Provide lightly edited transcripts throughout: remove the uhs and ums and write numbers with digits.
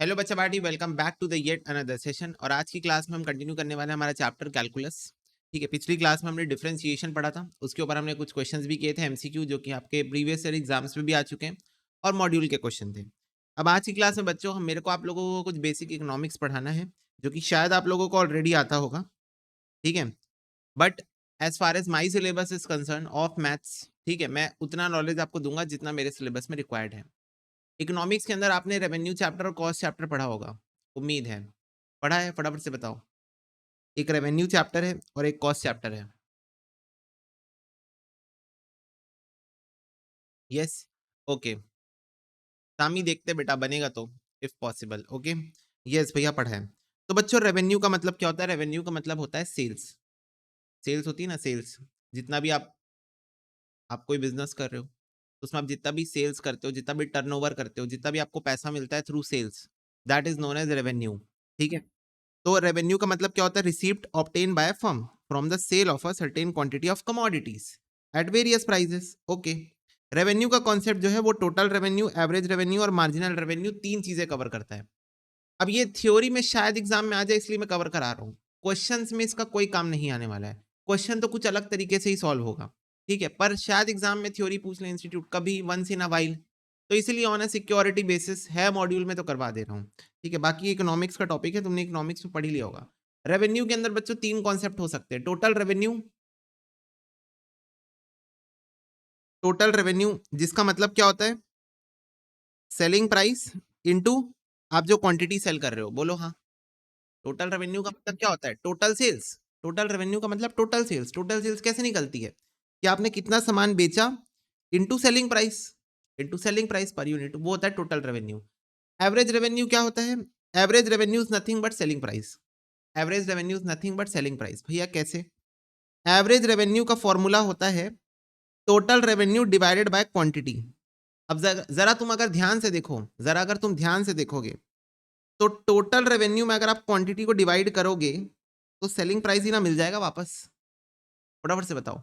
Hello बच्चा party, welcome back to the yet another session. और आज की क्लास में हम कंटिन्यू करने वाले हैं हमारा चैप्टर कैलकुलस। ठीक है, पिछली क्लास में हमने डिफरेंशिएशन पढ़ा था, उसके ऊपर हमने कुछ क्वेश्चंस भी किए थे एमसीक्यू, जो कि आपके प्रीवियस ईयर एग्जाम्स में भी आ चुके हैं और मॉड्यूल के क्वेश्चन थे। अब आज की क्लास में बच्चों मेरे को आप लोगों को कुछ बेसिक इकोनॉमिक्स पढ़ाना है, जो कि शायद आप लोगों को ऑलरेडी आता होगा। ठीक है, but as far as my syllabus is concern of maths, ठीक है, मैं उतना नॉलेज आपको दूंगा जितना मेरे सिलेबस में रिक्वायर्ड है। इकोनॉमिक्स के अंदर आपने रेवेन्यू चैप्टर और कॉस्ट चैप्टर पढ़ा होगा, उम्मीद है पढ़ा है। फटाफट से बताओ, एक रेवेन्यू चैप्टर है और एक कॉस्ट चैप्टर है। Yes, okay. सामी देखते बेटा, बनेगा तो इफ पॉसिबल। ओके, यस भैया पढ़ा है। तो बच्चों रेवेन्यू का मतलब क्या होता है? रेवेन्यू का मतलब होता है सेल्स। सेल्स होती है ना, सेल्स। जितना भी आप कोई बिजनेस कर रहे हो तो उसमें आप जितना भी सेल्स करते हो, जितना भी टर्नओवर करते हो, जितना भी आपको पैसा मिलता है through sales, that is known as revenue. ठीक है, तो रेवेन्यू का मतलब क्या होता है? Receipt obtain by firm from the sale of a certain quantity of commodities at various prices. Okay, revenue का कॉन्सेप्ट जो है वो टोटल रेवेन्यू, एवरेज रेवेन्यू और मार्जिनल रेवेन्यू, तीन चीजें कवर करता है। अब ये थ्योरी में शायद एग्जाम में आ जाए, इसलिए मैं कवर करा रहा हूँ। क्वेश्चंस में इसका कोई काम नहीं आने वाला है। क्वेश्चन तो कुछ अलग तरीके से ही सॉल्व होगा, ठीक है, पर शायद एग्जाम में थ्योरी पूछ ले इंस्टीट्यूट कभी, वंस इन अ वाइल। तो इसलिए ऑन अ सिक्योरिटी बेसिस है मॉड्यूल में तो करवा दे रहा हूँ। ठीक है, बाकी इकोनॉमिक्स का टॉपिक है, तुमने इकोनॉमिक्स में पढ़ ही लिया होगा। रेवेन्यू के अंदर बच्चों तीन कॉन्सेप्ट हो सकते हैं। टोटल रेवेन्यू, टोटल रेवेन्यू जिसका मतलब क्या होता है? सेलिंग प्राइस इनटू आप जो क्वांटिटी सेल कर रहे हो, बोलो हाँ। टोटल रेवेन्यू का मतलब क्या होता है? Total sales. टोटल रेवेन्यू का मतलब टोटल सेल्स। टोटल सेल्स कैसे निकलती है? कि आपने कितना सामान बेचा into selling price, into selling price per unit, वो होता है टोटल रेवेन्यू। एवरेज रेवेन्यू क्या होता है? Average revenue is nothing but selling price. Average revenue is nothing but selling price. भैया कैसे? एवरेज रेवेन्यू का फॉर्मूला होता है total revenue divided by quantity. अब जरा तुम अगर ध्यान से देखो, जरा अगर तुम ध्यान से देखोगे तो टोटल रेवेन्यू में अगर आप क्वांटिटी को डिवाइड करोगे तो सेलिंग प्राइस ही ना मिल जाएगा वापस। फटाफट से बताओ,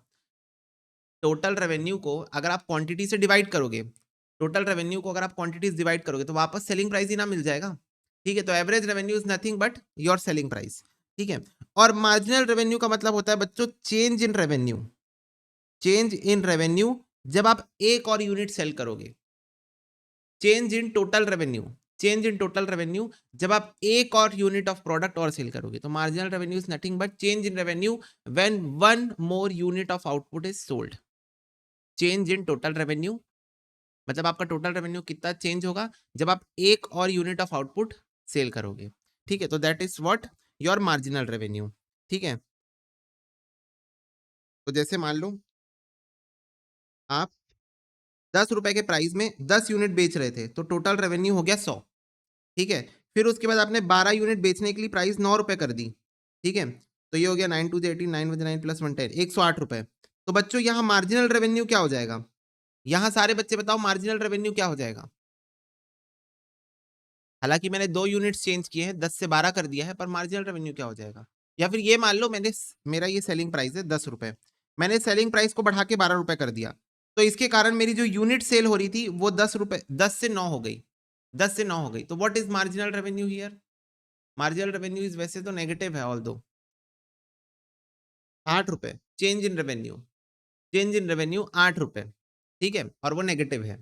टोटल रेवेन्यू को अगर आप क्वांटिटी से डिवाइड करोगे, टोटल रेवेन्यू को अगर आप क्वांटिटीज डिवाइड करोगे तो वापस सेलिंग प्राइस ही ना मिल जाएगा। ठीक है, तो average revenue is nothing but your selling price. ठीक है, और मार्जिनल रेवेन्यू का मतलब होता है बच्चों change in revenue. Change in revenue जब आप एक और यूनिट सेल करोगे। Change in total revenue, change in total revenue जब आप एक और यूनिट ऑफ प्रोडक्ट और सेल करोगे। तो marginal revenue is nothing but change in revenue when one more unit of output is sold. Change in total revenue मतलब आपका total revenue कितना चेंज होगा जब आप एक और यूनिट ऑफ आउटपुट सेल करोगे। ठीक है, तो that is what your marginal revenue. ठीक है, तो जैसे मान लो आप 10 रुपए के प्राइस में 10 यूनिट बेच रहे थे तो टोटल रेवेन्यू हो गया 100। ठीक है, फिर उसके बाद आपने 12 यूनिट बेचने के लिए प्राइस 9 रुपए कर दी। ठीक है, तो ये हो गया 9 टू 18, 9 बजे 9 प्लस 1 10, 108 रुपए। तो बच्चों यहाँ मार्जिनल रेवेन्यू क्या हो जाएगा? यहाँ सारे बच्चे बताओ मार्जिनल रेवेन्यू क्या हो जाएगा? हालांकि मैंने 2 यूनिट्स चेंज किए हैं, 10 से 12 कर दिया है, पर मार्जिनल रेवेन्यू क्या हो जाएगा? या फिर ये मान लो मेरा ये सेलिंग प्राइस है 10 रुपए, मैंने सेलिंग प्राइस को बढ़ा के 12 रुपए कर दिया, तो इसके कारण मेरी जो यूनिट सेल हो रही थी वो 10 रुपए, 10 से 9 हो गई, 10 से 9 हो गई। तो what is marginal revenue here? Marginal revenue is वैसे तो नेगेटिव है, ऑल दो 8 रुपए change in revenue, change in revenue 8 रुपए। ठीक है, और वो नेगेटिव है,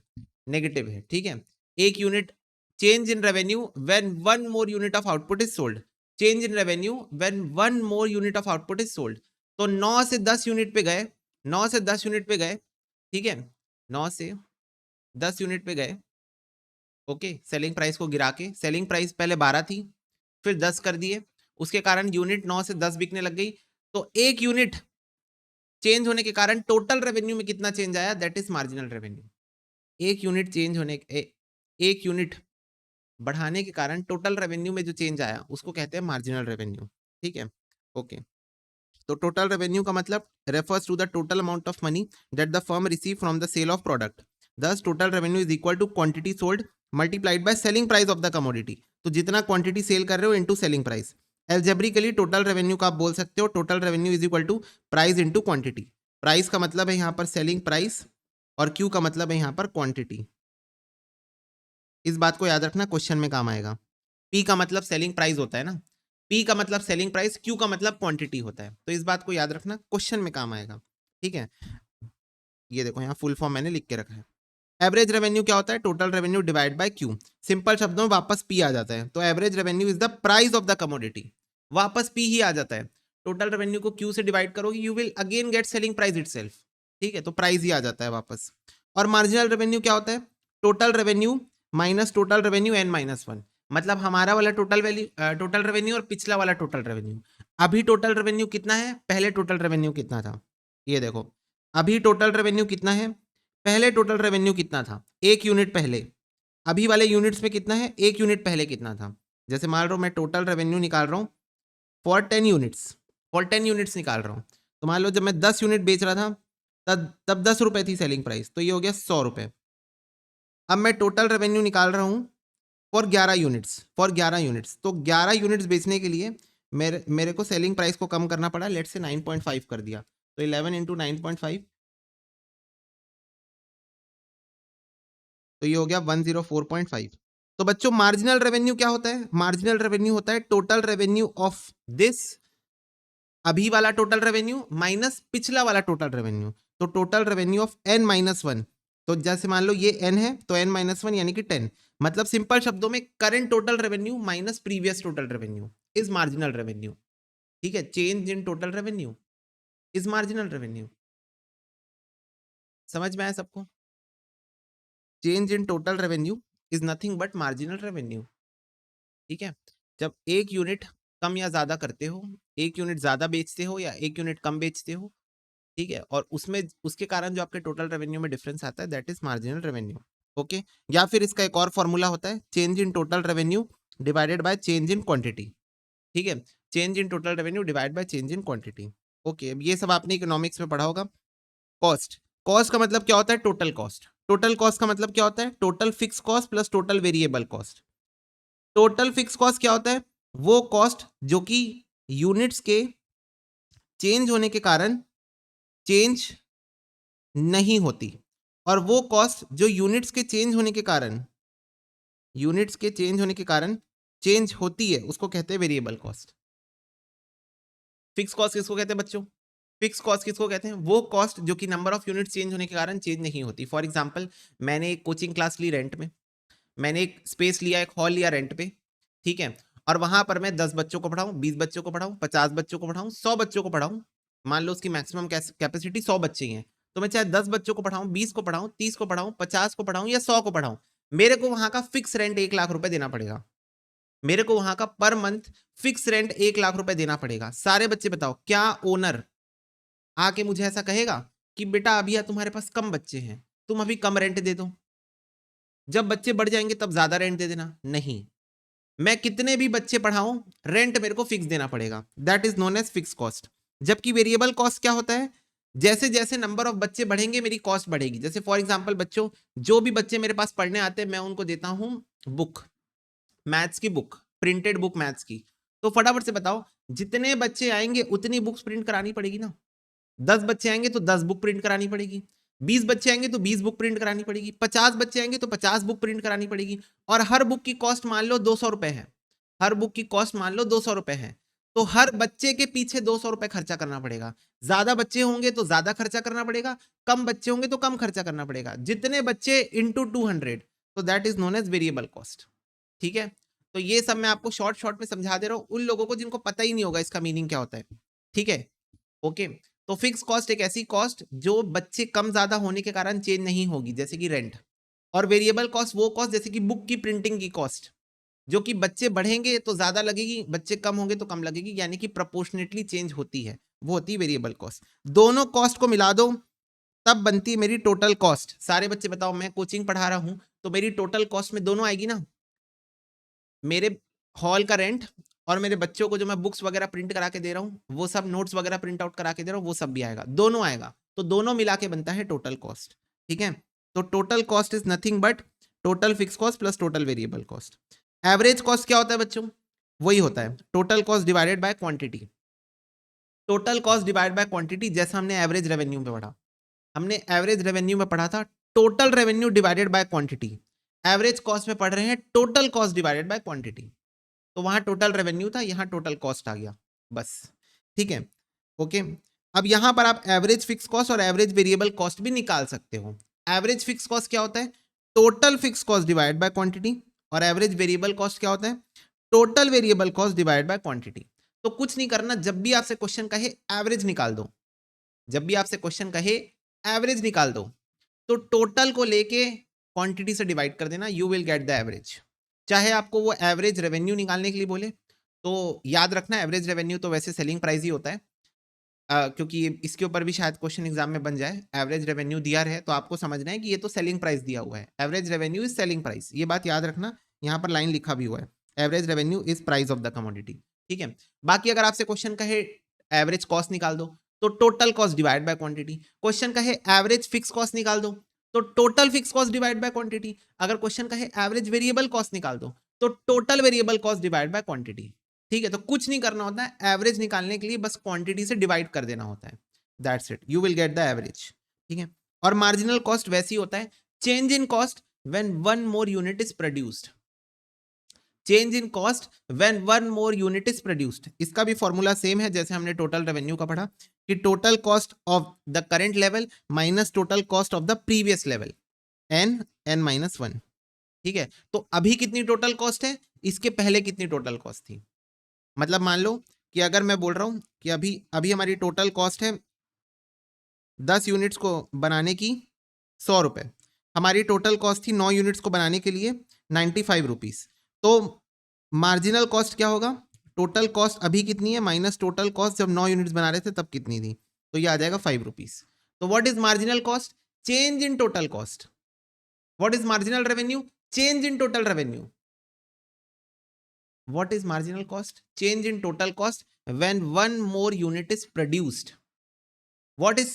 नेगेटिव है। ठीक है, एक unit change in revenue when one more unit of output is sold. Change in revenue when one more unit of output is sold. तो 9 से 10 यूनिट पे गए, 9 से 10 यूनिट पे गए। ठीक है, 9 से 10 यूनिट पे गए। ओके, सेलिंग प्राइस को गिरा के, सेलिंग प्राइस पहले 12 थी, फिर 10 कर दिए, उसके कारण यूनिट 9 से 10 बिकने लग गई। तो एक यूनिट चेंज होने के कारण टोटल रेवेन्यू में कितना चेंज आया? That is marginal revenue. एक यूनिट चेंज होने एक यूनिट बढ़ाने के कारण टोटल रेवेन्यू में जो चेंज आया उसको कहते हैं मार्जिनल रेवेन्यू। ठीक है, ओके। तो टोटल रेवेन्यू का मतलब refers to the total amount of money that the firm receive from the sale of product. Thus total revenue is equal to quantity sold multiplied by selling price of the commodity. तो जितना quantity sale कर रहे हो into selling price. Algebraically total revenue का आप बोल सकते हो total revenue is equal to price into quantity. Price का मतलब है यहाँ पर सेलिंग प्राइस और क्यू का मतलब है यहाँ पर क्वांटिटी। इस बात को याद रखना, क्वेश्चन में काम आएगा। P का मतलब सेलिंग प्राइस होता है ना, P का मतलब सेलिंग प्राइस, Q का मतलब क्वांटिटी होता है। तो इस बात को याद रखना, क्वेश्चन में काम आएगा, ठीक है। ये देखो यहाँ फुल फॉर्म मैंने लिख के रखा है। एवरेज रेवेन्यू क्या होता है? Total revenue divide by Q. Simple शब्दों में वापस पी आ जाता है, तो average revenue is the price of the commodity, वापस पी ही आ जाता है। टोटल रेवेन्यू को क्यू से डिवाइड करोगे, you will again get selling price itself, ठीक है, तो प्राइस ही आ जाता है वापस। और मार्जिनल रेवेन्यू क्या होता है? Total revenue minus total revenue N minus one, मतलब हमारा वाला टोटल वैल्यू, टोटल रेवेन्यू और पिछला वाला टोटल रेवेन्यू। अभी टोटल रेवेन्यू कितना है, पहले टोटल रेवेन्यू कितना था, ये देखो। अभी टोटल रेवेन्यू कितना है, पहले टोटल रेवेन्यू कितना था, एक यूनिट पहले। अभी वाले यूनिट्स में कितना है, एक यूनिट पहले कितना था। जैसे मान लो मैं टोटल रेवेन्यू निकाल रहा हूँ फॉर 10 यूनिट्स, फॉर 10 यूनिट्स निकाल रहा हूँ। तो मान लो जब मैं 10 यूनिट बेच रहा था तब 10 रुपए थी सेलिंग प्राइस, तो ये हो गया 100 रुपए। अब मैं टोटल रेवेन्यू निकाल रहा हूँ फॉर 11 यूनिट्स, फॉर 11 यूनिट्स, तो 11 यूनिट्स बेचने के लिए मेरे को सेलिंग प्राइस को कम करना पड़ा, लेट से 9.5 कर दिया, तो 11 इंटू 9.5, तो ये हो गया 104.5। तो बच्चों मार्जिनल रेवेन्यू क्या होता है? मार्जिनल रेवेन्यू होता है टोटल रेवेन्यू ऑफ दिस, अभी वाला टोटल रेवेन्यू माइनस पिछला वाला टोटल रेवेन्यू, तो total revenue of n minus one. तो जैसे मान लो ये n है, तो n माइनस वन यानी कि 10, मतलब सिंपल शब्दों में current total revenue minus previous total revenue is marginal revenue, ठीक है। Change in total revenue is marginal revenue. समझ में आया सबको? Change in total revenue is nothing but marginal revenue, ठीक है। जब एक यूनिट कम या ज्यादा करते हो, एक यूनिट ज्यादा बेचते हो या एक यूनिट कम बेचते हो, ठीक है, और उसमें उसके कारण जो आपके टोटल रेवेन्यू में डिफरेंस आता है, that is marginal revenue, okay. या फिर इसका एक और फॉर्मूला होता है, change in total revenue divided by change in quantity, ठीक है। Change in total revenue divide by change in quantity, okay. अब ये सब आपने इकोनॉमिक्स में पढ़ा होगा। कॉस्ट, कॉस्ट का मतलब क्या होता है? Total cost. टोटल कॉस्ट का मतलब क्या होता है? Total fix cost plus total variable cost. Total fix cost क्या होता है? वो कॉस्ट जो कि यूनिट्स के चेंज होने के कारण चेंज नहीं होती, और वो कॉस्ट जो यूनिट्स के चेंज होने के कारण, यूनिट्स के चेंज होने के कारण चेंज होती है, उसको कहते हैं वेरिएबल कॉस्ट। फिक्स कॉस्ट किसको कहते हैं बच्चों? फिक्स कॉस्ट किसको कहते हैं? वो कॉस्ट जो कि नंबर ऑफ यूनिट चेंज होने के कारण चेंज नहीं होती। फॉर एग्जांपल, मैंने एक कोचिंग क्लास ली रेंट में, मैंने एक स्पेस लिया, एक हॉल लिया रेंट पे, ठीक है, और वहां पर मैं 10 बच्चों को पढ़ाऊं, 20 बच्चों को पढ़ाऊं, 50 बच्चों को पढ़ाऊं, 100 बच्चों को पढ़ाऊं, मान लो उसकी मैक्सिमम कैपेसिटी 100 बच्चे ही हैं, तो मैं चाहे 10 बच्चों को पढ़ाऊं, 20 को पढ़ाऊं, 30 को पढ़ाऊं, 50 को पढ़ाऊं या 100 को पढ़ाऊं, मेरे को वहां का फिक्स रेंट 1 लाख रुपए देना पड़ेगा। मेरे को वहां का per month fix rent 1 lakh रुपए देना पड़ेगा। सारे बच्चे बताओ, क्या ओनर आके मुझे ऐसा कहेगा कि बेटा अभी तुम्हारे पास कम बच्चे हैं, तुम अभी कम रेंट दे दो, जब बच्चे बढ़ जाएंगे तब ज्यादा रेंट दे देना? नहीं, मैं कितने भी बच्चे पढ़ाऊं, रेंट मेरे को फिक्स देना पड़ेगा, that is known as fix cost. जबकि वेरिएबल कॉस्ट क्या होता है? जैसे जैसे नंबर ऑफ बच्चे बढ़ेंगे मेरी कॉस्ट बढ़ेगी। जैसे फॉर एग्जांपल बच्चों, जो भी बच्चे मेरे पास पढ़ने आते हैं मैं उनको देता हूं बुक, मैथ्स की बुक, प्रिंटेड बुक मैथ्स की, तो फटाफट से बताओ, जितने बच्चे आएंगे उतनी बुक्स प्रिंट करानी पड़ेगी ना। 10 बच्चे आएंगे तो 10 बुक प्रिंट करानी पड़ेगी, 20 बच्चे आएंगे तो 20 बुक प्रिंट करानी पड़ेगी, 50 बच्चे आएंगे तो 50 बुक प्रिंट करानी पड़ेगी, और हर बुक की कॉस्ट मान लो 200 रुपए है, हर बुक की कॉस्ट मान लो 200 रुपए है, तो हर बच्चे के पीछे 200 रुपए खर्चा करना पड़ेगा। ज्यादा बच्चे होंगे तो ज्यादा खर्चा करना पड़ेगा, कम बच्चे होंगे तो कम खर्चा करना पड़ेगा। जितने बच्चे इंटू 200, तो that is known as variable cost, ठीक है। तो ये सब मैं आपको शॉर्ट शॉर्ट में समझा दे रहा हूं उन लोगों को जिनको पता ही नहीं होगा इसका मीनिंग क्या होता है, ठीक है, ओके। तो फिक्स कॉस्ट एक ऐसी कॉस्ट जो बच्चे कम ज्यादा होने के कारण चेंज नहीं होगी, जैसे कि रेंट। और वेरिएबल कॉस्ट वो कॉस्ट जैसे कि बुक की प्रिंटिंग की कॉस्ट, जो कि बच्चे बढ़ेंगे तो ज्यादा लगेगी, बच्चे कम होंगे तो कम लगेगी, यानी कि प्रोपोर्शनेटली चेंज होती है, वो होती है वेरिएबल कॉस्ट। दोनों कॉस्ट को मिला दो तब बनती है मेरी टोटल कॉस्ट। सारे बच्चे बताओ, मैं कोचिंग पढ़ा रहा हूं तो मेरी टोटल कॉस्ट में दोनों आएगी ना, मेरे हॉल का रेंट और मेरे बच्चों को जो मैं बुक्स वगैरह प्रिंट करा के दे रहा हूँ, वो सब नोट्स वगैरह प्रिंट आउट करा के दे रहा हूँ, वो सब भी आएगा, दोनों आएगा, तो दोनों मिला के बनता है टोटल कॉस्ट, ठीक है। तो total cost is nothing but total fix cost plus total variable cost. Average cost क्या होता है बच्चों? वही होता है total cost divided by quantity. Total cost divide by quantity, जैसा हमने एवरेज रेवेन्यू में पढ़ा, हमने एवरेज रेवेन्यू में पढ़ा था total revenue divided by quantity, average cost में पढ़ रहे हैं total cost divided by quantity. तो वहां टोटल रेवेन्यू था, यहाँ टोटल कॉस्ट आ गया, बस। ठीक है, ओके। अब यहां पर आप एवरेज फिक्स कॉस्ट और एवरेज वेरिएबल कॉस्ट भी निकाल सकते हो। एवरेज फिक्स कॉस्ट क्या होता है? Total fix cost divide by quantity. और एवरेज वेरिएबल कॉस्ट क्या होता है? Total variable cost divide by quantity. तो कुछ नहीं करना, जब भी आपसे क्वेश्चन कहे एवरेज निकाल दो, जब भी आपसे क्वेश्चन कहे एवरेज निकाल दो, तो टोटल को लेके क्वांटिटी से डिवाइड कर देना, you will get the average. चाहे आपको वो एवरेज रेवेन्यू निकालने के लिए बोले, तो याद रखना एवरेज रेवेन्यू तो वैसे सेलिंग प्राइस ही होता है, क्योंकि इसके ऊपर भी शायद क्वेश्चन एग्जाम में बन जाए। एवरेज रेवेन्यू दिया है तो आपको समझना है कि ये तो सेलिंग प्राइस दिया हुआ है, average revenue is selling price, ये बात याद रखना। यहाँ पर लाइन लिखा भी हुआ है, average revenue is price of the commodity. ठीक है, बाकी अगर आपसे क्वेश्चन कहे एवरेज कॉस्ट निकाल दो, तो total cost divide by quantity. Question कहे एवरेज फिक्स कॉस्ट निकाल दो, तो total fix cost divide by quantity. अगर क्वेश्चन कहे एवरेज वेरिएबल कॉस्ट निकाल दो, तो total variable cost divide by quantity. ठीक है, तो कुछ नहीं करना होता है, एवरेज निकालने के लिए बस क्वांटिटी से डिवाइड कर देना होता है, that's it, you will get the average. ठीक है, और मार्जिनल कॉस्ट वैसे ही होता है, change in cost when one more unit is produced. Change in cost when one more unit is produced, इसका भी फॉर्मूला सेम है जैसे हमने टोटल रेवेन्यू का पढ़ा, कि total cost of the current level minus total cost of the previous level, n minus 1। ठीक है, तो अभी कितनी टोटल कॉस्ट है, इसके पहले कितनी टोटल कॉस्ट थी। मतलब मान लो कि अगर मैं बोल रहा हूं कि अभी अभी हमारी टोटल कॉस्ट है 10 यूनिट्स को बनाने की 100 रुपए, हमारी टोटल कॉस्ट थी 9 यूनिट्स को बनाने के लिए 95 रुपीज। तो मार्जिनल कॉस्ट क्या होगा, टोटल कॉस्ट अभी कितनी है माइनस टोटल कॉस्ट जब 9 यूनिट्स बना रहे थे तब कितनी थी, तो ये आ जाएगा 5 रुपीज। तो what is marginal cost? Change in total cost. What is marginal revenue? Change in total revenue. What is marginal cost? Change in total cost when one more unit is produced. What is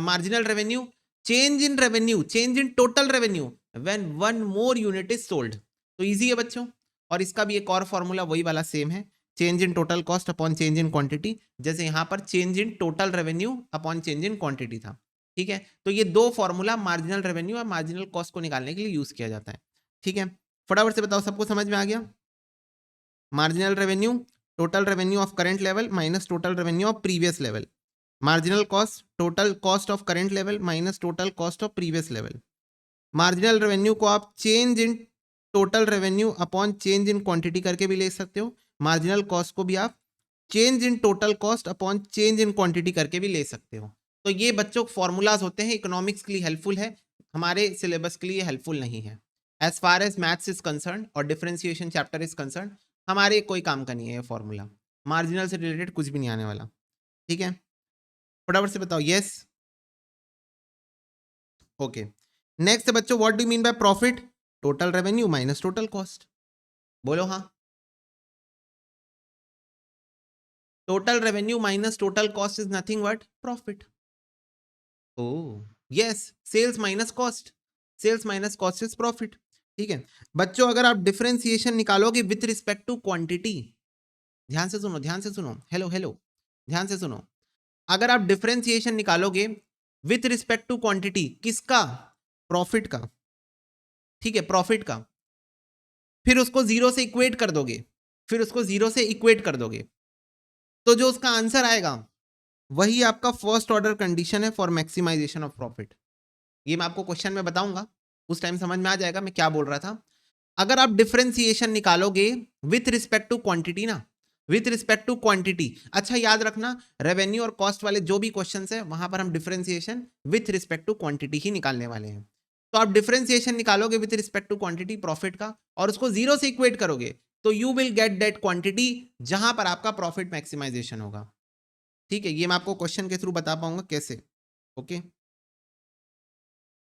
marginal revenue? Change in revenue, change in total revenue when one more unit is sold. तो easy है बच्चों, और इसका भी एक और formula वही वाला सेम है, change in total cost upon change in quantity, जैसे यहां पर change in total revenue upon change in quantity था। ठीक है, तो ये दो फॉर्मूला मार्जिनल रेवेन्यू और मार्जिनल कॉस्ट को निकालने के लिए यूज किया जाता है। ठीक है, फटाफट से बताओ, सबको समझ में आ गया? Marginal revenue, total revenue of current level minus total revenue of previous level. Marginal cost, total cost of current level minus total cost of previous level. Marginal revenue को आप change in total revenue upon change in quantity करके भी ले सकते हो। Marginal cost को भी आप change in total cost upon change in quantity करके भी ले सकते हो। तो ये बच्चों फॉर्मूलाज होते हैं, इकोनॉमिक्स के लिए हेल्पफुल है, हमारे सिलेबस के लिए हेल्पफुल नहीं है। As far as maths is concern और डिफरेंशिएशन चैप्टर इज कंसर्न, हमारे कोई काम का नहीं है ये फॉर्मूला, मार्जिनल से रिलेटेड कुछ भी नहीं आने वाला। ठीक है, फटाफट से बताओ यस। ओके, नेक्स्ट बच्चों, what do mean by profit? Total revenue minus total cost. बोलो हाँ। Total revenue minus total cost is nothing but profit. Oh yes, sales minus cost, sales minus cost is profit. ठीक है बच्चों, अगर आप differentiation निकालोगे with respect to quantity, ध्यान से सुनो, ध्यान से सुनो, हेलो हेलो, ध्यान से सुनो, अगर आप डिफरेंशिएशन निकालोगे विथ रिस्पेक्ट टू क्वांटिटी, किसका? प्रॉफिट का। ठीक है, प्रॉफिट का, फिर उसको जीरो से इक्वेट कर दोगे, फिर उसको जीरो से इक्वेट कर दोगे, तो जो उसका आंसर आएगा वही आपका फर्स्ट ऑर्डर कंडीशन है फॉर मैक्सिमाइजेशन ऑफ प्रॉफिट। ये मैं आपको क्वेश्चन में बताऊंगा, उस टाइम समझ में आ जाएगा मैं क्या बोल रहा था। अगर आप डिफरेंशिएशन निकालोगे विथ रिस्पेक्ट टू क्वांटिटी ना, विथ रिस्पेक्ट टू क्वांटिटी, अच्छा याद रखना रेवेन्यू और कॉस्ट वाले जो भी क्वेश्चंस है वहां पर हम differentiation with respect to quantity ही निकालने वाले हैं। तो आप डिफरेंशिएशन निकालोगे with respect to quantity profit का, और उसको जीरो से इक्वेट करोगे, तो you will get that quantity जहां पर आपका प्रॉफिट मैक्सिमाइजेशन होगा। ठीक है, ये मैं आपको क्वेश्चन के थ्रू बता पाऊंगा कैसे। ओके,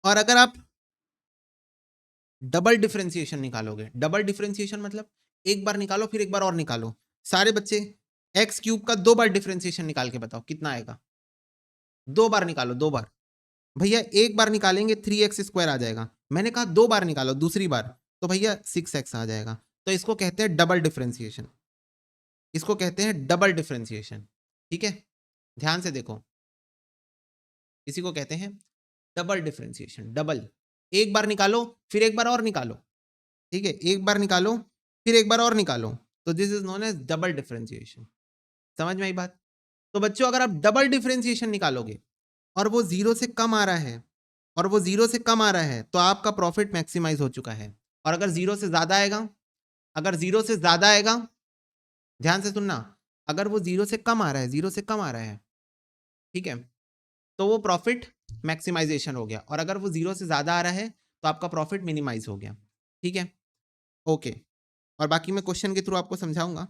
और अगर आप डबल डिफरेंशिएशन निकालोगे, डबल डिफरेंशिएशन मतलब एक बार निकालो फिर एक बार और निकालो, सारे बच्चे एक्स क्यूब का 2 बार डिफरेंशिएशन निकाल के बताओ कितना आएगा। 2 बार निकालो, 2 बार। भैया एक बार निकालेंगे 3x स्क्वायर आ जाएगा, मैंने कहा 2 बार निकालो, दूसरी बार तो भैया 6x आ जाएगा। तो इसको कहते हैं डबल डिफरेंशिएशन, इसको कहते हैं डबल डिफरेंशिएशन। ठीक है, ध्यान से देखो, इसी को कहते हैं डबल डिफरेंशिएशन। डबल, एक बार निकालो फिर एक बार और निकालो, ठीक है, एक बार निकालो फिर एक बार और निकालो, तो this is known as double differentiation. समझ में आई बात? तो बच्चों अगर आप डबल डिफरेंशिएशन निकालोगे और वो 0 से कम आ रहा है और वो 0 से कम आ रहा है तो आपका प्रॉफिट मैक्सिमाइज हो चुका है। और अगर 0 से ज्यादा आएगा, अगर 0 से ज्यादा आएगा, ध्यान से सुनना, अगर वो 0 से कम आ रहा है, 0 से कम आ रहा है, ठीक है, तो वो प्रॉफिट मैक्सिमाइजेशन हो गया। और अगर वो 0 से ज्यादा आ रहा है तो आपका प्रॉफिट मिनिमाइज हो गया। ठीक है, ओके। और बाकी मैं क्वेश्चन के थ्रू आपको समझाऊंगा।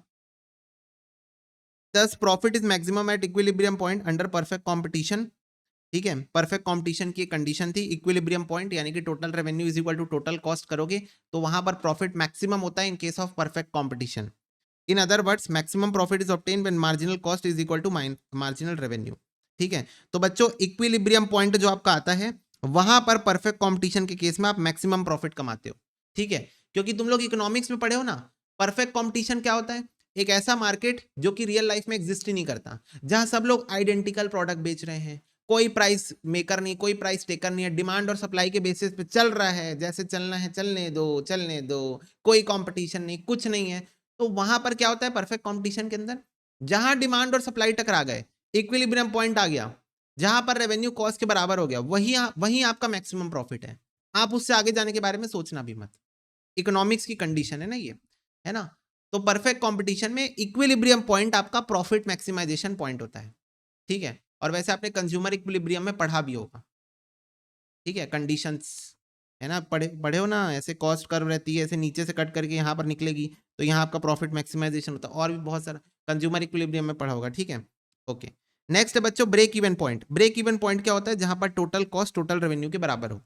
Thus profit is maximum at equilibrium point under perfect competition. ठीक है, परफेक्ट कंपटीशन की कंडीशन थी इक्विलिब्रियम पॉइंट, यानी कि total revenue is equal to total cost करोगे तो वहां पर प्रॉफिट मैक्सिमम होता है in case of perfect competition. In other words maximum profit is obtain when marginal cost is equal to marginal revenue. ठीक है, तो बच्चों इक्विलिब्रियम पॉइंट जो आपका आता है वहां पर परफेक्ट कंपटीशन के केस में आप मैक्सिमम प्रॉफिट कमाते हो। ठीक है, क्योंकि तुम लोग इकोनॉमिक्स में पढ़े हो ना, परफेक्ट कंपटीशन क्या होता है? एक ऐसा मार्केट जो कि रियल लाइफ में एग्जिस्ट ही नहीं करता, जहां सब लोग आइडेंटिकल प्रोडक्ट बेच रहे हैं, कोई प्राइस मेकर नहीं, कोई प्राइस टेकर नहीं है, डिमांड और सप्लाई के बेसिस पे चल रहा है, जैसे चलना है चलने दो, चलने दो, कोई कंपटीशन नहीं, कुछ नहीं है। तो वहां पर क्या होता है परफेक्ट कंपटीशन के अंदर? जहां डिमांड और सप्लाई टकरा गए, इक्विलिब्रियम पॉइंट आ गया, जहां पर रेवेन्यू कॉस्ट के बराबर हो गया, वही आपका मैक्सिमम प्रॉफिट है। आप उससे आगे जाने के बारे में सोचना भी मत। इकोनॉमिक्स की कंडीशन है ना ये, है ना? तो परफेक्ट कंपटीशन में इक्विलिब्रियम पॉइंट आपका प्रॉफिट मैक्सिमाइजेशन पॉइंट होता है। ठीक है, और वैसे आपने कंज्यूमर इक्विलिब्रियम में पढ़ा भी होगा। ठीक है, कंडीशंस है ना, पढ़े पढ़े हो ना, ऐसे कॉस्ट कर्व रहती है, ऐसे नीचे से कट करके यहाँ पर निकलेगी, तो यहाँ आपका प्रॉफिट मैक्सिमाइजेशन होता है। और भी बहुत सारा कंज्यूमर इक्विलिब्रियम में पढ़ा होगा। ठीक है, ओके। नेक्स्ट है बच्चों break even point. Break even point क्या होता है? जहां पर टोटल कॉस्ट टोटल रेवेन्यू के बराबर हो,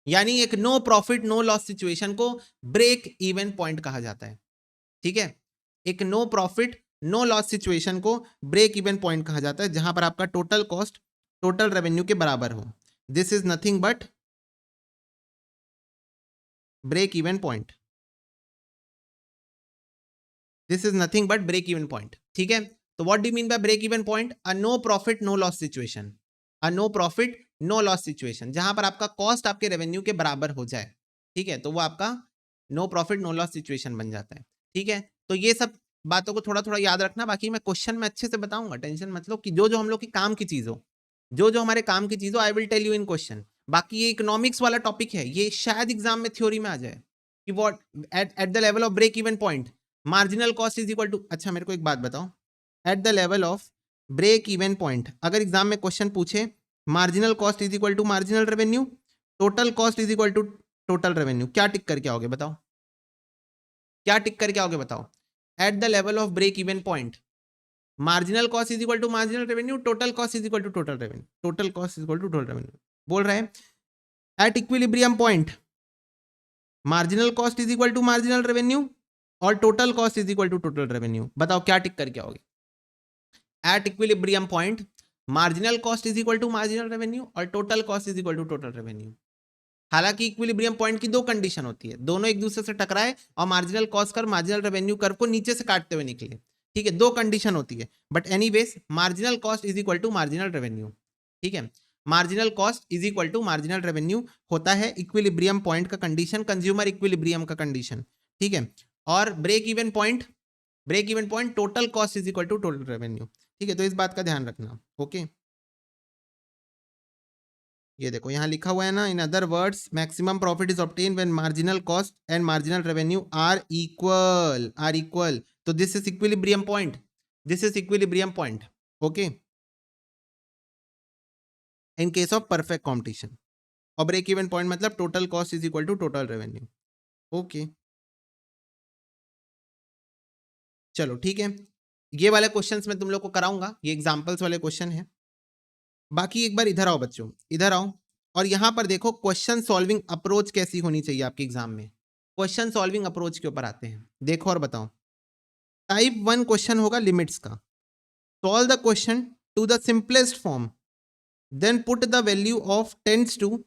यानी एक no profit no loss situation को ब्रेक इवन पॉइंट कहा जाता है। ठीक है, एक no profit no loss situation को ब्रेक इवन पॉइंट कहा जाता है, जहां पर आपका टोटल कॉस्ट टोटल रेवेन्यू के बराबर हो। This is nothing but break even point. This is nothing but break even point. ठीक है, तो what do mean by break even point? A no profit no loss situation. A no profit no loss situation, जहां पर आपका cost आपके revenue के बराबर हो जाए। ठीक है, तो वो आपका no profit no loss situation बन जाता है। ठीक है, तो ये सब बातों को थोड़ा थोड़ा याद रखना, बाकी मैं क्वेश्चन में अच्छे से बताऊंगा, टेंशन मत लो। कि जो जो हम लोग की काम की चीज हो, जो जो हमारे काम की चीज हो, I will tell you in question. बाकी ये इकोनॉमिक्स वाला टॉपिक है, ये शायद एग्जाम में थ्योरी में आ जाए कि what at the level of break even point marginal cost is equal to. अच्छा मेरे को एक बात बताओ, at the level of break even point अगर एग्जाम में क्वेश्चन पूछे marginal cost is equal to marginal revenue, total cost is equal to total revenue, क्या टिक करके आओगे बताओ? क्या टिक करके आओगे बताओ? At the level of break even point marginal cost is equal to marginal revenue, total cost is equal to total revenue, total cost is equal to total revenue. बोल रहे हैं at equilibrium point marginal cost is equal to marginal revenue और total cost is equal to total revenue. बताओ क्या tick करके आओगे? At equilibrium point marginal cost is equal to marginal revenue और total cost is equal to total revenue. हालांकि equilibrium point की दो condition होती है, दोनों एक दूसरे से टकराए और marginal cost curve marginal revenue curve को नीचे से काटते हुए निकले। ठीक है, दो कंडीशन होती है, but anyways marginal cost is equal to marginal revenue. ठीक है, marginal cost is equal to marginal revenue होता है इक्विलिब्रियम पॉइंट का कंडीशन, कंज्यूमर इक्विलिब्रियम का कंडीशन। ठीक है, और break even point total cost is equal to total revenue. ठीक है, तो इस बात का ध्यान रखना। ओके, ये देखो यहाँ लिखा हुआ है ना, in other words maximum profit is obtain when marginal cost and marginal revenue are equal. तो this is equilibrium point, this is equilibrium point. Okay, in case of perfect competition. और ब्रेक इवन पॉइंट मतलब total cost is equal to total revenue. Okay, चलो ठीक है, ये वाले questions मैं तुम लोग को कराऊंगा, ये एग्जांपल्स वाले क्वेश्चन है। बाकी एक बार इधर आओ बच्चों, इधर आओ और यहां पर देखो क्वेश्चन सॉल्विंग अप्रोच कैसी होनी चाहिए आपके एग्जाम में। क्वेश्चन सॉल्विंग अप्रोच के ऊपर आते हैं, देखो और बताओ। टाइप 1 क्वेश्चन होगा लिमिट्स का। Solve the question to the simplest form, then put the value of tends to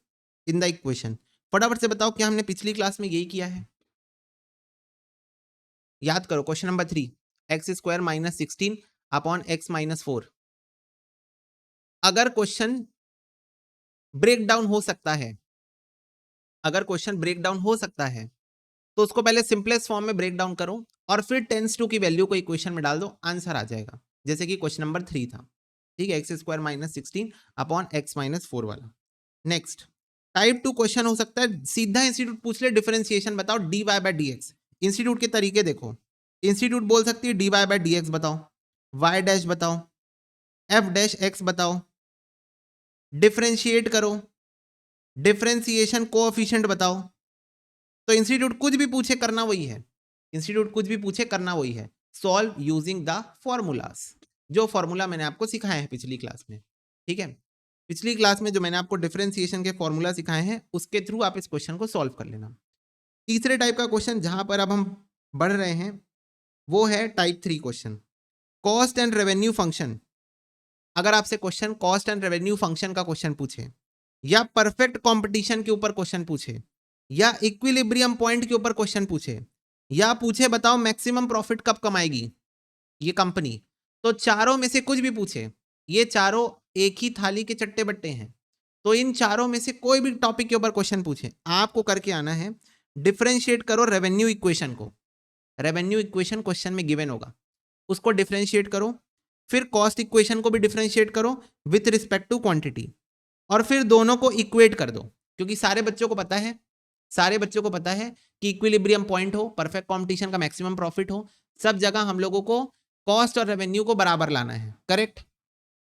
in the equation. फटाफट से बताओ, क्या हमने पिछली क्लास में यही किया है? याद करो, question number 3, x square minus 16 upon x minus 4। अगर क्वेश्चन ब्रेक डाउन हो सकता है, अगर क्वेश्चन ब्रेक डाउन हो सकता है तो उसको पहले सिंपलेस्ट फॉर्म में ब्रेक डाउन करो, और फिर टेंस टू की वैल्यू को इक्वेशन में डाल दो, आंसर आ जाएगा। जैसे कि क्वेश्चन नंबर 3 था, ठीक है, x square minus 16 upon x minus 4 वाला। नेक्स्ट टाइप 2 क्वेश्चन हो सकता है, सीधा इंस्टीट्यूट पूछ ले डिफरेंशिएशन बताओ dy बाय dx। इंस्टीट्यूट के तरीके देखो, इंस्टीट्यूट बोल सकती है dy बाय dx बताओ, y डैश बताओ, f डैश x बताओ, डिफरेंशिएट करो, डिफरेंशिएशन कोएफिशिएंट बताओ। तो इंस्टीट्यूट कुछ भी पूछे करना वही है, इंस्टीट्यूट कुछ भी पूछे करना वही है, सॉल्व यूजिंग द फॉर्मूलाज, जो फॉर्मूला मैंने आपको सिखाए हैं पिछली क्लास में, ठीक है। पिछली क्लास में जो मैंने आपको डिफरेंशिएशन के फॉर्मूला सिखाए हैं उसके थ्रू आप इस क्वेश्चन को सॉल्व कर लेना। तीसरे टाइप का क्वेश्चन जहां पर अब हम बढ़ रहे हैं वो है type 3 question, cost and revenue function. अगर आपसे question cost and revenue function का क्वेश्चन पूछे, या परफेक्ट कंपटीशन के ऊपर क्वेश्चन पूछे, या इक्विलिब्रियम पॉइंट के ऊपर क्वेश्चन पूछे, या पूछे बताओ मैक्सिमम प्रॉफिट कब कमाएगी ये कंपनी, तो चारों में से कुछ भी पूछे, ये चारों एक ही थाली के चट्टे बट्टे हैं, तो इन चारों में से कोई भी टॉपिक के ऊपर क्वेश्चन पूछे, आपको करके आना है डिफरेंशिएट करो रेवेन्यू इक्वेशन को। रेवेन्यू इक्वेशन क्वेश्चन में गिवन होगा, उसको डिफरेंशिएट करो, फिर कॉस्ट इक्वेशन को भी डिफरेंशिएट करो विथ रिस्पेक्ट टू क्वांटिटी, और फिर दोनों को इक्वेट कर दो। क्योंकि सारे बच्चों को पता है, सारे बच्चों को पता है कि इक्विलिब्रियम पॉइंट हो, परफेक्ट कंपटीशन का मैक्सिमम प्रॉफिट हो, सब जगह हम लोगों को कॉस्ट और रेवेन्यू को बराबर लाना है, करेक्ट।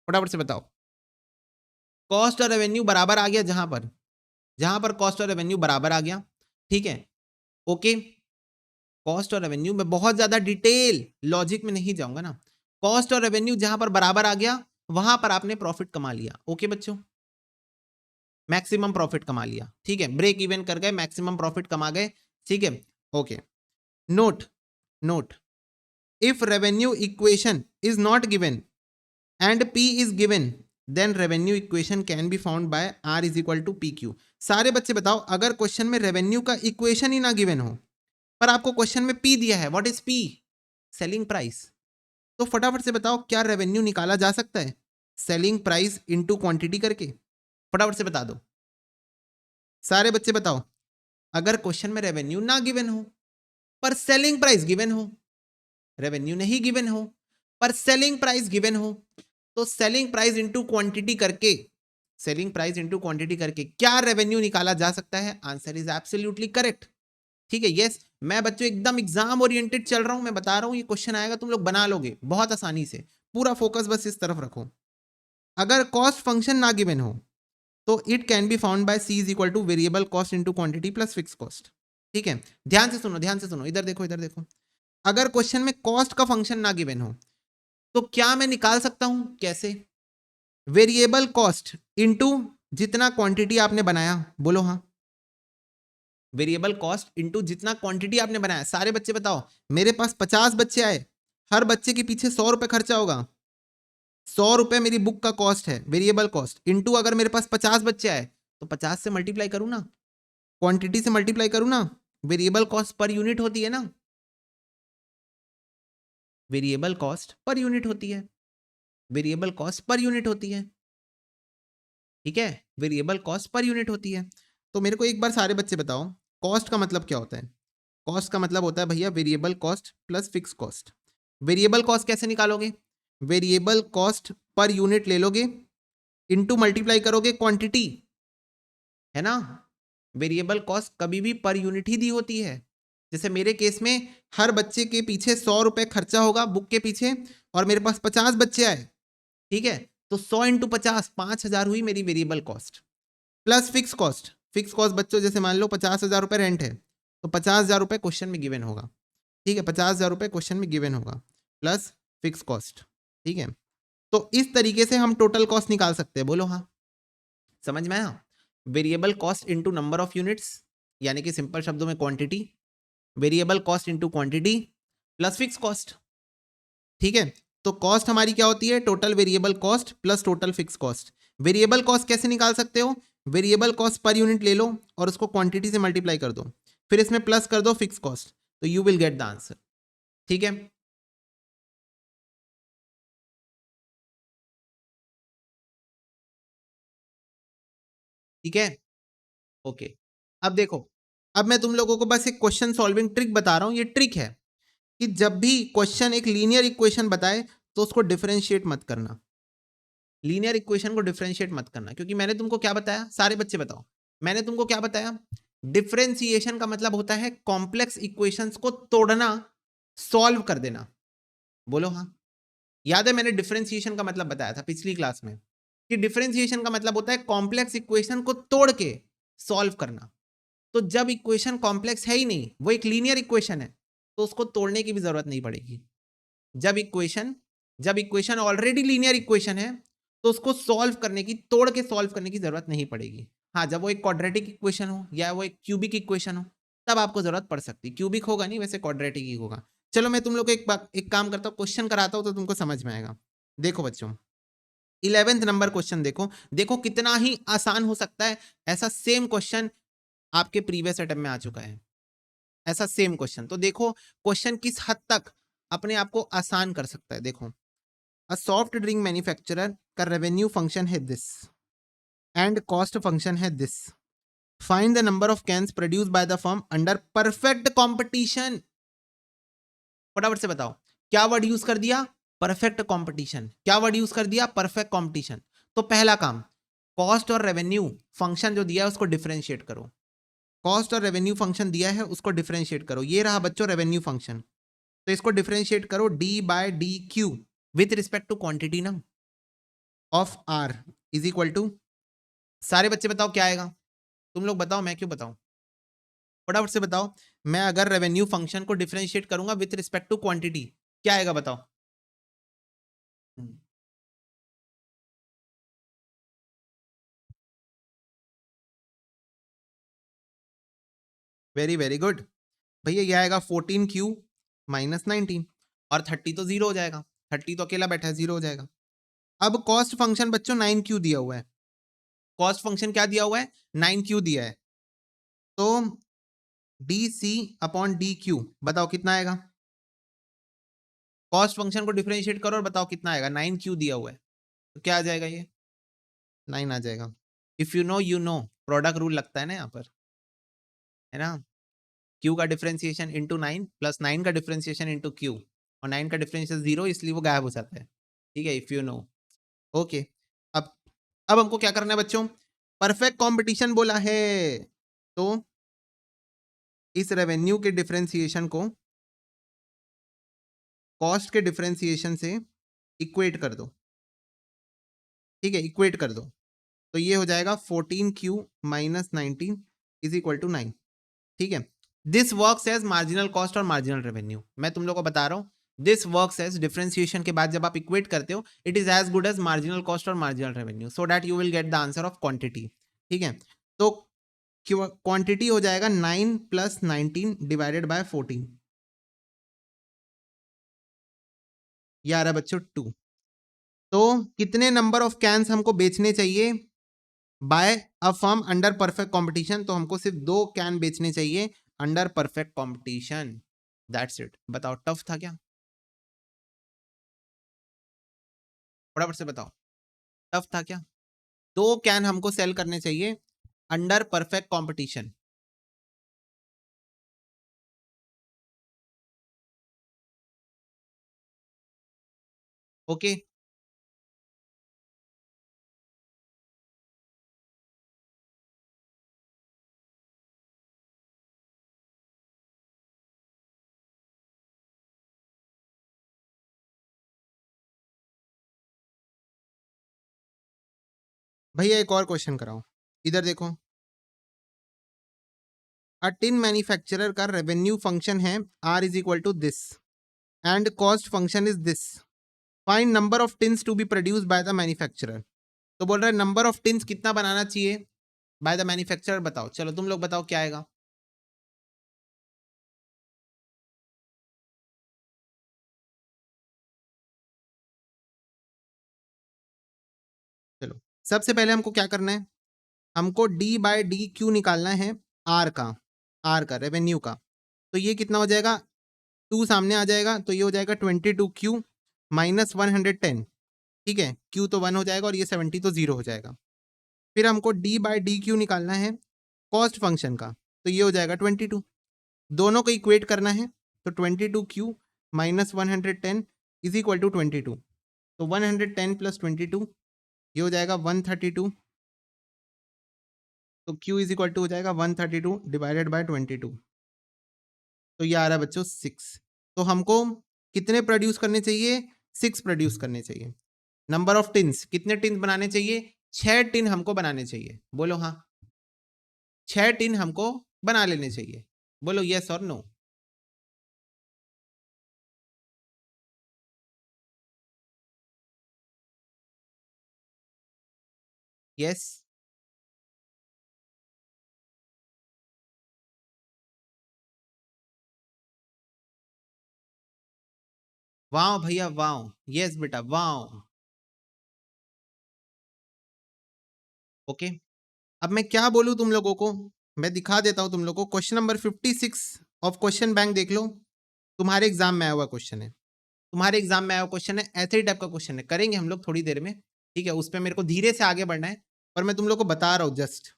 फटाफट से बताओ, कॉस्ट और रेवेन्यू बराबर आ गया, जहां पर कॉस्ट और रेवेन्यू बराबर आ गया, ठीक है, ओके। कॉस्ट और रेवेन्यू में बहुत ज्यादा डिटेल लॉजिक में नहीं जाऊंगा ना, कॉस्ट और रेवेन्यू जहां पर बराबर आ गया वहां पर आपने प्रॉफिट कमा लिया, ओके बच्चों, मैक्सिमम प्रॉफिट कमा लिया, ठीक है, ब्रेक इवन कर गए, मैक्सिमम प्रॉफिट कमा गए, ठीक है, okay. Note note, if revenue equation is not given and P is given then revenue equation can be found by R is equal to PQ। सारे बच्चे बताओ, अगर क्वेश्चन में रेवेन्यू का इक्वेशन ही ना गिवन हो पर आपको क्वेश्चन में P दिया है, what is P, selling price, तो फटाफट से बताओ क्या रेवेन्यू निकाला जा सकता है सेलिंग प्राइस इनटू क्वांटिटी करके, फटाफट से बता दो सारे बच्चे बताओ। अगर क्वेश्चन में रेवेन्यू ना गिवन हो पर सेलिंग प्राइस गिवन हो, रेवेन्यू नहीं गिवन हो पर सेलिंग प्राइस गिवन हो, तो सेलिंग प्राइस इनटू क्वांटिटी करके, सेलिंग प्राइस इनटू क्वांटिटी करके क्या रेवेन्यू निकाला जा सकता है, आंसर इज एब्सोल्युटली करेक्ट, ठीक है। यस, मैं बच्चों एकदम एग्जाम ओरिएंटेड चल रहा हूं, मैं बता रहा हूं ये क्वेश्चन आएगा तुम लोग बना लोगे बहुत आसानी से, पूरा फोकस बस इस तरफ रखो। अगर कॉस्ट फंक्शन ना गिवन हो तो it can be found by C is equal to variable cost into quantity plus fix cost, ठीक है। ध्यान से सुनो, ध्यान से सुनो, इधर देखो, इधर देखो। अगर क्वेश्चन में कॉस्ट का फंक्शन ना गिवन हो तो क्या मैं निकाल सकता हूं, कैसे, वेरिएबल कॉस्ट इनटू जितना क्वांटिटी आपने बनाया, बोलो हाँ, वेरिएबल कॉस्ट इनटू जितना क्वांटिटी आपने बनाया। सारे बच्चे बताओ, मेरे पास 50 बच्चे आए, हर बच्चे के पीछे 100 रुपए खर्चा होगा, 100 रुपए मेरी बुक का कॉस्ट है वेरिएबल कॉस्ट, इनटू अगर मेरे पास 50 बच्चे आए तो 50 से मल्टीप्लाई करूं ना, क्वांटिटी से मल्टीप्लाई करूं ना, वेरिएबल कॉस्ट पर यूनिट होती है ना, वेरिएबल कॉस्ट पर यूनिट होती है, वेरिएबल कॉस्ट पर यूनिट होती है, ठीक है, वेरिएबल कॉस्ट पर यूनिट होती है। तो मेरे को एक बार सारे बच्चे बताओ कॉस्ट का मतलब क्या होता है, कॉस्ट का मतलब होता है भैया variable cost plus fix cost. Variable cost कैसे निकालोगे, वेरिएबल कॉस्ट पर यूनिट ले लोगे, इनटू मल्टीप्लाई करोगे क्वांटिटी, है ना, वेरिएबल कॉस्ट कभी भी पर यूनिट ही दी होती है। जैसे मेरे केस में हर बच्चे के पीछे 100 रुपए खर्चा होगा बुक के पीछे, और मेरे पास 50 बच्चे आए, ठीक है, तो 100 इंटू 50 5,000 हुई मेरी variable cost, plus fix cost. Fix cost बच्चों जैसे मान लो 50,000 रुपए रेंट है, तो 50,000 रुपए क्वेश्चन में गिवन होगा, ठीक है, 50,000 रुपए क्वेश्चन में गिवन होगा प्लस फिक्स कॉस्ट, ठीक है। तो इस तरीके से हम टोटल कॉस्ट निकाल सकते हैं, बोलो हाँ, समझ में आया। Variable cost into number of units, यानी कि सिंपल शब्दों में quantity, variable cost into quantity plus fix cost, ठीक है। तो कॉस्ट हमारी क्या होती है, total variable cost plus total fix cost. Variable cost कैसे निकाल सकते हो, वेरिएबल कॉस्ट पर यूनिट ले लो और उसको क्वांटिटी से मल्टीप्लाई कर दो, फिर इसमें प्लस कर दो फिक्स कॉस्ट, तो you will get the answer, ठीक है। ठीक है, ओके। अब देखो, अब मैं तुम लोगों को बस एक क्वेश्चन सॉल्विंग ट्रिक बता रहा हूं, ये ट्रिक है, कि जब भी क्वेश्चन एक लीनियर इक्वेशन बताए तो उसको डिफरेंशिएट मत करना, लीनियर इक्वेशन को डिफरेंशिएट मत करना, क्योंकि मैंने तुमको क्या बताया, सारे बच्चे बताओ, मैंने तुमको क्या बताया, डिफरेंशिएशन का मतलब होता है कॉम्प्लेक्स इक्वेशंस को तोड़ना, सॉल्व कर देना। बोलो हाँ, याद है मैंने डिफरेंशिएशन का मतलब बताया था पिछली क्लास में कि डिफरेंशिएशन का मतलब होता है कॉम्प्लेक्स इक्वेशन को तोड़ के सॉल्व करना। तो जब इक्वेशन कॉम्प्लेक्स है ही नहीं, वो एक लीनियर इक्वेशन है, तो उसको तोड़ने की भी जरूरत नहीं पड़ेगी। जब इक्वेशन ऑलरेडी लीनियर इक्वेशन है तो उसको सॉल्व करने की, तोड़ के सॉल्व करने की जरूरत नहीं पड़ेगी। हाँ, जब वो एक क्वाड्रेटिक इक्वेशन हो या वो एक क्यूबिक इक्वेशन हो तब आपको जरूरत पड़ सकती है। क्यूबिक होगा नहीं, वैसे क्वाड्रेटिक ही होगा। चलो मैं तुम लोग को एक काम करता हूँ, क्वेश्चन कराता हूँ तो तुमको समझ में आएगा। देखो बच्चों, 11th नंबर क्वेश्चन देखो, देखो कितना ही आसान हो सकता है। ऐसा सेम क्वेश्चन आपके प्रीवियस अटेम्प्ट में आ चुका है, ऐसा सेम क्वेश्चन। तो देखो क्वेश्चन किस हद तक अपने आप को आसान कर सकता है। देखो, अ सॉफ्ट ड्रिंक मैन्युफैक्चरर का रेवेन्यू फंक्शन है दिस एंड कॉस्ट फंक्शन है this, find the number of cans produce by the firm under perfect competition. फटाफट से बताओ, क्या वर्ड यूज कर दिया, परफेक्ट कंपटीशन। क्या वर्ड यूज कर दिया, परफेक्ट कंपटीशन। तो पहला काम, कॉस्ट और रेवेन्यू फंक्शन जो दिया है उसको डिफरेंशिएट करो। कॉस्ट और रेवेन्यू फंक्शन दिया है उसको डिफरेंशिएट करो। ये रहा बच्चों रेवेन्यू फंक्शन, तो इसको डिफरेंशिएट करो D by D Q with respect to quantity ना of R is equal to, सारे बच्चे बताओ क्या आएगा, तुम लोग बताओ मैं क्यों बताऊं, फटाफट से बताओ। मैं अगर रेवेन्यू फंक्शन को डिफरेंशिएट करूंगा विथ रिस्पेक्ट टू क्वांटिटी, क्या आएगा बताओ। वेरी वेरी गुड भैया, ये आएगा 14Q माइनस 19, और 30 तो जीरो हो जाएगा, 30 तो अकेला बैठा है, जीरो हो जाएगा। अब कॉस्ट फंक्शन बच्चों 9Q दिया हुआ है, कॉस्ट फंक्शन क्या दिया हुआ है, 9Q दिया है, तो D C upon D Q बताओ कितना आएगा। कॉस्ट फंक्शन को डिफरेंशिएट करो और बताओ कितना आएगा, 9Q दिया हुआ है, तो क्या आ जाएगा, ये 9 आ जाएगा। If you know you know, product rule लगता है ना यहाँ पर, है ना। Q का डिफरेंशिएशन इंटू 9 प्लस 9 का डिफरेंशिएशन इंटू Q, और 9 का डिफरेंशिएशन 0, इसलिए वो गायब हो जाता है। ठीक है, इफ यू नो। ओके, अब अब हमको क्या करना है बच्चों, परफेक्ट कंपटीशन बोला है, तो इस रेवेन्यू के डिफरेंशिएशन को कॉस्ट के डिफरेंशिएशन से इक्वेट कर दो। ठीक है, इक्वेट कर दो, तो ये हो जाएगा 14Q minus 19 is equal to 9। ठीक है, this works as marginal cost और मार्जिनल रेवेन्यू। मैं तुम लोग को बता रहा हूँ, दिस वर्क्स एज डिफरेंशिएशन के बाद जब आप इक्वेट करते हो, it is as good as marginal cost और marginal revenue, so that you will get the answer of quantity. ठीक है, तो क्वांटिटी हो जाएगा 9 प्लस 19 डिवाइडेड बाय 14, ये आ रहा है बच्चों 2। तो कितने नंबर ऑफ कैंस हमको बेचने चाहिए bye a firm under perfect competition, तो हमको सिर्फ 2 कैन बेचने चाहिए under perfect competition, that's it. बताओ टफ था क्या, फटाफट से बताओ, टफ था क्या। 2 कैन हमको सेल करने चाहिए अंडर परफेक्ट कंपटीशन। ओके, भैया एक और क्वेश्चन कराओ, इधर देखो। अ टिन मैन्युफैक्चरर का रेवेन्यू फंक्शन है R is equal to this and cost function is this, find number of tins to be produce by the manufacturer. तो बोल रहा है नंबर ऑफ टिन्स कितना बनाना चाहिए बाय द मैन्युफैक्चरर, बताओ। चलो तुम लोग बताओ क्या आएगा। चलो सबसे पहले हमको क्या करना है, हमको डी बाय डी क्यू निकालना है, आर का, आर का रेवेन्यू का। तो ये कितना हो जाएगा, 2 सामने आ जाएगा, तो ये हो जाएगा 22Q माइनस 110। ठीक है, Q तो 1 हो जाएगा और ये 70 तो 0 हो जाएगा। फिर हमको डी बाय डी क्यू निकालना है कॉस्ट फंक्शन का, तो ये हो जाएगा 22। दोनों को इक्वेट करना है, तो 22Q minus 110 is equal to 22। तो 110 प्लस 22 ये हो जाएगा 132। तो Q इज इक्वल टू हो जाएगा 132 डिवाइडेड बाय 22। तो ये आ रहा है बच्चों 6। तो हमको कितने प्रोड्यूस करने चाहिए? 6 प्रोड्यूस करने चाहिए। नंबर ऑफ टिन्स, कितने टिन बनाने चाहिए? 6 टिन हमको बनाने चाहिए। बोलो हाँ, 6 टिन हमको बना लेने चाहिए। बोलो यस और नो। यस, वाओ भैया वाओ, यस बेटा वाओ। ओके, अब मैं क्या बोलूं तुम लोगों को, मैं दिखा देता हूं तुम लोगों को। Question number 56 of question bank देख लो, तुम्हारे एग्जाम में आया हुआ क्वेश्चन है। तुम्हारे एग्जाम में आया हुआ क्वेश्चन है, ऐसे ही टाइप का क्वेश्चन है। करेंगे हम लोग थोड़ी देर में, ठीक है। उस पर मेरे को धीरे से आगे बढ़ना है, पर मैं तुम लोग को बता रहा हूँ जस्ट।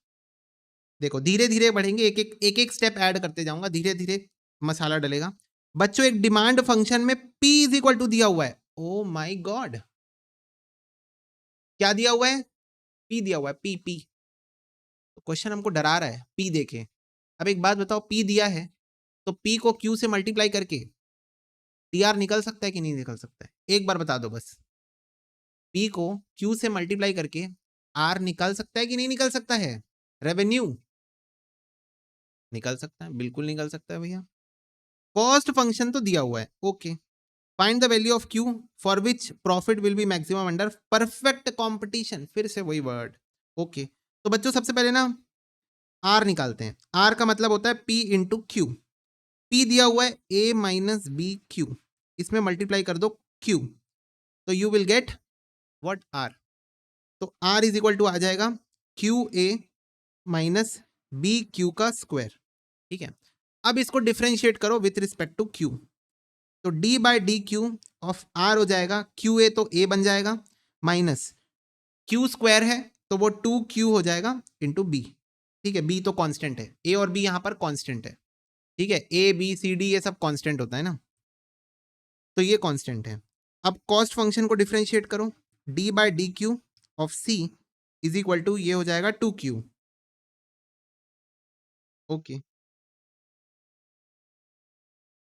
देखो धीरे धीरे बढ़ेंगे, एक एक स्टेप ऐड करते जाऊंगा, धीरे धीरे मसाला डलेगा। बच्चों एक डिमांड फंक्शन में P इज इक्वल टू दिया हुआ है। ओ माय गॉड, क्या दिया हुआ है? P दिया हुआ है, P P। तो क्वेश्चन हमको डरा रहा है P देके। अब एक बात बताओ, P दिया है तो P को Q से मल्टीप्लाई करके TR निकल सकता है कि नहीं निकल सकता है? एक बार बता दो बस। P को Q से मल्टीप्लाई करके R निकल सकता है कि नहीं निकल सकता है? रेवेन्यू निकल सकता है, बिल्कुल निकल सकता है भैया। कॉस्ट फंक्शन तो दिया हुआ है, okay. Find the value of Q for which profit will be maximum under perfect competition. फिर से वही वर्ड, ओके। तो बच्चों सबसे पहले ना R निकालते हैं। R का मतलब होता है P इंटू क्यू। P दिया हुआ है A माइनस बी क्यू, इसमें मल्टीप्लाई कर दो Q, तो you will get what? R। तो R इज इक्वल टू आ जाएगा QA माइनस बी क्यू का स्क्वायर, ठीक है। अब इसको डिफ्रेंशिएट करो विथ रिस्पेक्ट टू Q। तो D by D Q of R हो जाएगा QA, तो A बन जाएगा, माइनस Q स्क्वायर है तो वो 2Q हो जाएगा इंटू B, ठीक है। B तो कांस्टेंट है, A और B यहाँ पर कांस्टेंट है, ठीक है। A B C D ये सब कांस्टेंट होता है ना, तो ये कांस्टेंट है। अब कॉस्ट फंक्शन को डिफरेंशिएट करो, D by D Q of C is equal to ये हो जाएगा 2Q, ओके।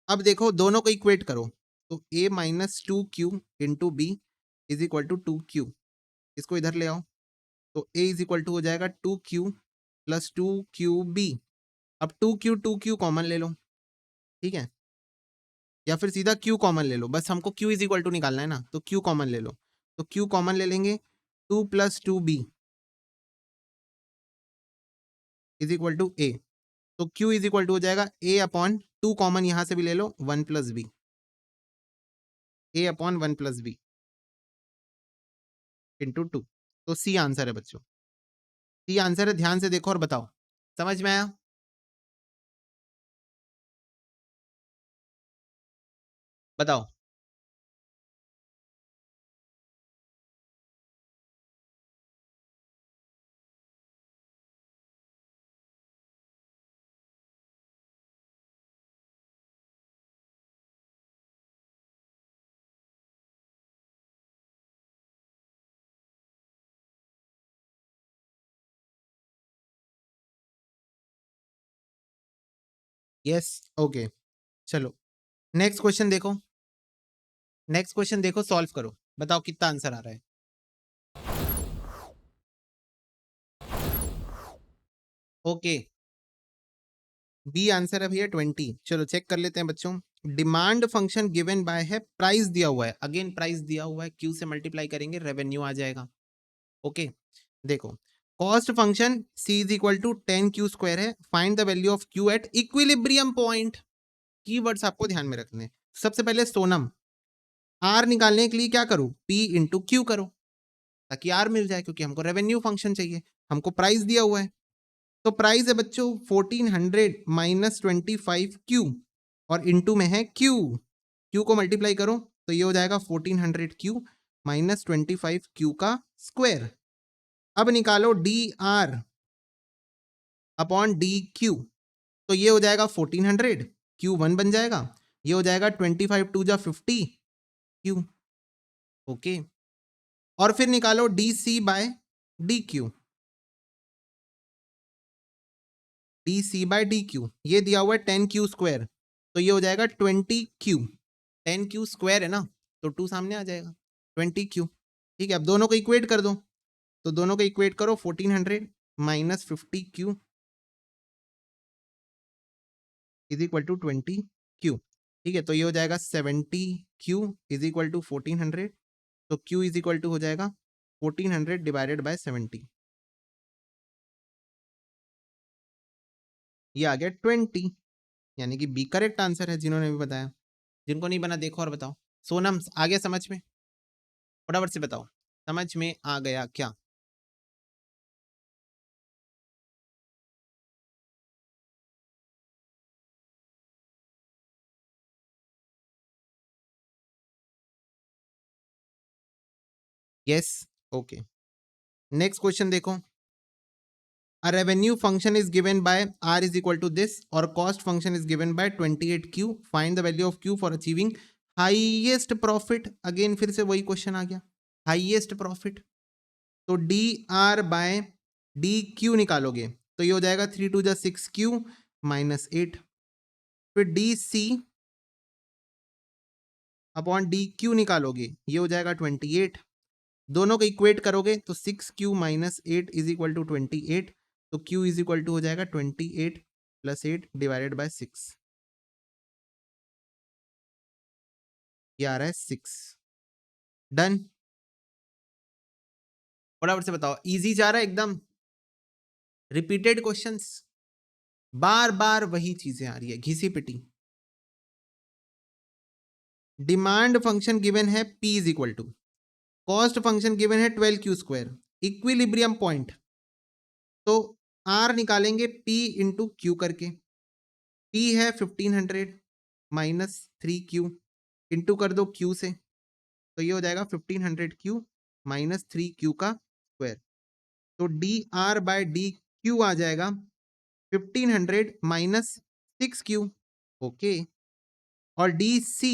अब देखो दोनों को इक्वेट करो, तो A minus 2Q into B is equal to 2Q। इसको इधर ले आओ, तो A इज इक्वल टू हो जाएगा 2Q प्लस 2QB। अब 2Q कॉमन ले लो, ठीक है, या फिर सीधा Q कॉमन ले लो। बस हमको Q इज इक्वल टू निकालना है ना, तो Q कॉमन ले लो। तो Q कॉमन ले लेंगे, 2 plus 2B is equal to A। तो Q इज इक्वल टू हो जाएगा A अपॉन 2 कॉमन यहां से भी ले लो, 1 plus B, A upon 1 plus B into 2। तो C आंसर है बच्चों, C आंसर है। ध्यान से देखो और बताओ, समझ में आया? बताओ। यस, ओके, चलो नेक्स्ट क्वेश्चन देखो। नेक्स्ट क्वेश्चन देखो, सॉल्व करो, बताओ कितना आंसर आ रहा है। ओके, बी आंसर है भैया 20। चलो चेक कर लेते हैं बच्चों। डिमांड फंक्शन गिवन बाय है, प्राइस दिया हुआ है, अगेन प्राइस दिया हुआ है, क्यू से मल्टीप्लाई करेंगे रेवेन्यू आ जाएगा, ओके। देखो cost function C is equal to 10Q square है। Find the value of Q at equilibrium point. Keywords आपको ध्यान में रखने। सबसे पहले सोनम, R निकालने के लिए क्या करूं? P इंटू क्यू करो, ताकि R मिल जाए, क्योंकि हमको रेवेन्यू फंक्शन चाहिए, हमको प्राइस दिया हुआ है। तो प्राइस है बच्चों 1400 माइनस 25Q, और इंटू में है Q को मल्टीप्लाई करो, तो ये हो जाएगा 1400Q माइनस 25Q का स्क्वायर। अब निकालो DR अपॉन DQ, तो ये हो जाएगा 1400, Q 1 बन जाएगा, ये हो जाएगा 25 2 जा 50 क्यू। ओके, और फिर निकालो D C by D Q. D C by D Q ये दिया हुआ है 10 क्यू स्क्वायर, तो ये हो जाएगा 20 क्यू। 10 क्यू स्क्वायर है ना, तो 2 सामने आ जाएगा 20 क्यू। ठीक है, अब दोनों को इक्वेट कर दो, तो दोनों को इक्वेट करो 1400 minus 50 Q is equal to 20 Q. ठीक है, तो ये हो जाएगा 70 क्यू इज इक्वल टू 1400, तो क्यू इज इक्वल टू हो जाएगा 1400 डिवाइडेड बाय 70, ये आ गया 20, यानी कि बी करेक्ट आंसर है जिन्होंने भी बताया। जिनको नहीं बना देखो और बताओ। सोनम आ गया समझ में? फटाफट से बताओ, समझ में आ गया क्या? Yes, okay. नेक्स्ट क्वेश्चन देखो। A revenue function is given by r is equal to this or cost function is given by 28q. Find the value of q for achieving highest profit. Again फिर से वही question आ गया, highest profit. तो D are by D Q निकालोगे तो ये हो जाएगा 3 2 जा 6 क्यू माइनस 8। फिर D C upon D Q निकालोगे, ये हो जाएगा 28। दोनों को इक्वेट करोगे तो 6 Q minus 8 is equal to 28, तो क्यू इज इक्वल टू हो जाएगा 28 प्लस 8 डिवाइडेड बाय 6, ये आ रहा है 6। डन। फटाफट से बताओ, इजी जा रहा है एकदम? रिपीटेड क्वेश्चंस, बार बार वही चीजें आ रही है, घिसी पिटी। डिमांड फंक्शन गिवन है P is equal to, cost function given है 12 क्यू स्क्वायर, इक्विलिब्रियम पॉइंट, तो R निकालेंगे P इंटू क्यू करके। P है 1500 माइनस 3Q, इंटू कर दो Q से, तो ये हो जाएगा 1500Q माइनस 3Q का स्क्वायर। तो D are by D Q आ जाएगा 1500 माइनस 6Q। ओके, और D C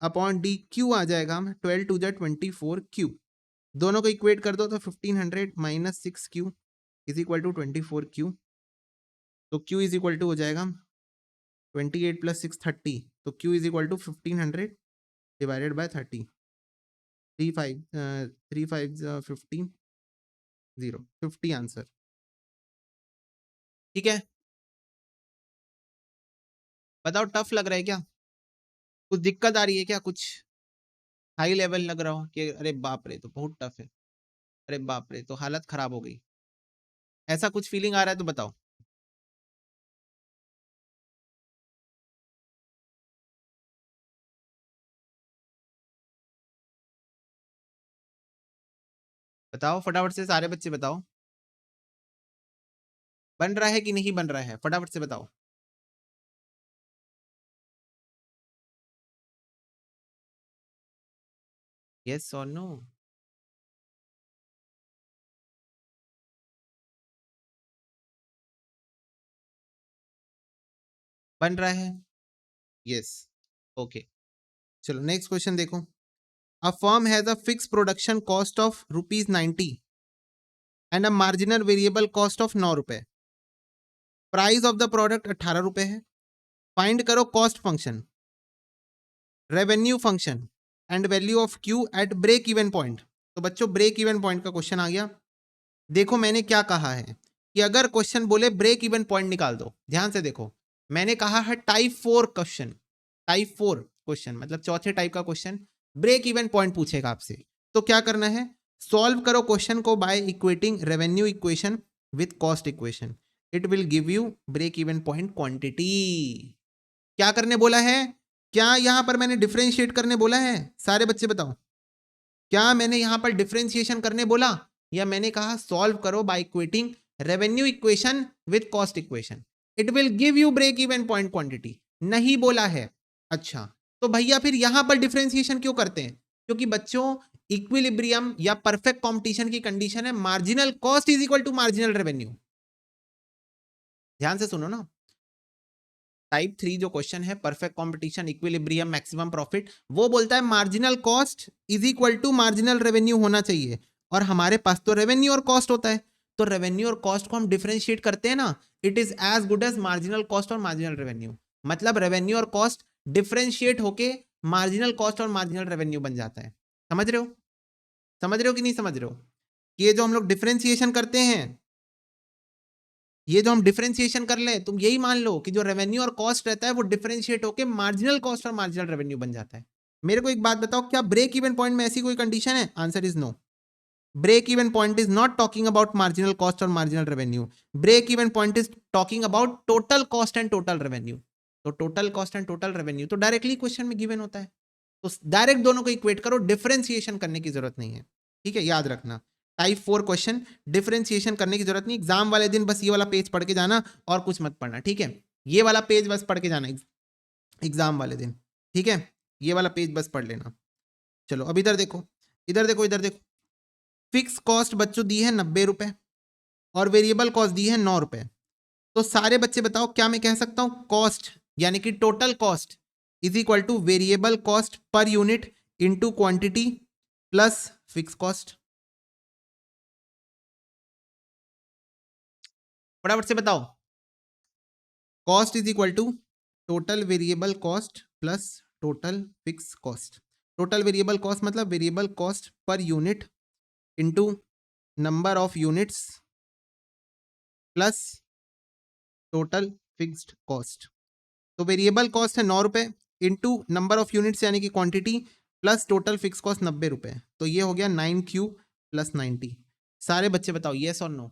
upon D Q आ जाएगा 12 टू जा 24Q। दोनों को इक्वेट कर दो तो 1500 minus 6Q is equal to 24Q, तो Q इज इक्वल टू हो जाएगा 28 प्लस 6 30, तो Q is equal to 1500 divided by 30, 3 5 15 0 50 answer. ठीक है, बताओ टफ लग रहा है क्या? कुछ दिक्कत आ रही है क्या? कुछ हाई लेवल लग रहा हो कि अरे बाप रे तो बहुत टफ है, अरे बाप रे तो हालत खराब हो गई, ऐसा कुछ फीलिंग आ रहा है तो बताओ। बताओ फटाफट से, सारे बच्चे बताओ, बन रहा है कि नहीं बन रहा है? फटाफट से बताओ। यस और नो? बन रहा है? Yes, okay. चलो नेक्स्ट क्वेश्चन देखो। A firm has a fix production cost of ₹90 and a marginal variable cost of 9 रुपए। प्राइस ऑफ द प्रोडक्ट 18 रुपए है। फाइंड करो cost function, revenue function and value of Q at break even point. तो बच्चों break even point का question आ गया। देखो मैंने क्या कहा है कि अगर क्वेश्चन बोले ब्रेक इवन पॉइंट निकाल दो, ध्यान से देखो, मैंने कहा है टाइप 4 क्वेश्चन, टाइप 4 क्वेश्चन मतलब चौथे टाइप का क्वेश्चन ब्रेक इवन पॉइंट पूछेगा आपसे। तो क्या करना है, सॉल्व करो क्वेश्चन को by equating revenue equation with cost equation, it will give you break even point quantity. क्या करने बोला है? क्या यहां पर मैंने डिफरेंशिएट करने बोला है? सारे बच्चे बताओ, क्या मैंने यहां पर डिफरेंशिएशन करने बोला, या मैंने कहा सॉल्व करो by equating revenue equation with cost equation, it will give you break even point quantity? नहीं बोला है। अच्छा, तो भैया फिर यहां पर डिफरेंशिएशन क्यों करते हैं? क्योंकि बच्चों इक्विलिब्रियम या परफेक्ट कंपटीशन की कंडीशन है marginal cost is equal to marginal revenue. ध्यान से सुनो ना, टाइप 3 जो क्वेश्चन है, perfect competition, equilibrium, maximum profit, वो बोलता है marginal cost is equal to marginal revenue होना चाहिए, और हमारे पास तो रेवेन्यू और कॉस्ट होता है, तो रेवेन्यू और कॉस्ट को हम डिफरेंशिएट करते हैं ना, it is as good as marginal cost और मार्जिनल रेवेन्यू। मतलब रेवेन्यू और कॉस्ट डिफरेंशिएट होके मार्जिनल कॉस्ट और मार्जिनल रेवेन्यू बन जाता है। समझ रहे हो? समझ रहे हो कि नहीं समझ रहे हो? ये जो हम लोग डिफरेंशिएशन करते हैं, ये जो हम डिफरेंशिएशन कर ले, तुम यही मान लो कि जो रेवेन्यू और कॉस्ट रहता है वो डिफरेंशिएट होकर मार्जिनल कॉस्ट और मार्जिनल रेवेन्यू बन जाता है। मेरे को एक बात बताओ, क्या ब्रेक इवन पॉइंट में ऐसी कोई कंडीशन है? Answer is no. Break even point is not talking about marginal cost और marginal revenue. Break even point is talking about total cost and total revenue. तो total cost and total revenue तो directly question में given होता है, तो direct दोनों को equate करो, डिफरेंशिएशन करने की जरूरत नहीं है। ठीक है, याद रखना। टाइप 4 क्वेश्चन, डिफरेंशिएशन करने की जरूरत नहीं। एग्जाम वाले दिन बस ये वाला पेज पढ़ के जाना और कुछ मत पढ़ना, ठीक है? ये वाला पेज बस पढ़ के जाना एग्जाम वाले दिन, ठीक है? ये वाला पेज बस पढ़ लेना। चलो अब इधर देखो, इधर देखो, इधर देखो। फिक्स कॉस्ट बच्चों दी है 90 रुपए और वेरिएबल कॉस्ट दी है 9 रुपए। तो सारे बच्चे बताओ क्या मैं कह सकता हूं, कॉस्ट यानी कि total cost is equal to variable cost per unit into quantity plus fix cost. फटाफट से बताओ। Cost is equal to total variable cost plus total fix cost. Total variable cost मतलब variable cost per unit into number of units plus total fixed cost. तो variable cost है 9 रुपए into number of units यानी कि quantity plus total fix cost 90 रुपए, तो ये हो गया 9 क्यूब प्लस 90। सारे बच्चे बताओ येस और no.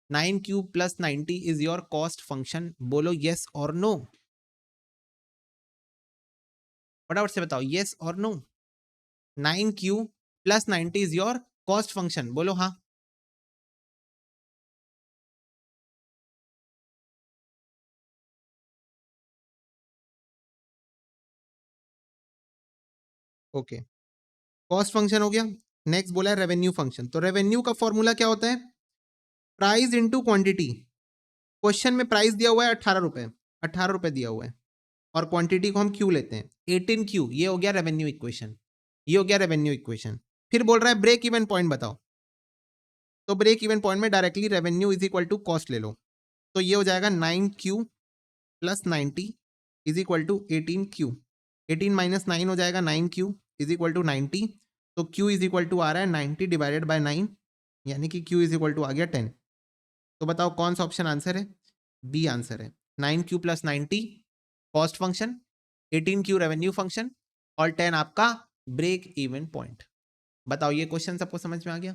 9 cube plus 90 is your cost function, बोलो येस और नो। फटाफट से बताओ येस और no. 9 cube plus 90 is your cost function, बोलो हाँ। ओके, कॉस्ट फंक्शन हो गया। नेक्स्ट बोला है रेवेन्यू फंक्शन। तो रेवेन्यू का फॉर्मूला क्या होता है? Price into quantity. क्वेश्चन में प्राइस दिया हुआ है 18 रुपए, 18 रुपए दिया हुआ है, और क्वांटिटी को हम क्यू लेते हैं 18 क्यू। ये हो गया रेवेन्यू इक्वेशन, ये हो गया रेवेन्यू इक्वेशन। फिर बोल रहा है ब्रेक इवन पॉइंट बताओ, तो ब्रेक इवन पॉइंट में directly revenue is equal to cost ले लो, तो ये हो जाएगा 9 Q plus 90 is equal to 18 Q. 18 minus 9 हो जाएगा 9 क्यू इज इक्वल टू 90, तो क्यू इज इक्वल टू आ रहा है 90 डिवाइडेड बाय 9, यानी कि क्यू इज इक्वल टू आ गया 10। तो बताओ कौन सा ऑप्शन आंसर है? बी आंसर है। 9 Q plus 90 cost function, 18 Q revenue function, और 10 आपका ब्रेक इवन पॉइंट। बताओ ये क्वेश्चन सबको समझ में आ गया?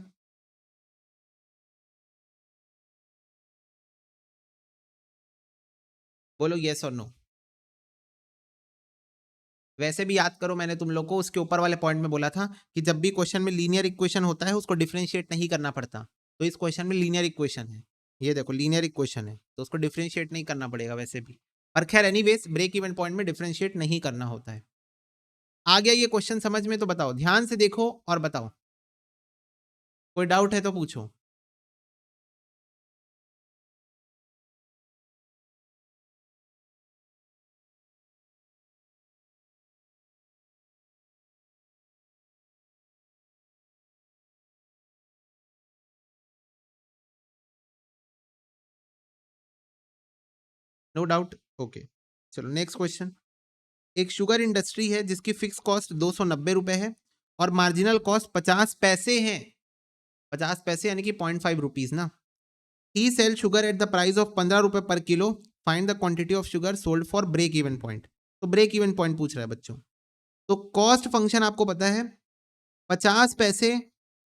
बोलो यस और नो। वैसे भी याद करो, मैंने तुम लोग को उसके ऊपर वाले पॉइंट में बोला था कि जब भी क्वेश्चन में लीनियर इक्वेशन होता है उसको डिफरेंशिएट नहीं करना पड़ता, तो इस क्वेश्चन में लीनियर इक्वेशन है, ये देखो लीनियर इक्वेशन है, तो उसको डिफरेंशिएट नहीं करना पड़ेगा वैसे भी। पर खैर एनीवेज ब्रेक इवन पॉइंट में डिफरेंशिएट नहीं करना होता है। आ गया ये क्वेश्चन समझ में? तो बताओ, ध्यान से देखो और बताओ, कोई डाउट है तो पूछो। No doubt, okay. चलो नेक्स्ट क्वेश्चन। एक शुगर इंडस्ट्री है जिसकी फिक्स कॉस्ट 290 रुपए है और मार्जिनल कॉस्ट 50 पैसे है। 50 पैसे यानी कि 0.5 रुपीज ना। He sell sugar at the price of 15 रुपए per kilo, find the quantity of sugar sold for break even point. तो ब्रेक इवन पॉइंट पूछ रहा है बच्चों। तो कॉस्ट फंक्शन आपको पता है, 50 पैसे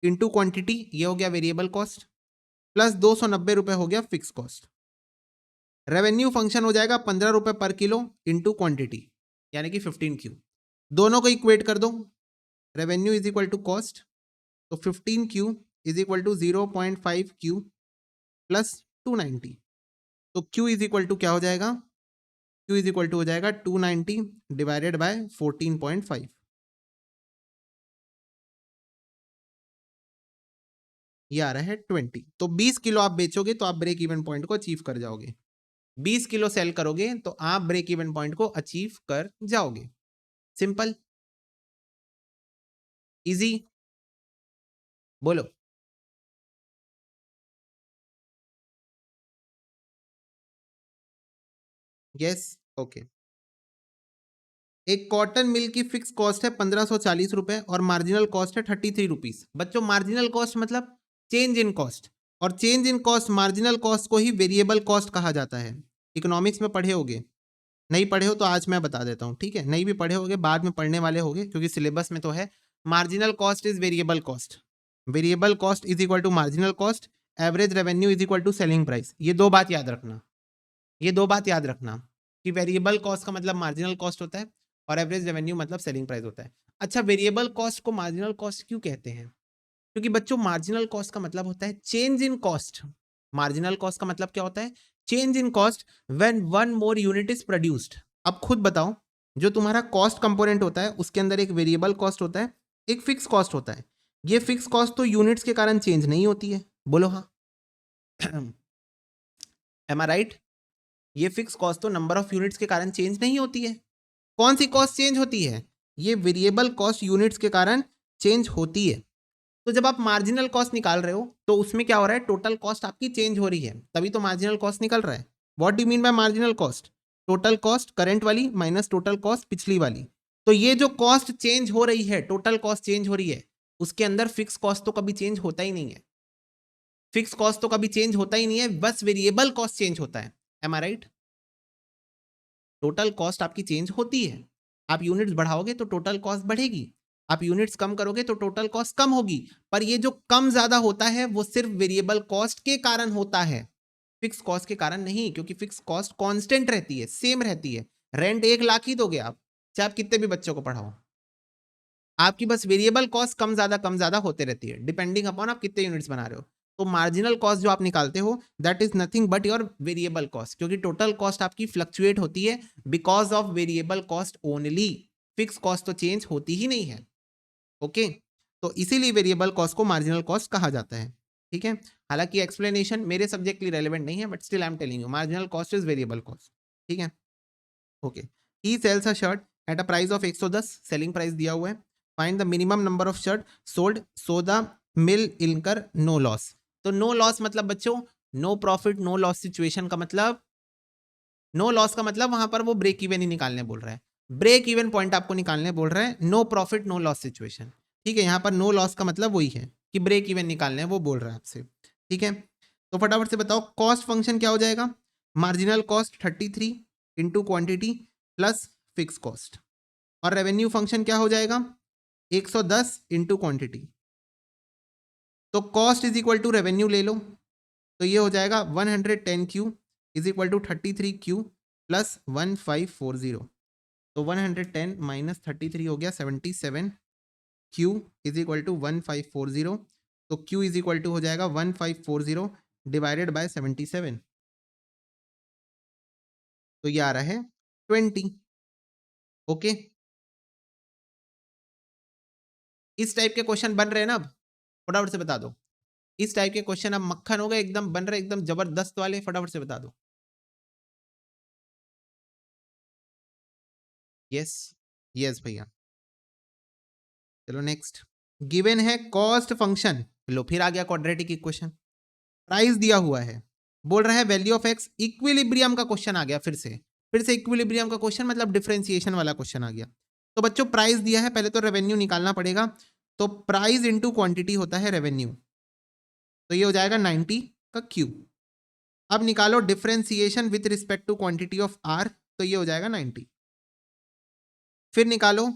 इंटू क्वांटिटी, ये हो गया वेरिएबल कॉस्ट, प्लस 290 रुपए हो गया फिक्स कॉस्ट। रेवेन्यू फंक्शन हो जाएगा 15 रुपए पर किलो इंटू क्वांटिटी, यानी कि 15 क्यू। दोनों को इक्वेट कर दो, revenue is equal to cost, तो 15 Q is equal to 0.5 Q plus 290। तो क्यू इज इक्वल टू क्या हो जाएगा? क्यू इज इक्वल टू हो जाएगा 290 डिवाइडेड बाय 14.5, ये आ रहा है 20। तो 20 किलो आप बेचोगे तो आप ब्रेक इवन पॉइंट को अचीव कर जाओगे। 20 किलो सेल करोगे तो आप ब्रेक इवन पॉइंट को अचीव कर जाओगे। सिंपल, इजी, बोलो। Yes, okay. एक कॉटन मिल की फिक्स कॉस्ट है 1540 रुपए और मार्जिनल कॉस्ट है 33 रुपीज। बच्चों मार्जिनल कॉस्ट मतलब चेंज इन कॉस्ट, और change in cost marginal cost को ही वेरिएबल कॉस्ट कहा जाता है। इकोनॉमिक्स में पढ़े होगे, नहीं पढ़े हो तो आज मैं बता देता हूँ, ठीक है? नहीं भी पढ़े होगे बाद में पढ़ने वाले होगे क्योंकि सिलेबस में तो है। Marginal cost is variable cost, variable cost is equal to marginal cost, average revenue is equal to selling price. ये दो बात याद रखना, ये दो बात याद रखना कि वेरिएबल कॉस्ट का मतलब मार्जिनल कॉस्ट होता है और एवरेज रेवेन्यू मतलब सेलिंग प्राइस होता है। अच्छा, वेरिएबल कॉस्ट को मार्जिनल कॉस्ट क्यों कहते हैं? क्योंकि बच्चों मार्जिनल कॉस्ट का मतलब होता है change in cost. Marginal cost का मतलब क्या होता है? Change in cost when one more unit is produced. अब खुद बताओ, जो तुम्हारा कॉस्ट कंपोनेंट होता है उसके अंदर एक वेरिएबल कॉस्ट होता है, एक फिक्स कॉस्ट होता है। ये फिक्स कॉस्ट तो यूनिट्स के कारण चेंज नहीं होती है, बोलो हाँ। एम आई राइट? ये फिक्स कॉस्ट तो नंबर ऑफ यूनिट्स के कारण चेंज नहीं होती है। कौन सी कॉस्ट चेंज होती है? ये वेरिएबल कॉस्ट यूनिट्स के कारण चेंज होती है। तो जब आप मार्जिनल कॉस्ट निकाल रहे हो तो उसमें क्या हो रहा है? टोटल कॉस्ट आपकी चेंज हो रही है, तभी तो मार्जिनल कॉस्ट निकल रहा है। What do mean bye marginal cost? Total cost current वाली माइनस टोटल कॉस्ट पिछली वाली। तो ये जो कॉस्ट चेंज हो रही है, टोटल कॉस्ट चेंज हो रही है, उसके अंदर फिक्स कॉस्ट तो कभी चेंज होता ही नहीं है। फिक्स कॉस्ट तो कभी चेंज होता ही नहीं है, बस वेरिएबल कॉस्ट चेंज होता है। एम आई राइट? टोटल कॉस्ट आपकी चेंज होती है। आप यूनिट्स बढ़ाओगे तो टोटल कॉस्ट बढ़ेगी, आप यूनिट्स कम करोगे तो टोटल कॉस्ट कम होगी। पर ये जो कम ज्यादा होता है वो सिर्फ वेरिएबल कॉस्ट के कारण होता है, फिक्स कॉस्ट के कारण नहीं, क्योंकि फिक्स कॉस्ट कांस्टेंट रहती है, सेम रहती है। रेंट 1 लाख ही दोगे आप, चाहे आप कितने भी बच्चों को पढ़ाओ, आपकी बस वेरिएबल कॉस्ट कम ज्यादा होते रहती है डिपेंडिंग अपॉन आप कितने यूनिट्स बना रहे हो। तो मार्जिनल कॉस्ट जो आप निकालते हो that is nothing but your variable cost, क्योंकि टोटल कॉस्ट आपकी फ्लक्चुएट होती है because of variable cost only. Fix cost तो चेंज होती ही नहीं है। ओके, तो इसीलिए वेरिएबल कॉस्ट को मार्जिनल कॉस्ट कहा जाता है। ठीक है, हालांकि एक्सप्लेनेशन मेरे सब्जेक्ट के लिए रेलेवेंट नहीं है, but still I am telling you marginal cost is variable cost. ठीक है, okay. He sells a shirt at a price of 110, selling price दिया हुआ है। Find the minimum number of shirt sold so the will incur no loss. तो no loss मतलब बच्चों no profit no loss situation का मतलब, no loss का मतलब वहां पर वो ब्रेक इवन ही निकालने बोल रहा है, ब्रेक इवन पॉइंट आपको निकालने बोल रहा है, no profit no loss situation. ठीक है, यहाँ पर नो लॉस का मतलब वही है कि ब्रेक इवन निकालने वो बोल रहा है आपसे। ठीक है, तो फटाफट से बताओ कॉस्ट फंक्शन क्या हो जाएगा? Marginal cost 33 into quantity plus fix cost, और रेवेन्यू फंक्शन क्या हो जाएगा? 110 इंटू क्वांटिटी। तो cost is equal to revenue ले लो, तो ये हो जाएगा 110Q is equal to 33Q plus 1540। तो 110 माइनस 33 हो गया 77, Q इज इक्वल टू 1540। तो Q इज इक्वल टू हो जाएगा 1540 डिवाइडेड बाय 77, तो ये आ रहा है 20। ओके, इस टाइप के क्वेश्चन बन रहे हैं ना अब, फटाफट से बता दो। इस टाइप के क्वेश्चन अब मक्खन हो गए, एकदम बन रहे एकदम जबरदस्त वाले, फटाफट से बता दो। यस, यस भैया। चलो नेक्स्ट, गिवन है कॉस्ट फंक्शन, लो फिर आ गया क्वाड्रेटिक इक्वेशन, प्राइस दिया हुआ है, बोल रहा है वैल्यू ऑफ एक्स, इक्विलिब्रियम का क्वेश्चन आ गया फिर से इक्विलिब्रियम का क्वेश्चन मतलब डिफरेंशिएशन वाला क्वेश्चन आ गया। तो बच्चों प्राइस दिया है, पहले तो रेवेन्यू निकालना पड़ेगा, तो प्राइस इंटू क्वांटिटी होता है रेवेन्यू, तो ये हो जाएगा 90 का क्यू। अब निकालो differentiation with respect to quantity of R, तो ये हो जाएगा 90। फिर निकालो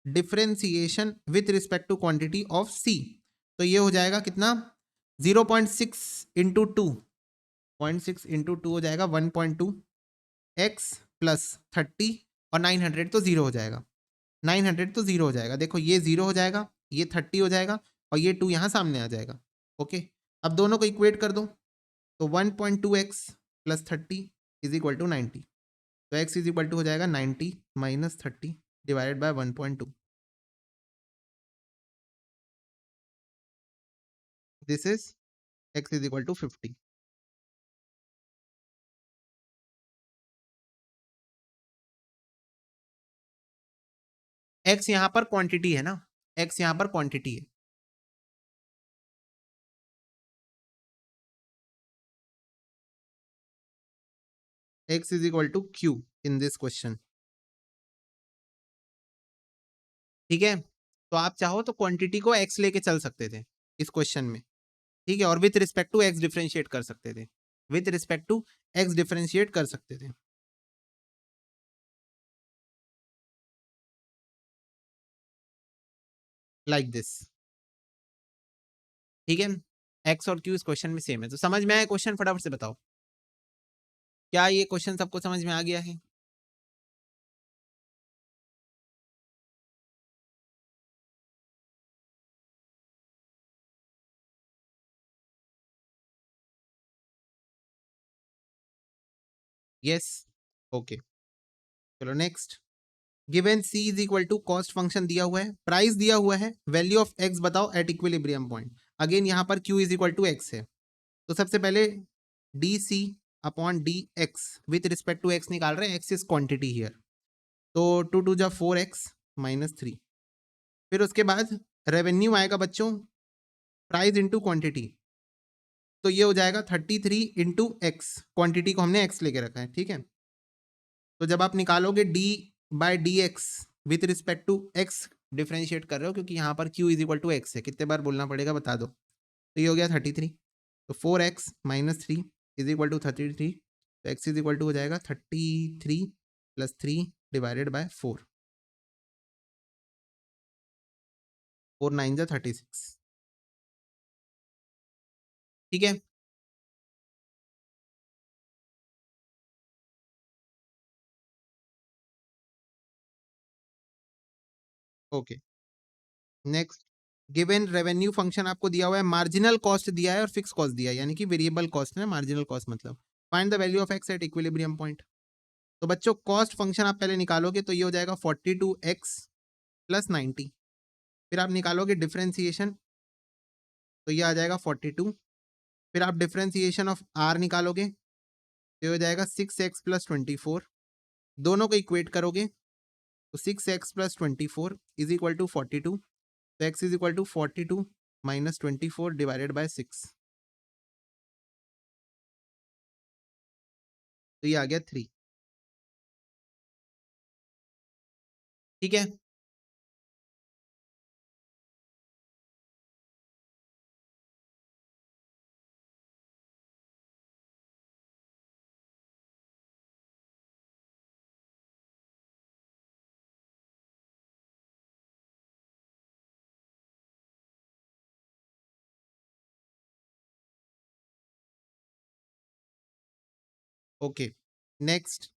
differentiation with respect to quantity of C, तो ये हो जाएगा कितना? 0.6 इंटू टू, 0.6 इंटू टू हो जाएगा 1.2 एक्स प्लस 30, और 900 तो जीरो हो जाएगा, 900 तो जीरो हो जाएगा। देखो ये जीरो हो जाएगा, ये 30 हो जाएगा, और ये 2 यहाँ सामने आ जाएगा। ओके, अब दोनों को इक्वेट कर दो, तो 1.2x plus 30 is equal to 90, तो x इज इक्वल टू हो जाएगा 90 minus 30 divided by 1.2, this is x is equal to 50। X यहां पर क्वांटिटी है ना, एक्स यहां पर क्वांटिटी है। X is equal to Q in this question, ठीक है। तो आप चाहो तो क्वांटिटी को एक्स लेके चल सकते थे इस क्वेश्चन में, ठीक है, और with respect to X differentiate कर सकते थे, with respect to X differentiate कर सकते थे, लाइक दिस, ठीक है। एक्स और क्यू इस क्वेश्चन में सेम है। तो समझ में आया क्वेश्चन, फटाफट से बताओ, क्या ये क्वेश्चन सबको समझ में आ गया है? यस, ओके, चलो next. Given c is equal to cost function दिया हुआ है, प्राइस दिया हुआ है, वैल्यू ऑफ x बताओ एट इक्विलिब्रियम पॉइंट। अगेन यहाँ पर q is equal to x है, तो सबसे पहले D C upon D X with respect to X निकाल रहे हैं, एक्स इज क्वांटिटी हियर, तो टू टू जा 4x माइनस 3। फिर उसके बाद रेवेन्यू आएगा बच्चों, प्राइस इंटू क्वांटिटी, तो ये हो जाएगा 33 इंटू एक्स, क्वांटिटी को हमने एक्स लेके रखा है, ठीक है। तो जब आप निकालोगे D by D X with respect to X differentiate कर रहे हो, क्योंकि यहाँ पर Q is equal to X है, कितने बार बोलना पड़ेगा बता दो। तो ये हो गया 33, तो 4x minus 3 is equal to 33, तो x इज इक्वल टू हो जाएगा 33 प्लस 3 डिवाइडेड बाय 4, 4 9 जा 36, ठीक है। Okay, next. Given revenue function आपको दिया हुआ है, मार्जिनल कॉस्ट दिया है और फिक्स कॉस्ट दिया है, यानी कि वेरिएबल कॉस्ट है, मार्जिनल कॉस्ट मतलब find the value of x eight equilibrium point. तो बच्चों कॉस्ट फंक्शन आप पहले निकालोगे, तो ये हो जाएगा 42x प्लस 90, फिर आप निकालोगे डिफरेंशिएशन, तो ये आ जाएगा 42, फिर आप डिफरेंशिएशन ऑफ r निकालोगे, तो ये हो जाएगा 6x प्लस 24, दोनों को इक्वेट करोगे, तो 6x plus 24 is equal to 42, तो x is equal to 42 minus 24 divided by 6, तो ये आ गया 3, ठीक है। Okay, next.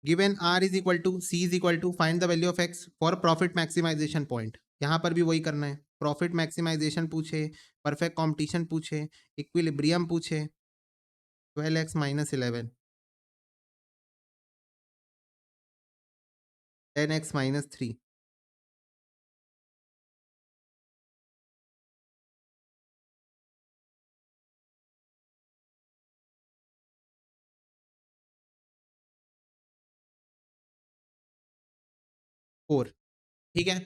Given r is equal to c is equal to find the value of x for profit maximisation point, यहाँ पर भी वही करना है, प्रॉफिट मैक्सिमाइजेशन पूछे, परफेक्ट कॉम्पिटिशन पूछे, इक्विलिब्रियम पूछे, 12x minus 11, 10x minus 3, four, ठीक है।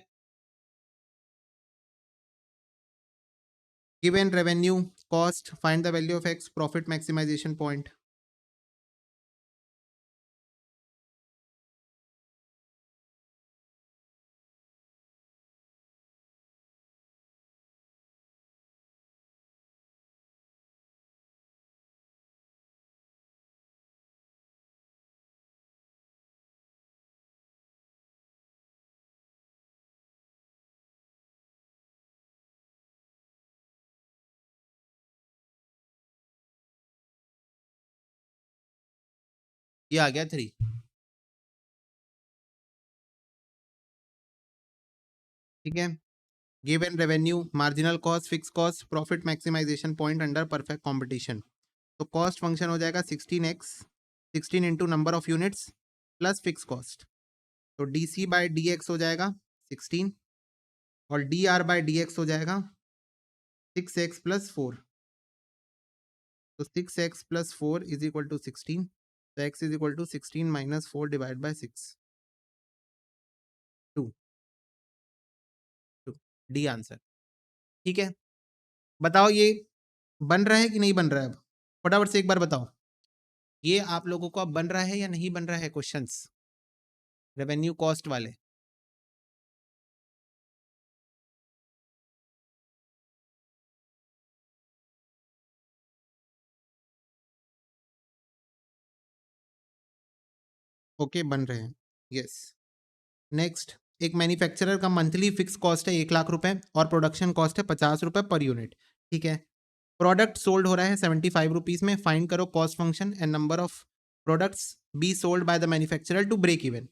Given revenue cost find the value of x profit maximisation point, ये आ गया 3, ठीक है। Given revenue, marginal cost, fix cost, profit maximisation point under perfect competition, तो कॉस्ट फंक्शन हो जाएगा 16x, 16 into number of units plus fix cost, तो D C by D x हो जाएगा 16, और D R by D x हो जाएगा 6x plus 4, तो 6x plus 4 is equal to 16, तो x is equal to 16 minus 4 divide by 6, 2, D answer. ठीक है, बताओ ये बन रहा है कि नहीं बन रहा है? अब फटाफट से एक बार बताओ, ये आप लोगों को अब बन रहा है या नहीं बन रहा है क्वेश्चंस रेवेन्यू कॉस्ट वाले? ओके, बन रहे हैं, यस। नेक्स्ट, एक मैन्युफैक्चरर का मंथली फिक्स कॉस्ट है 1,00,000 रुपए और प्रोडक्शन कॉस्ट है 50 रुपए पर यूनिट। ठीक है, प्रोडक्ट सोल्ड हो रहा है 75 रुपीज में। फाइंड करो cost function and number of products be sold by the manufacturer to break even.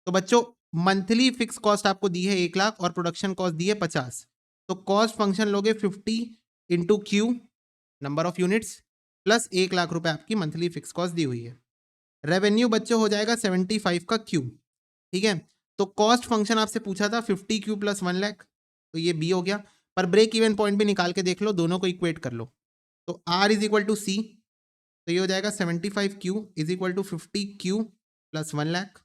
तो बच्चों, मंथली फिक्स कॉस्ट आपको दी है 1,00,000 और प्रोडक्शन कॉस्ट दी है 50। तो कॉस्ट फंक्शन लोगे 50 into Q, number of units, plus 1,00,000 रुपए आपकी मंथली फिक्स कॉस्ट दी हुई है। रेवेन्यू बच्चों हो जाएगा 75 का क्यू। ठीक है, तो कॉस्ट फंक्शन आपसे पूछा था 50 क्यू प्लस 1,00,000, तो ये बी हो गया। पर ब्रेक इवन पॉइंट भी निकाल के देख लो, दोनों को इक्वेट कर लो। तो R is equal to C, तो ये हो जाएगा 75 Q is equal to 50 Q plus 1,00,000।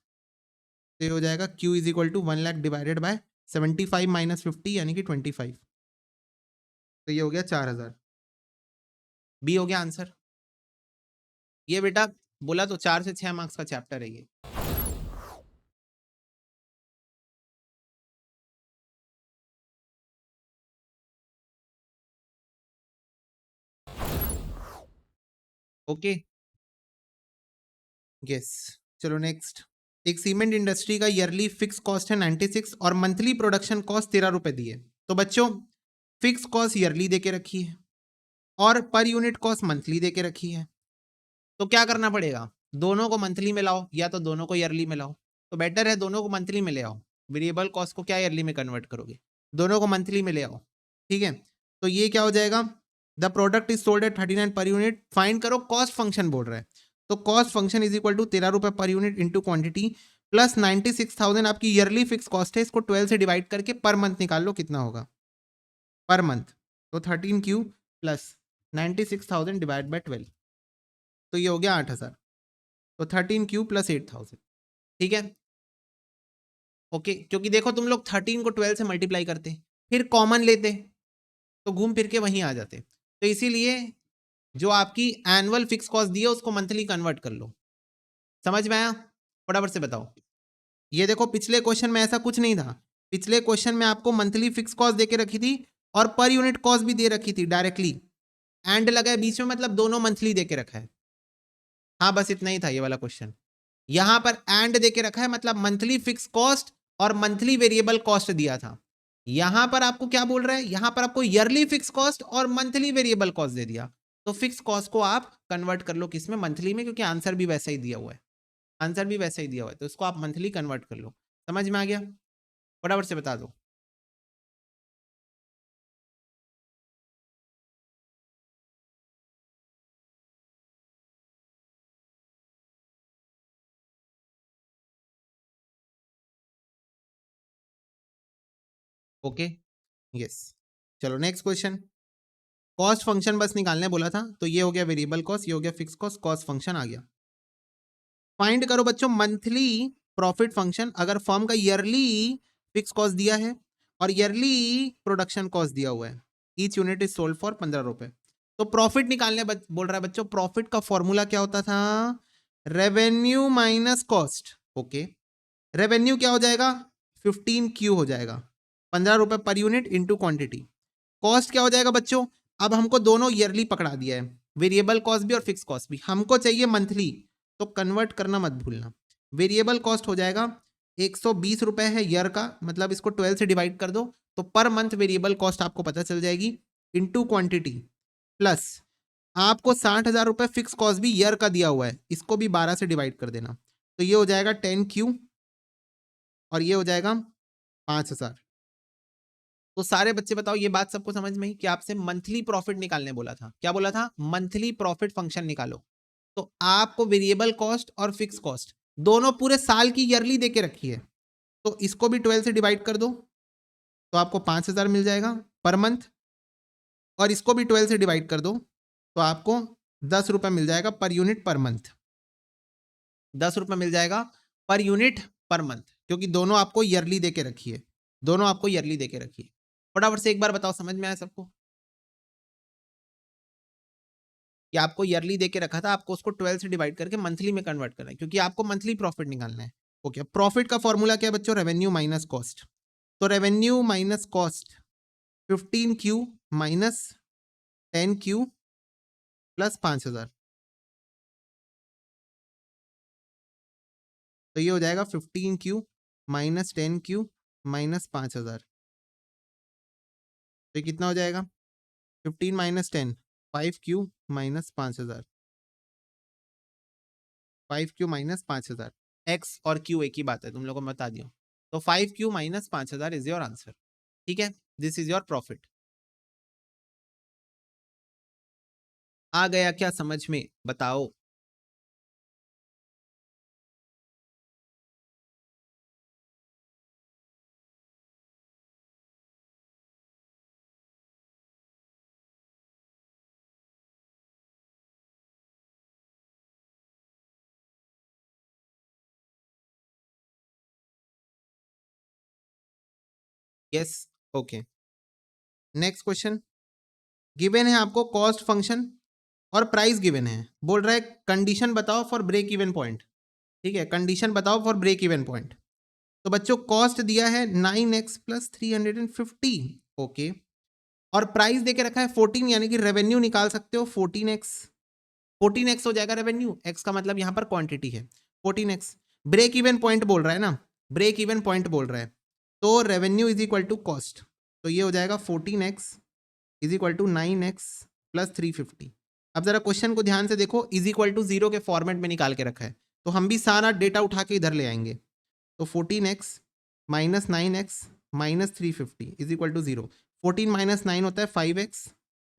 तो ये हो जाएगा Q is equal to 1,00,000 divided by 75 minus 50 यानी कि 25। तो ये हो गया 4,000। बी हो गया आंसर। ये बेटा बोला तो 4 से 6 मार्क्स का चैप्टर है ये। Okay, yes. चलो नेक्स्ट, एक सीमेंट इंडस्ट्री का ईयरली फिक्स कॉस्ट है 96 और मंथली प्रोडक्शन कॉस्ट 13 रुपए दी है। तो बच्चों, फिक्स कॉस्ट ईयरली देके रखी है और पर यूनिट कॉस्ट मंथली देके रखी है। तो क्या करना पड़ेगा, दोनों को मंथली में लाओ या तो दोनों को ईयरली में लाओ। तो बेटर है दोनों को मंथली में ले आओ। वेरिएबल कॉस्ट को क्या ईयरली में कन्वर्ट करोगे, दोनों को मंथली में ले आओ। ठीक है, तो ये क्या हो जाएगा, the product is sold at 39 per unit. Find करो कॉस्ट फंक्शन बोल रहा है, तो cost function is equal to 13 रुपए per unit into quantity plus 96,000 आपकी ईयरली फिक्स कॉस्ट है। इसको 12 से डिवाइड करके पर मंथ निकाल लो कितना होगा पर मंथ। तो 13 क्यू प्लस 96,000 डिवाइड बाय 12, तो ये हो गया 8,000। तो 13 क्यू प्लस 8,000। ठीक है, ओके, क्योंकि देखो तुम लोग 13 को 12 से मल्टीप्लाई करते फिर कॉमन लेते तो घूम फिर के वहीं आ जाते। तो इसीलिए जो आपकी एनुअल फिक्स कॉस्ट दी है उसको मंथली कन्वर्ट कर लो। समझ में आया? फटाफट से बताओ। ये देखो पिछले क्वेश्चन में ऐसा कुछ नहीं था। पिछले क्वेश्चन में आपको मंथली फिक्स कॉस्ट देके रखी थी और पर यूनिट कॉस्ट भी दे रखी थी डायरेक्टली। एंड लगा है बीच में, मतलब दोनों मंथली देके रखा है। हाँ, बस इतना ही था ये वाला क्वेश्चन। यहां पर एंड देके रखा है, मतलब मंथली फिक्स कॉस्ट और मंथली वेरिएबल कॉस्ट दिया था। यहां पर आपको क्या बोल रहा है, यहां पर आपको ईयरली फिक्स कॉस्ट और मंथली वेरिएबल कॉस्ट दे दिया। तो फिक्स कॉस्ट को आप कन्वर्ट कर लो किसमें, मंथली में, क्योंकि आंसर भी वैसा ही दिया हुआ है। आंसर भी वैसा ही दिया हुआ है, तो इसको आप मंथली कन्वर्ट कर लो। समझ में आ गया? फटाफट से बता दो। Okay, yes. चलो नेक्स्ट क्वेश्चन। कॉस्ट फंक्शन बस निकालने बोला था, तो ये हो गया वेरिएबल कॉस्ट, ये हो गया फिक्स कॉस्ट, कॉस्ट फंक्शन आ गया। फाइंड करो बच्चों मंथली प्रॉफिट फंक्शन, अगर फर्म का ईयरली फिक्स कॉस्ट दिया है और ईयरली प्रोडक्शन कॉस्ट दिया हुआ है, each unit is sold for 15 रुपए। तो प्रॉफिट निकालने बोल रहा है बच्चों। प्रॉफिट का फॉर्मूला क्या होता था, revenue minus cost. Okay, revenue क्या हो जाएगा, 15 क्यू हो जाएगा, 15 रुपए per unit into quantity. Cost क्या हो जाएगा बच्चों, अब हमको दोनों ईयरली पकड़ा दिया है, वेरिएबल कॉस्ट भी और फिक्स कॉस्ट भी। हमको चाहिए मंथली, तो कन्वर्ट करना मत भूलना। वेरिएबल कॉस्ट हो जाएगा 120 रुपए है ईयर का, मतलब इसको 12 से डिवाइड कर दो तो पर मंथ वेरिएबल कॉस्ट आपको पता चल जाएगी, इंटू क्वांटिटी प्लस आपको 60,000 रुपए फिक्स कॉस्ट भी ईयर का दिया हुआ है, इसको भी 12 से डिवाइड कर देना। तो ये हो जाएगा 10 क्यू और ये हो जाएगा 5,000। तो सारे बच्चे बताओ, ये बात सबको समझ में ही कि आपसे मंथली प्रॉफिट निकालने बोला था। क्या बोला था, मंथली प्रॉफिट फंक्शन निकालो। तो आपको वेरिएबल कॉस्ट और फिक्स कॉस्ट दोनों पूरे साल की ईयरली देके रखी है, तो इसको भी 12 से डिवाइड कर दो तो आपको 5,000 मिल जाएगा पर मंथ, और इसको भी 12 से डिवाइड कर दो तो आपको 10 रुपए मिल जाएगा पर यूनिट पर मंथ। 10 रुपए मिल जाएगा पर यूनिट पर मंथ, क्योंकि दोनों आपको ईयरली देके रखी है, दोनों आपको ईयरली देके रखी है। फटाफट से एक बार बताओ, समझ में आया सबको? कि आपको ईयरली दे के रखा था, आपको उसको 12 से डिवाइड करके मंथली में कन्वर्ट करना है, क्योंकि आपको मंथली प्रॉफिट निकालना है। ओके, प्रॉफिट का फॉर्मूला क्या है बच्चों? Revenue minus cost. तो revenue minus cost 15Q minus 10Q plus 5000, तो ये हो जाएगा 15Q माइनस 10Q माइनस 5000। तो ये कितना हो जाएगा? 15 minus 10 5Q minus 5000, 5Q minus 5000। X और क्यू एक ही बात है, तुम लोगों को बता दियो। तो 5Q minus 5000 is your answer. ठीक है, दिस इज योर प्रॉफिट। आ गया क्या समझ में? बताओ। Yes, okay. Next question, given है आपको कॉस्ट फंक्शन और प्राइस गिवन है, बोल रहा है कंडीशन बताओ फॉर ब्रेक इवन पॉइंट। ठीक है, कंडीशन बताओ फॉर ब्रेक इवन पॉइंट। तो बच्चों कॉस्ट दिया है 9x प्लस 350, ओके, और प्राइस देके रखा है 14, यानी कि रेवेन्यू निकाल सकते हो 14x। 14x हो जाएगा रेवेन्यू, x का मतलब यहां पर क्वांटिटी है 14x। ब्रेक इवन पॉइंट बोल रहा है ना, ब्रेक इवन पॉइंट बोल रहा है, तो revenue is equal to cost, तो ये हो जाएगा 14x is equal to 9x plus 350। अब जरा क्वेश्चन को ध्यान से देखो, इज इक्वल टू 0 के फॉर्मेट में निकाल के रखा है, तो हम भी सारा डेटा उठा के इधर ले आएंगे। तो 14x minus 9x minus 350 is equal to 0। 14 minus 9 होता है 5x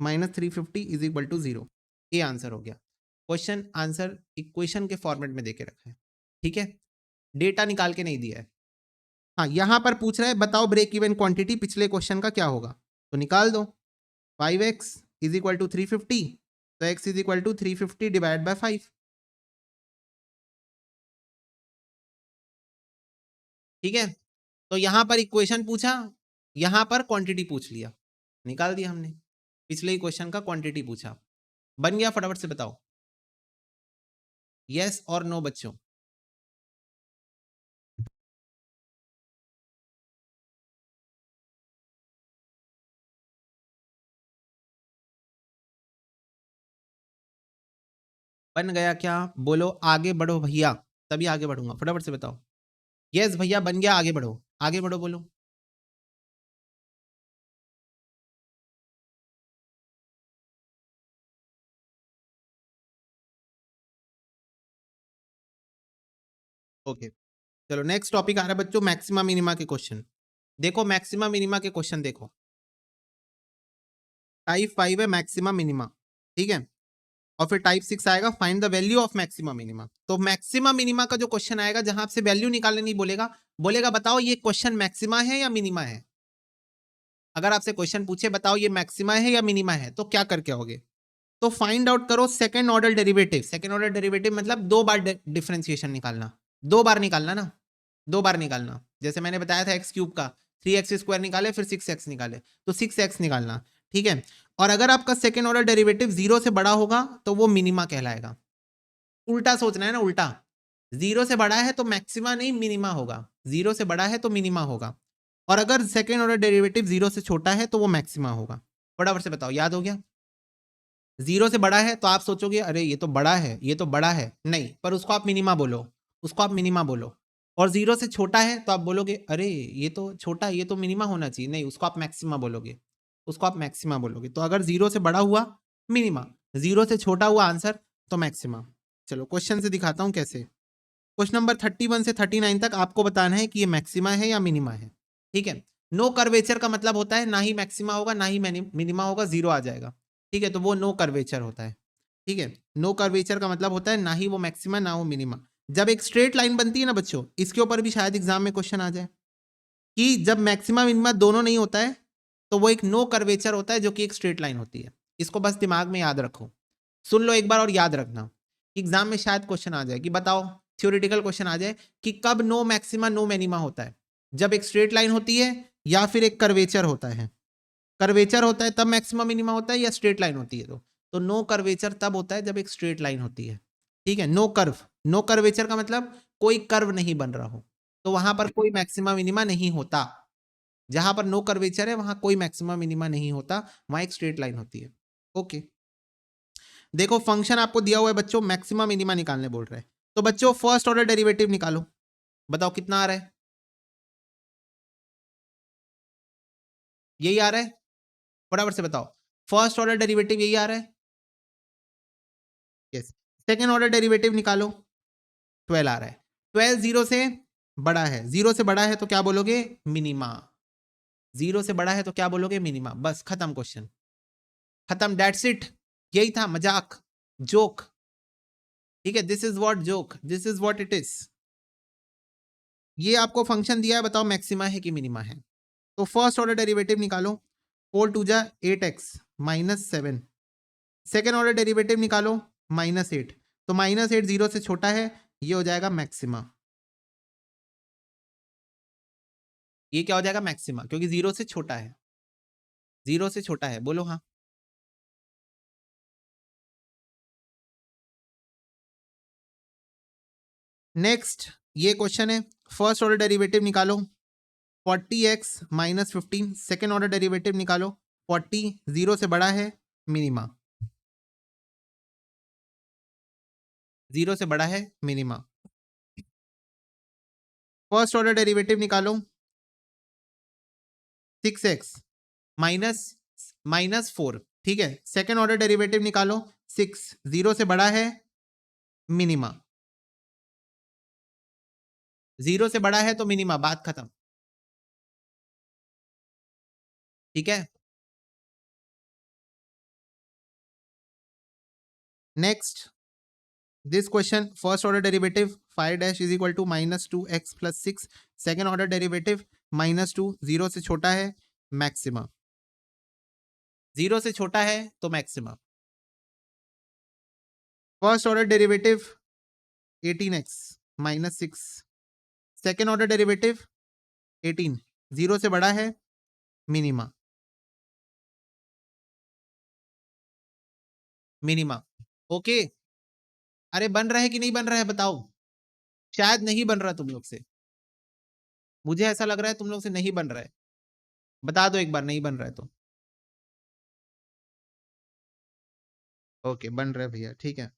minus 350 is equal to 0। ये आंसर हो गया। क्वेश्चन आंसर इक्वेशन के फॉर्मेट में देके रखा है, ठीक है, डेटा निकाल के नहीं दिया है। हाँ, यहां पर पूछ रहा है बताओ ब्रेक इवन क्वांटिटी पिछले क्वेश्चन का क्या होगा, तो निकाल दो। 5x इज इक्वल टू 350, तो x is equal to 350 divide by 5। ठीक है, तो यहां पर इक्वेशन पूछा, यहां पर क्वांटिटी पूछ लिया, निकाल दिया हमने। पिछले ही क्वेश्चन का क्वांटिटी पूछा, बन गया। फटाफट से बताओ यस और नो बच्चों। बन गया क्या? बोलो आगे बढ़ो भैया, तभी आगे बढ़ूंगा। फटाफट से बताओ यस भैया बन गया, आगे बढ़ो, आगे बढ़ो, बोलो। ओके, चलो नेक्स्ट टॉपिक आ रहा है बच्चों, मैक्सिमा मिनिमा के क्वेश्चन। देखो मैक्सिमा मिनिमा के क्वेश्चन देखो, टाइप 5 है मैक्सिमा मिनिमा, ठीक है, और फिर टाइप 6 आएगा find the value of maxima minima. तो मैक्सिमा मिनिमा का जो क्वेश्चन आएगा, जहां आपसे वैल्यू निकालने नहीं बोलेगा, बोलेगा बताओ ये क्वेश्चन मैक्सिमा है या मिनिमा है। अगर आपसे क्वेश्चन पूछे बताओ ये मैक्सिमा है या मिनिमा है, तो क्या करके आओगे? तो फाइंड आउट करो second order derivative. Second order derivative मतलब दो बार डिफरेंशिएशन निकालना, दो बार निकालना ना, दो बार निकालना। जैसे मैंने बताया था एक्स क्यूब का 3x² निकाले फिर 6x निकाले, तो 6x निकालना, ठीक है। और अगर आपका सेकंड ऑर्डर डेरिवेटिव 0 से बड़ा होगा तो वो मिनिमा कहलाएगा। उल्टा सोचना है ना, उल्टा। 0 से बड़ा है तो मैक्सिमा नहीं मिनिमा होगा, 0 से बड़ा है तो मिनिमा होगा, और अगर सेकेंड ऑर्डर डेरिवेटिव 0 से छोटा है तो वो मैक्सिमा होगा। फटाफट से बताओ, याद हो गया? 0 से बड़ा है तो आप सोचोगे अरे ये तो बड़ा है, ये तो बड़ा है, नहीं, पर उसको आप मिनिमा बोलो, उसको आप मिनिमा बोलो। और 0 से छोटा है तो आप बोलोगे अरे ये तो छोटा है, ये तो मिनिमा होना चाहिए, नहीं, उसको आप मैक्सिमा बोलोगे, उसको आप मैक्सिमा बोलोगे। तो अगर 0 से बड़ा हुआ मिनिमा, 0 से छोटा हुआ आंसर तो मैक्सिमा। चलो क्वेश्चन से दिखाता हूं कैसे। क्वेश्चन नंबर 31 से 39 तक आपको बताना है कि ये मैक्सिमा है या मिनिमा है, ठीक है। नो कर्वेचर का मतलब होता है ना ही मैक्सिमा होगा ना ही मिनिमा होगा, जीरो आ जाएगा, ठीक है, तो वो नो कर्वेचर होता है, ठीक है। नो कर्वेचर का मतलब होता है ना ही वो मैक्सिमा ना वो मिनिमा। जब एक स्ट्रेट लाइन बनती है ना बच्चों, इसके ऊपर भी शायद एग्जाम में क्वेश्चन आ जाए कि जब मैक्सिमा मिनिमा दोनों नहीं होता है तो वो एक नो कर्वेचर होता है, जो कि एक स्ट्रेट लाइन होती है। इसको बस दिमाग में याद रखो, सुन लो एक बार और याद रखना, एग्जाम में शायद क्वेश्चन आ जाए कि बताओ, थ्योरेटिकल क्वेश्चन आ जाए कि कब नो मैक्सिमा नो मिनिमा होता है, जब एक स्ट्रेट लाइन होती है या फिर एक कर्वेचर होता है। कर्वेचर होता है तब मैक्सिमम मिनिमा होता है या स्ट्रेट लाइन होती है? तो नो कर्वेचर तब होता है जब एक स्ट्रेट लाइन होती है, ठीक है। नो कर्व, नो कर्वेचर का मतलब कोई कर्व नहीं बन रहा हो, तो वहां पर कोई मैक्सिमा मिनिमा नहीं होता। जहां पर नो कर्वेचर है वहां कोई मैक्सिमा मिनिमा नहीं होता, वहां एक स्ट्रेट लाइन होती है। ओके, देखो फंक्शन आपको दिया हुआ है बच्चों, मैक्सिमा मिनिमा निकालने बोल रहे हैं, तो बच्चों फर्स्ट ऑर्डर डेरिवेटिव निकालो, बताओ कितना आ रहा है? यही आ रहा है, फटाफट से बताओ। फर्स्ट ऑर्डर डेरिवेटिव यही आ रहा है, यस। सेकेंड ऑर्डर डेरिवेटिव निकालो, 12 आ रहा है। 12 जीरो से बड़ा है, जीरो से बड़ा है तो क्या बोलोगे? मिनिमा। जीरो से बड़ा है तो क्या बोलोगे? मिनिमा। बस खत्म क्वेश्चन, खत्म, दैट्स इट। यही था मजाक, जोक, ठीक है। This is what joke, this is what it is. ये आपको फंक्शन दिया है, बताओ मैक्सिमा है कि मिनिमा है। तो फर्स्ट ऑर्डर डेरिवेटिव निकालो, 4 टू जा 8x minus 7। Second order derivative निकालो, -8, तो -8 जीरो से छोटा है, ये हो जाएगा मैक्सिमा। ये क्या हो जाएगा? मैक्सिमा, क्योंकि जीरो से छोटा है, जीरो से छोटा है, बोलो हाँ। नेक्स्ट ये क्वेश्चन है, फर्स्ट ऑर्डर डेरिवेटिव निकालो, 40x minus 15। Second order derivative निकालो, 40 जीरो से बड़ा है, मिनिमा, जीरो से बड़ा है, मिनिमा। फर्स्ट ऑर्डर डेरिवेटिव निकालो, 6x माइनस -4, ठीक है। सेकेंड ऑर्डर डेरिवेटिव निकालो, 6 जीरो से बड़ा है, मिनिमा, जीरो से बड़ा है तो मिनिमा, बात खत्म, ठीक है। Next this question, first order derivative 5 dash is equal to -2x plus 6। Second order derivative -2 zero से छोटा है, मैक्सिमा, जीरो से छोटा है तो maxima. First order derivative 18x minus 6। Second order derivative 18 zero से बड़ा है, मिनिमा, मिनिमा। ओके, अरे बन रहा है कि नहीं बन रहा है बताओ? शायद नहीं बन रहा तुम लोग से, मुझे ऐसा लग रहा है तुम लोग से नहीं बन रहा है, बता दो एक बार नहीं बन रहा है तो। ओके बन रहा है भैया, ठीक है।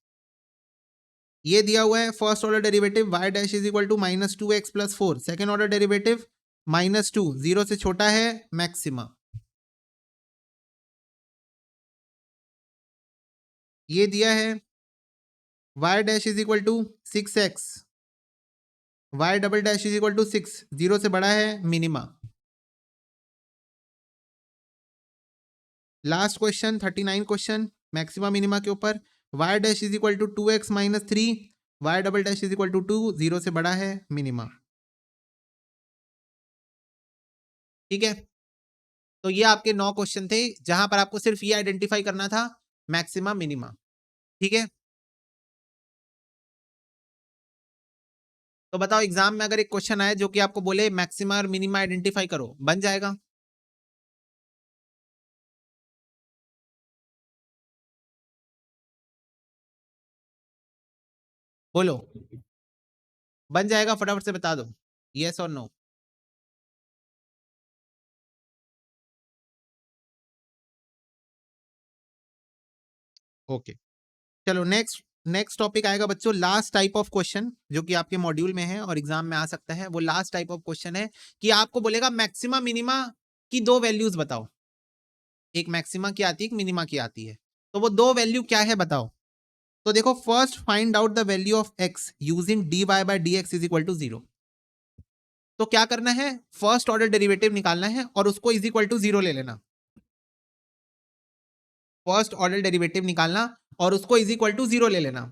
ये दिया हुआ है first order derivative y dash is equal to -2x plus 4। Second order derivative -2 zero से छोटा है, मैक्सिमा। ये दिया है y dash is equal to 6x, y double dash is equal to 6 zero से बड़ा है, minima. Last question 39 question maxima minima के ऊपर, y dash is equal to 2x minus 3, y double dash is equal to 2 zero से बड़ा है, minima, ठीक है। तो ये आपके 9 क्वेश्चन थे जहां पर आपको सिर्फ ये आइडेंटिफाई करना था मैक्सिमा मिनिमा, ठीक है। तो बताओ एग्जाम में अगर एक क्वेश्चन आए जो कि आपको बोले मैक्सिमा और मिनिमा आइडेंटिफाई करो, बन जाएगा? बोलो, बन जाएगा? फटाफट से बता दो, यस और नो। ओके, चलो नेक्स्ट, नेक्स्ट टॉपिक आएगा बच्चों, लास्ट टाइप ऑफ क्वेश्चन जो कि आपके मॉड्यूल में है और एग्जाम में आ सकता है। वो लास्ट टाइप ऑफ क्वेश्चन है कि आपको बोलेगा मैक्सिमा मिनिमा की दो वैल्यूज बताओ, एक मैक्सिमा की आती है, एक मिनिमा की आती है, तो वो दो वैल्यू क्या है बताओ। तो देखो, first find out the value of x using dy by dx is equal to 0। तो क्या करना है, फर्स्ट ऑर्डर डेरिवेटिव निकालना है और उसको इज इक्वल टू 0 ले लेना। फर्स्ट ऑर्डर डेरिवेटिव निकालना और उसको इज इक्वल टू 0 ले लेना।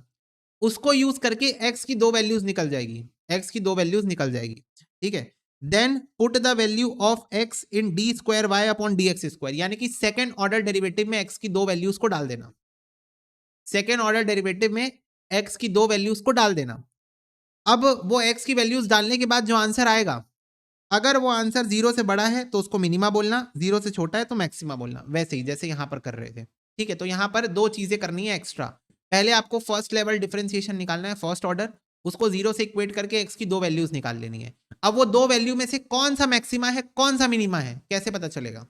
उसको यूज करके x की दो वैल्यूज निकल जाएगी, x की दो वैल्यूज निकल जाएगी, ठीक है। Then put the value of x in d square y upon D x square, यानी कि सेकेंड ऑर्डर डेरिवेटिव में x की दो वैल्यूज को डाल देना, सेकेंड ऑर्डर डेरिवेटिव में x की दो वैल्यूज को डाल देना। अब वो x की वैल्यूज डालने के बाद जो आंसर आएगा अगर वो आंसर 0 से बड़ा है तो उसको मिनिमा बोलना, 0 से छोटा है तो मैक्सिमा बोलना, वैसे ही जैसे यहां पर कर रहे थे। ठीक है, तो यहां पर दो चीजें करनी है एक्स्ट्रा। पहले आपको फर्स्ट लेवल डिफरेंशिएशन निकालना है, फर्स्ट ऑर्डर, उसको 0 से इक्वेट करके एक्स की दो वैल्यूज निकाल लेनी है। अब वो दो वैल्यू में से कौन सा मैक्सिमा है कौन सा मिनिमा है कैसे पता चलेगा?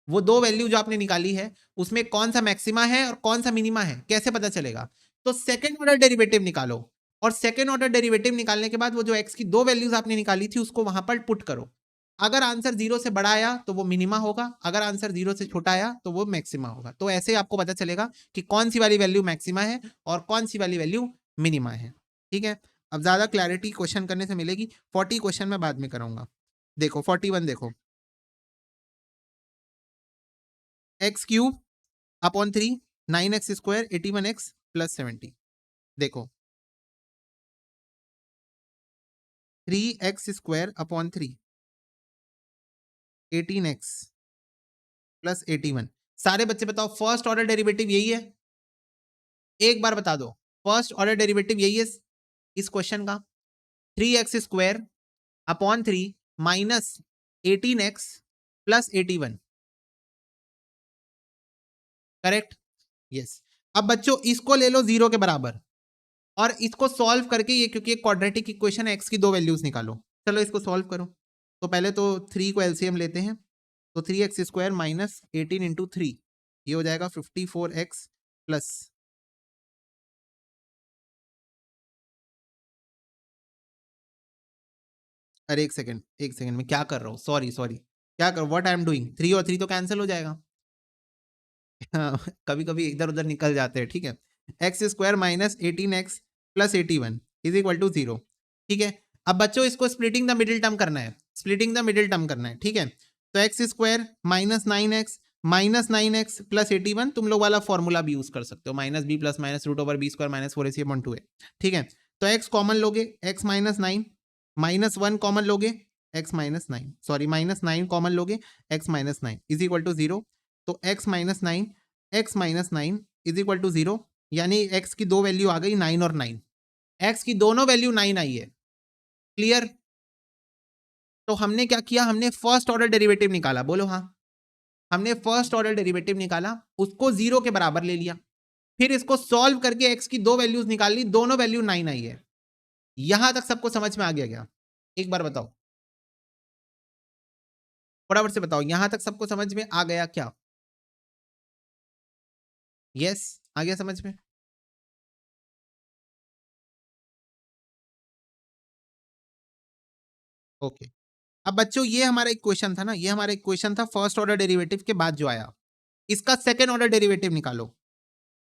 वो दो वैल्यू जो आपने निकाली है उसमें कौन सा मैक्सिमा है और कौन सा मिनिमा है कैसे पता चलेगा? तो सेकंड ऑर्डर डेरिवेटिव निकालो, और सेकंड ऑर्डर डेरिवेटिव निकालने के बाद वो जो एक्स की दो वैल्यूज आपने निकाली थी उसको वहां पर पुट करो। अगर आंसर 0 से बड़ा आया तो वो मिनिमा होगा, अगर आंसर 0 से छोटा आया तो वो मैक्सिमा होगा। तो ऐसे आपको पता चलेगा कि कौन सी वाली वैल्यू मैक्सिमा है और कौन सी वाली वैल्यू मिनिमा है। ठीक है, अब ज्यादा क्लैरिटी क्वेश्चन करने से मिलेगी। 40 क्वेश्चन मैं बाद में करूंगा। देखो 41 देखो, x cube upon 3, 9x square 81x plus 70। देखो 3x square upon 3, 18x plus 81। सारे बच्चे बताओ फर्स्ट ऑर्डर डेरिवेटिव यही है? एक बार बता दो, फर्स्ट ऑर्डर डेरिवेटिव यही है इस क्वेश्चन का? 3x square upon 3 minus 18x plus 81, correct? Yes. अब बच्चों इसको ले लो 0 के बराबर और इसको सॉल्व करके, ये क्योंकि एक क्वाड्रेटिक इक्वेशन है, एक्स की दो वैल्यूज निकालो। चलो इसको सॉल्व करो। तो पहले तो 3 को एलसीएम लेते हैं, तो 3x स्क्वायर माइनस 18 इंटू 3, ये हो जाएगा 54x प्लस, अरे एक सेकंड में क्या कर रहा हूँ, सॉरी सॉरी, क्या कर व्हाट आई एम डूइंग, 3 और 3 तो कैंसिल हो जाएगा। कभी कभी इधर उधर निकल जाते हैं। ठीक है, x square minus 18x plus 81 is equal to 0। ठीक है, अब बच्चों इसको स्प्लिटिंग द मिडिल टर्म करना है, स्प्लिटिंग द मिडिल टर्म करना है। ठीक है, तो x square minus nine x plus 81, तुम लोग वाला फॉर्मूला भी यूज कर सकते हो, minus B plus minus root over B square minus 4ac upon 2a। ठीक है, तो एक्स कॉमन लोगे, एक्स माइनस 9, माइनस 1 कॉमन लोगे, X minus 9, sorry minus 9 common लोगे, X minus 9 is equal to 0। तो X minus 9 is equal to 0, यानी x की दो वैल्यू आ गई 9 और 9, एक्स की दोनों वैल्यू 9 आई है। क्लियर? तो हमने क्या किया, हमने फर्स्ट ऑर्डर डेरिवेटिव निकाला, बोलो हाँ। हमने फर्स्ट ऑर्डर डेरिवेटिव निकाला, उसको 0 के बराबर ले लिया, फिर इसको सॉल्व करके एक्स की दो वैल्यूज निकाल ली, दोनों वैल्यू 9 आई है। यहां तक सबको समझ में आ गया क्या? एक बार बताओ, फटाफट से बताओ, यहां तक सबको समझ में आ गया क्या? यस, आ गया समझ में? ओके। अब बच्चों ये हमारा एक क्वेश्चन था ना, ये हमारा एक क्वेश्चन था फर्स्ट ऑर्डर डेरिवेटिव के बाद जो आया। इसका सेकेंड ऑर्डर डेरिवेटिव निकालो।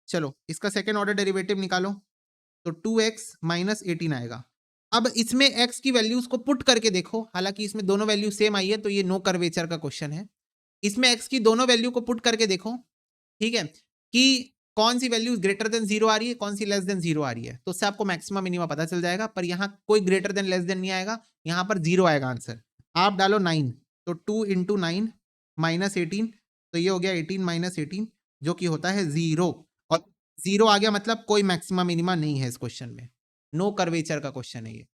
चलो इसका सेकेंड ऑर्डर डेरिवेटिव निकालो, तो 2x माइनस 18 आएगा। अब इसमें x की वैल्यूज को पुट करके देखो, हालांकि इसमें दोनों वैल्यू सेम आई है तो ये नो कर्वेचर का क्वेश्चन है। इसमें x की दोनों वैल्यू को पुट करके देखो, ठीक है, कि कौन सी वैल्यू ग्रेटर देन 0 आ रही है, कौन सी लेस देन 0 आ रही है, तो उससे आपको मैक्सिमम मिनिमा पता चल जाएगा। पर यहाँ कोई ग्रेटर देन लेस देन नहीं आएगा, यहाँ पर 0 आएगा आंसर। आप डालो 9, तो 2 इंटू 9 माइनस 18, तो ये हो गया 18 माइनस 18, जो कि होता है 0। और 0 आ गया मतलब कोई मैक्सिमा मिनिमा नहीं है इस क्वेश्चन में, नो कर्वेचर का क्वेश्चन है ये,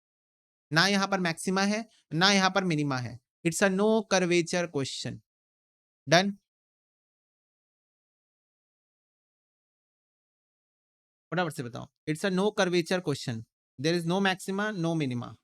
ना यहाँ पर मैक्सिमा है ना यहाँ पर मिनिमा है, it's a no curvature question. Done? फटाफट से बताओ, it's a no curvature question, there is no maxima no minima.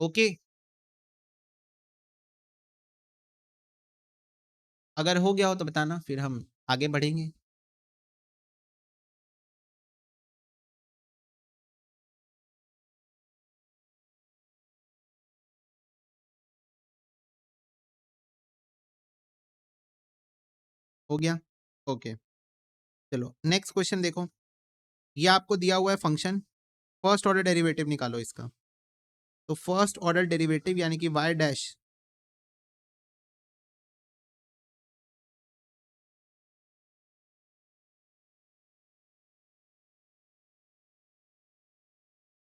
Okay, अगर हो गया हो तो बताना, फिर हम आगे बढ़ेंगे। हो गया? ओके, चलो नेक्स्ट क्वेश्चन देखो। ये आपको दिया हुआ है फंक्शन, फर्स्ट ऑर्डर डेरिवेटिव निकालो इसका। तो फर्स्ट ऑर्डर डेरिवेटिव यानी कि y dash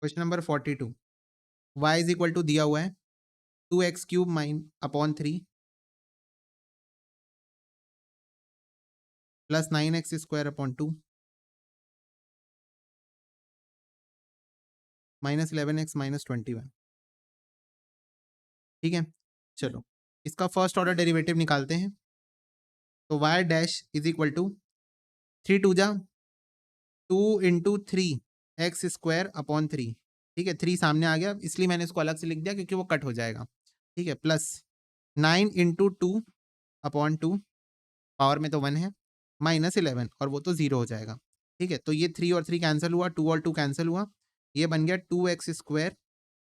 question number 42, y is equal to दिया हुआ है 2x cube mine upon 3 plus 9x square upon 2 minus 11x minus 21। ठीक है, चलो इसका फर्स्ट ऑर्डर डेरिवेटिव निकालते हैं। तो y dash is equal to 3 टू जा 2 इंटू 3x स्क्वायर अपॉन 3। ठीक है, 3 सामने आ गया इसलिए मैंने इसको अलग से लिख दिया क्योंकि वो कट हो जाएगा। ठीक है, प्लस 9 इंटू 2 अपॉन 2, पावर में तो 1 है, माइनस 11 और वो तो 0 हो जाएगा। ठीक है, तो ये 3 और 3 कैंसिल हुआ, 2 और 2 कैंसिल हुआ, ये बन गया 2x square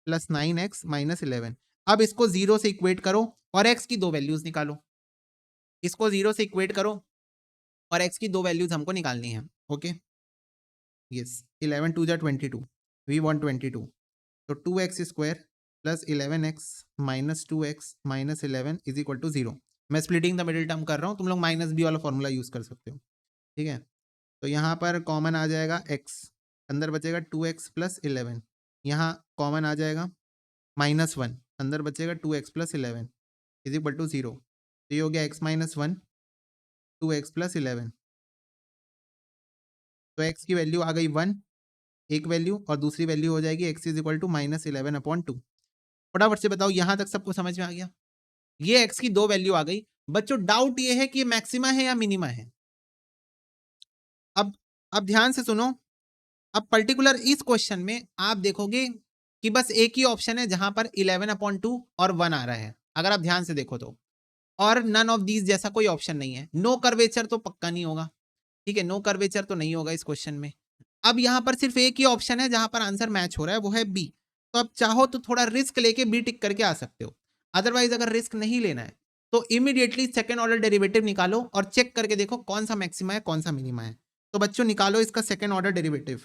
plus 9x minus 11। अब इसको 0 से इक्वेट करो और x की दो वैल्यूज निकालो। इसको 0 से इक्वेट करो और x की दो वैल्यूज हमको निकालनी है। ओके, यस, 11 टू जा 22, वी वांट 22, तो 2x square plus 11x minus 2x minus 11 is equal to 0। मैं स्प्लिटिंग द मिडिल टर्म कर रहा हूँ, तुम लोग माइनस बी वाला फॉर्मूला यूज कर सकते हो। ठीक है, तो यहाँ पर कॉमन आ जाएगा x, अंदर बचेगा 2x प्लस 11, यहाँ कॉमन आ जाएगा माइनस 1, अंदर बचेगा 2x plus 11 is equal to 0। तो ये हो गया x माइनस 1 2x प्लस 11, तो x की वैल्यू आ गई 1 एक वैल्यू और दूसरी वैल्यू हो जाएगी x is equal to minus 11 upon 2। फटाफट से बताओ यहाँ तक सबको समझ में आ गया? ये x की दो वैल्यू आ गई। बच्चों डाउट ये है कि ये मैक्सिमा है या मिनिमा है। अब ध्यान से सुनो, अब पर्टिकुलर इस क्वेश्चन में आप देखोगे कि बस एक ही ऑप्शन है जहां पर 11/2 और 1 आ रहा है, अगर आप ध्यान से देखो तो, और नन ऑफ दीज जैसा कोई ऑप्शन नहीं है। नो कर्वेचर तो पक्का नहीं होगा। ठीक है, नो कर्वेचर तो नहीं होगा इस क्वेश्चन में। अब यहां पर सिर्फ एक ही ऑप्शन है जहां पर आंसर मैच हो रहा है, वो है बी। तो अब चाहो तो थोड़ा रिस्क लेके बी टिक करके आ सकते हो, अदरवाइज अगर रिस्क नहीं लेना है तो इमीडिएटली सेकेंड ऑर्डर डेरिवेटिव निकालो और चेक करके देखो कौन सा मैक्सिमा है कौन सा मिनिमा है। तो बच्चों निकालो इसका second order derivative,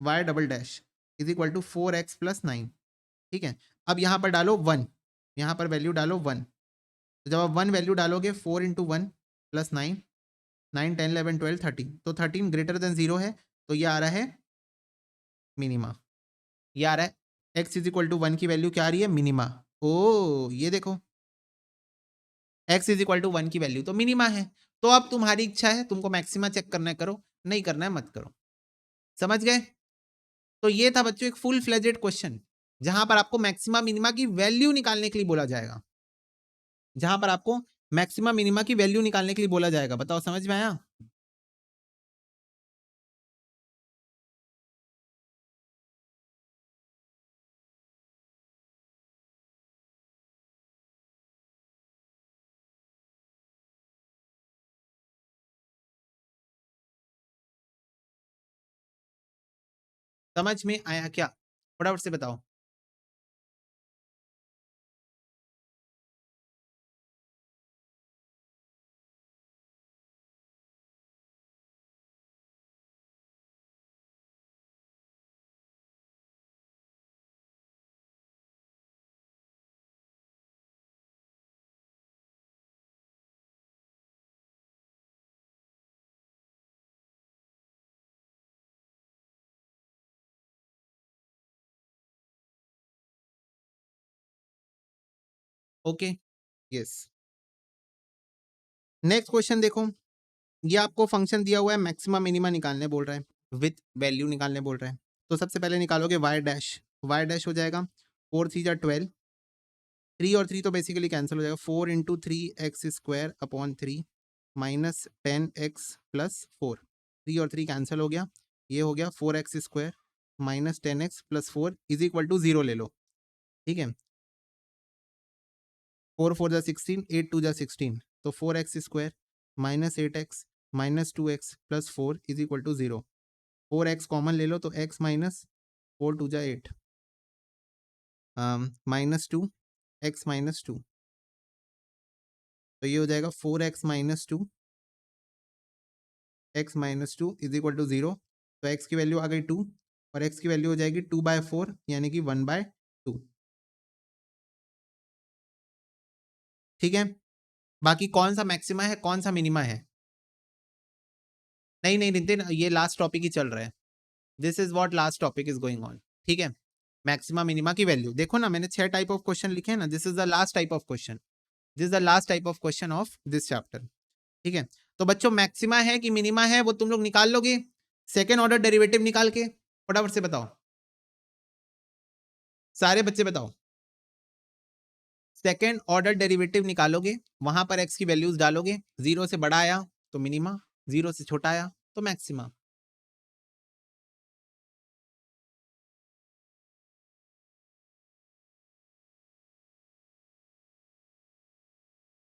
y double dash is equal to 4x plus 9। ठीक है, अब यहाँ पर डालो 1, यहाँ पर वैल्यू डालो 1। तो जब आप 1 वैल्यू डालोगे 4 इंटू 1 प्लस 9, 9 10 11 12 13, तो 13 ग्रेटर देन 0 है, तो ये आ रहा है मिनिमा। ये आ रहा है x इज इक्वल टू 1 की वैल्यू क्या आ रही है, मिनिमा। ओ ये देखो, x इज इक्वल टू 1 की वैल्यू तो मिनिमा है। तो अब तुम्हारी इच्छा है, तुमको मैक्सिमा चेक करना है करो, नहीं करना है मत करो। समझ गए? तो ये था बच्चों एक फुल फ्लेजेड क्वेश्चन जहां पर आपको मैक्सिमा मिनिमा की वैल्यू निकालने के लिए बोला जाएगा, जहां पर आपको मैक्सिमा मिनिमा की वैल्यू निकालने के लिए बोला जाएगा। बताओ समझ में आया? समझ में आया क्या? फटाफट से बताओ। Okay, yes. नेक्स्ट क्वेश्चन देखो, ये आपको फंक्शन दिया हुआ है, मैक्सिमा मिनिमा निकालने बोल रहा है, विथ वैल्यू निकालने बोल रहा है। तो सबसे पहले निकालोगे y डैश, y डैश हो जाएगा 4 3 जा 12, 3 और 3 तो बेसिकली कैंसिल हो जाएगा, 4 into 3x square upon 3 minus 10x plus 4, 3 और 3 कैंसिल हो गया, ये हो गया 4x square minus 10x plus 4 is equal to 0 ले लो। ठीक है, 4 4 जा 16, 8 2 जा 16, तो 4x square minus 8x minus 2x plus 4 is equal to 0। 4x common ले लो तो x माइनस 4 2 जा 8 माइनस 2 x माइनस 2, तो ये हो जाएगा 4x minus 2 x minus 2 is equal to 0। तो x की वैल्यू आ गई 2 और x की वैल्यू हो जाएगी 2/4 यानी कि 1/2। ठीक है, बाकी कौन सा मैक्सिमा है कौन सा मिनिमा है? नहीं नहीं नितिन, ये लास्ट टॉपिक ही चल रहा है, this is what last topic is going on. ठीक है, मैक्सिमा मिनिमा की वैल्यू देखो ना, मैंने 6 टाइप ऑफ क्वेश्चन लिखे हैं ना, this is the last type of question, this is the last type of question of this chapter. ठीक है, तो बच्चों मैक्सिमा है कि मिनिमा है वो तुम लोग निकाल लोगे सेकेंड ऑर्डर डेरिवेटिव निकाल के, फटाफट से बताओ, सारे बच्चे बताओ। सेकेंड ऑर्डर डेरिवेटिव निकालोगे, वहां पर एक्स की वैल्यूज डालोगे, 0 से बड़ा आया तो मिनिमा, 0 से छोटा आया तो मैक्सिमा।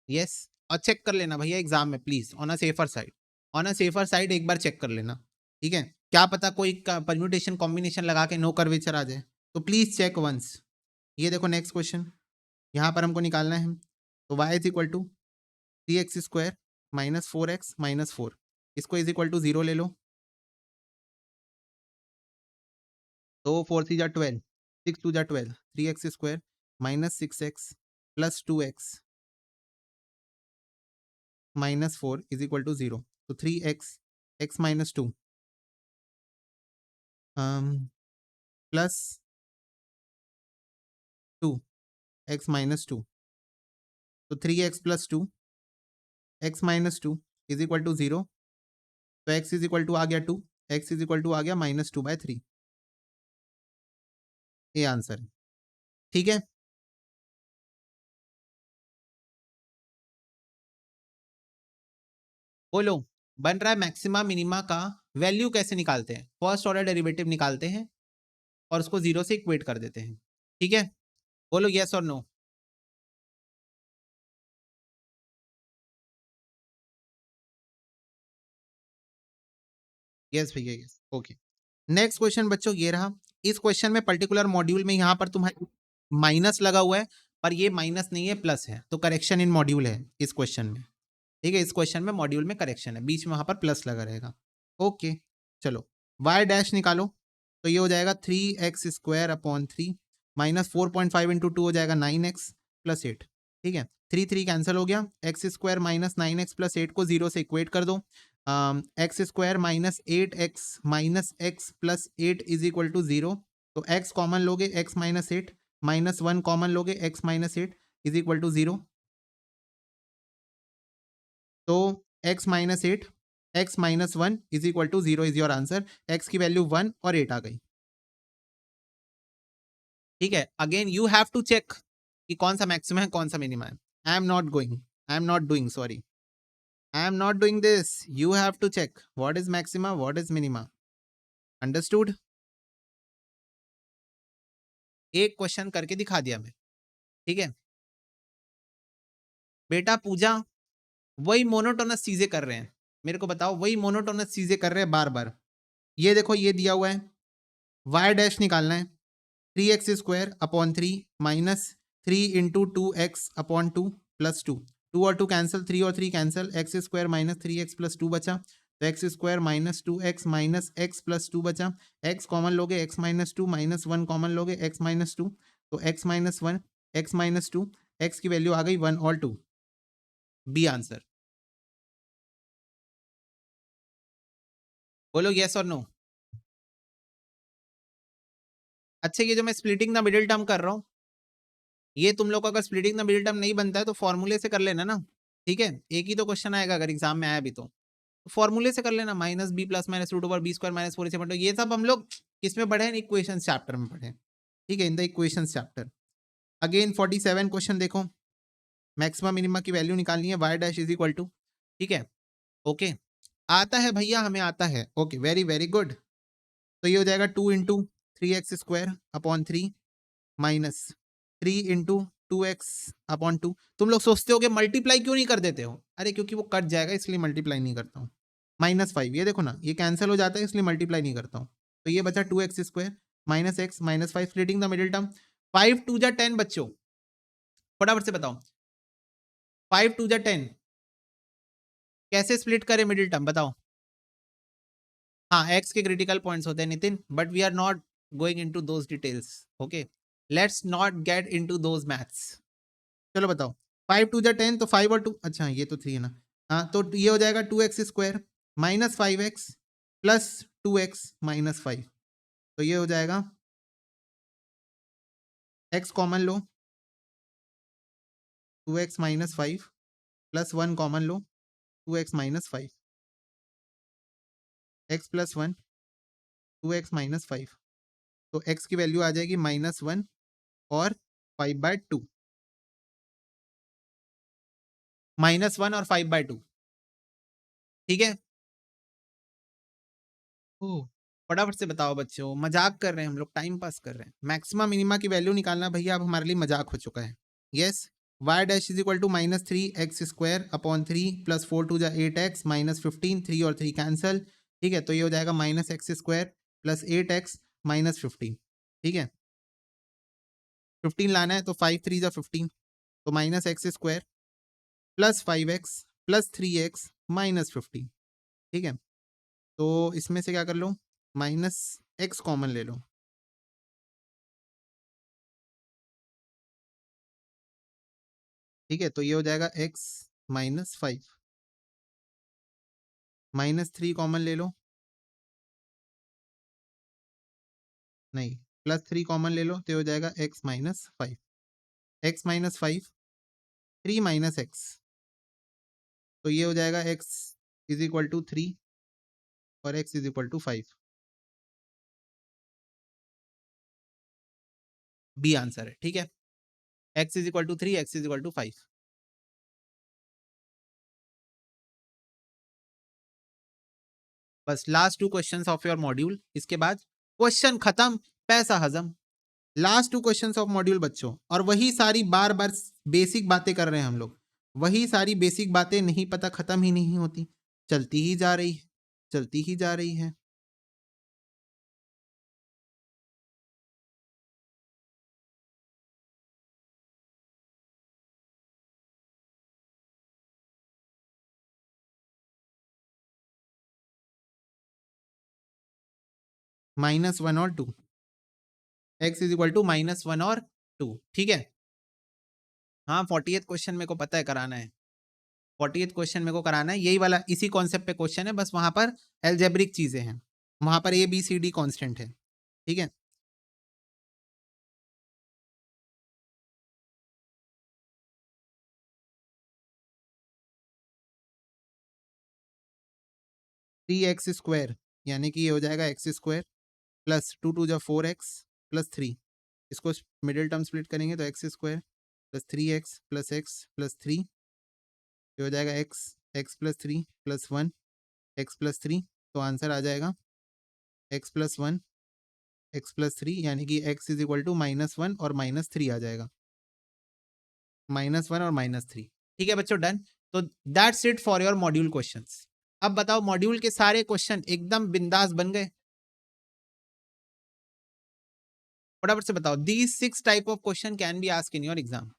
यस, और चेक कर लेना भैया एग्जाम में please, on a safer side, on a safer side एक बार चेक कर लेना। ठीक है, क्या पता कोई परम्यूटेशन कॉम्बिनेशन लगा के नो कर्वेचर आ जाए, तो प्लीज चेक वंस। ये देखो नेक्स्ट क्वेश्चन, यहाँ पर हमको निकालना है, तो y is equal to 3x² minus 4x minus 4, इसको इज इक्वल टू 0 ले लो, तो 4 3 जा 12, 6 2 जा 12, 3x² minus 6x plus 2x minus 4 is equal to 0, तो 3x x minus 2 plus 2 x minus 2, तो 3x plus 2 x minus 2 is equal to 0, तो x is equal to आ गया 2, x इज इक्वल टू आ गया माइनस 2/3, ये answer है। ठीक है, बोलो बन रहा है मैक्सिमा मिनिमा का वैल्यू कैसे निकालते हैं, फर्स्ट ऑर्डर डेरिवेटिव निकालते हैं और उसको 0 से इक्वेट कर देते हैं। ठीक है, बोलो यस और नो। यस भैया यस, ओके। नेक्स्ट क्वेश्चन बच्चों ये रहा, इस क्वेश्चन में पर्टिकुलर मॉड्यूल में यहाँ पर तुम्हारे माइनस लगा हुआ है, पर ये माइनस नहीं है प्लस है, तो करेक्शन इन मॉड्यूल है इस क्वेश्चन में। ठीक है, इस क्वेश्चन में मॉड्यूल में करेक्शन है, बीच में वहां पर प्लस लगा रहेगा। ओके, चलो y डैश निकालो, तो ये हो जाएगा 3x² अपॉन 3 माइनस 4.5 इंटू 2 हो जाएगा 9x प्लस 8। ठीक है, 3 3 कैंसिल हो गया, x² माइनस 9x प्लस 8 को 0 से इक्वेट कर दो, x² minus x plus 8 is equal to 0, तो x कॉमन लोगे x माइनस 8 माइनस 1 कॉमन लोगे x minus 8 is equal to 0, तो x minus 8 x minus 1 is equal to 0 is your answer, x की value 1 और 8 आ गई। ठीक है, again you have to check कि कौन सा मैक्सिमम है कौन सा मिनिमम है। I am not going, I am not doing, sorry, I am not doing this, you have to check what is maxima what is minima. Understood? एक question करके दिखा दिया मैं। ठीक है बेटा, पूजा वही मोनोटोनस चीजें कर रहे हैं, मेरे को बताओ वही मोनोटोनस चीजें कर रहे हैं बार बार। ये देखो ये दिया हुआ है, y डैश निकालना है, 3x² upon 3 minus 3 into 2x upon 2 plus 2, 2 और 2 कैंसिल, 3 और 3 cancel, x² minus 3x plus 2 बचा, तो x² minus 2x minus x plus 2 बचा, x कॉमन लोगे x माइनस 2 माइनस 1 कॉमन लोगे x माइनस 2, तो x minus 1 x minus 2, x की value आ गई 1 और 2, बी आंसर। बोलो यस और नो। अच्छा, ये जो मैं स्प्लिटिंग द मिडिल टर्म कर रहा हूँ, ये तुम लोग को अगर स्प्लिटिंग द मिडिल टर्म नहीं बनता है तो फॉर्मूले से कर लेना ना। ठीक है, एक ही तो क्वेश्चन आएगा अगर एग्जाम में आया भी तो फॉर्मूले से कर लेना, minus B plus minus root over B square minus 4ac, ये सब हम लोग किसमें पढ़े हैं, इक्वेशन चैप्टर में पढ़े। ठीक है, in the equation chapter. Again 47 question देखो, मैक्सिमम मिनिमा की वैल्यू निकालनी है, y dash is equal to, ठीक है ओके, आता है भैया हमें आता है, ओके वेरी वेरी गुड। तो ये हो जाएगा 2 into 3x² upon 3 minus 3 into 2x upon 2। तुम लोग सोचते हो कि मल्टीप्लाई क्यों नहीं कर देते हो, अरे क्योंकि वो कट जाएगा इसलिए मल्टीप्लाई नहीं करता हूँ। -5, ये देखो ना ये कैंसिल हो जाता है इसलिए मल्टीप्लाई नहीं करता हूँ, तो ये बचा 2x² minus x minus 5, splitting the middle term, 5 2 जा 10 बच्चों, फटाफट से बताओ 5 2 जा 10 कैसे स्प्लिट करें मिडिल टर्म बताओ। हाँ, x के क्रिटिकल पॉइंट्स होते हैं Nitin, but we are not going into those details, okay let's not get into those maths. चलो बताओ 5 2 जा 10, तो 5 और 2, अच्छा ये तो 3 है ना, हाँ तो ये हो जाएगा 2x² minus 5x plus 2x minus 5, तो ये हो जाएगा x कॉमन लो, 2x माइनस 5 प्लस 1 कॉमन लो, 2x minus 5, x plus 1, 2x minus 5, तो x की वैल्यू आ जाएगी -1 और 5/2, -1 और 5/2, ठीक है। ओह, फटाफट से बताओ बच्चों, मजाक कर रहे हैं हम लोग, टाइम पास कर रहे हैं। मैक्सिमम मिनिमा की वैल्यू निकालना भैया अब हमारे लिए मजाक हो चुका है। Yes, y dash is equal to -3x² upon 3 plus 4 2 जा 8x -15, 3 और 3 कैंसल, ठीक है। तो ये हो जाएगा -x² प्लस 8x -15, ठीक है। 15 लाना है तो 5 3 जा 15, तो -x² plus 5x plus 3x -15, ठीक है। तो इसमें से क्या कर लो, -x कॉमन ले लो, ठीक है। तो ये हो जाएगा x -5, -3 कॉमन ले लो, नहीं, +3 कॉमन ले लो, तो ये हो जाएगा x -5, x -5 3 -x, तो ये हो जाएगा x इज इक्वल टू 3 और x is equal to 5, b answer है, ठीक है। x is equal to 3, x is equal to 5। बस last 2 questions of your module, इसके बाद क्वेश्चन खत्म, पैसा हजम। लास्ट 2 क्वेश्चंस ऑफ मॉड्यूल बच्चों, और वही सारी बार बार बेसिक बातें कर रहे हैं हम लोग, वही सारी बेसिक बातें नहीं पता, खत्म ही नहीं होती, चलती ही जा रही है, चलती ही जा रही है। -1 और 2, x इज इक्वल टू -1 और 2, ठीक है। हाँ, 48th क्वेश्चन मेरे को पता है कराना है, 48th क्वेश्चन मेरे को कराना है, यही वाला इसी कॉन्सेप्ट पे क्वेश्चन है, बस वहां पर एल्जेब्रिक चीजें हैं, वहां पर ABCD कांस्टेंट है, ठीक है। (3x²) यानी कि ये हो जाएगा x² प्लस 2 2 जा 4x प्लस 3, इसको मिडिल टर्म स्प्लिट करेंगे तो x² plus 3x plus x plus 3, ये हो जाएगा x plus 3 plus 1 x plus 3, तो आंसर आ जाएगा x प्लस 1 x प्लस 3, यानी कि x इज इक्वल टू -1 और -3 आ जाएगा, -1 और -3, ठीक है बच्चों, डन। तो that's it for your module questions. अब बताओ, मॉड्यूल के सारे क्वेश्चन एकदम बिंदास बन गए, फटाफट से बताओ। These 6 type of question can be asked in your exam,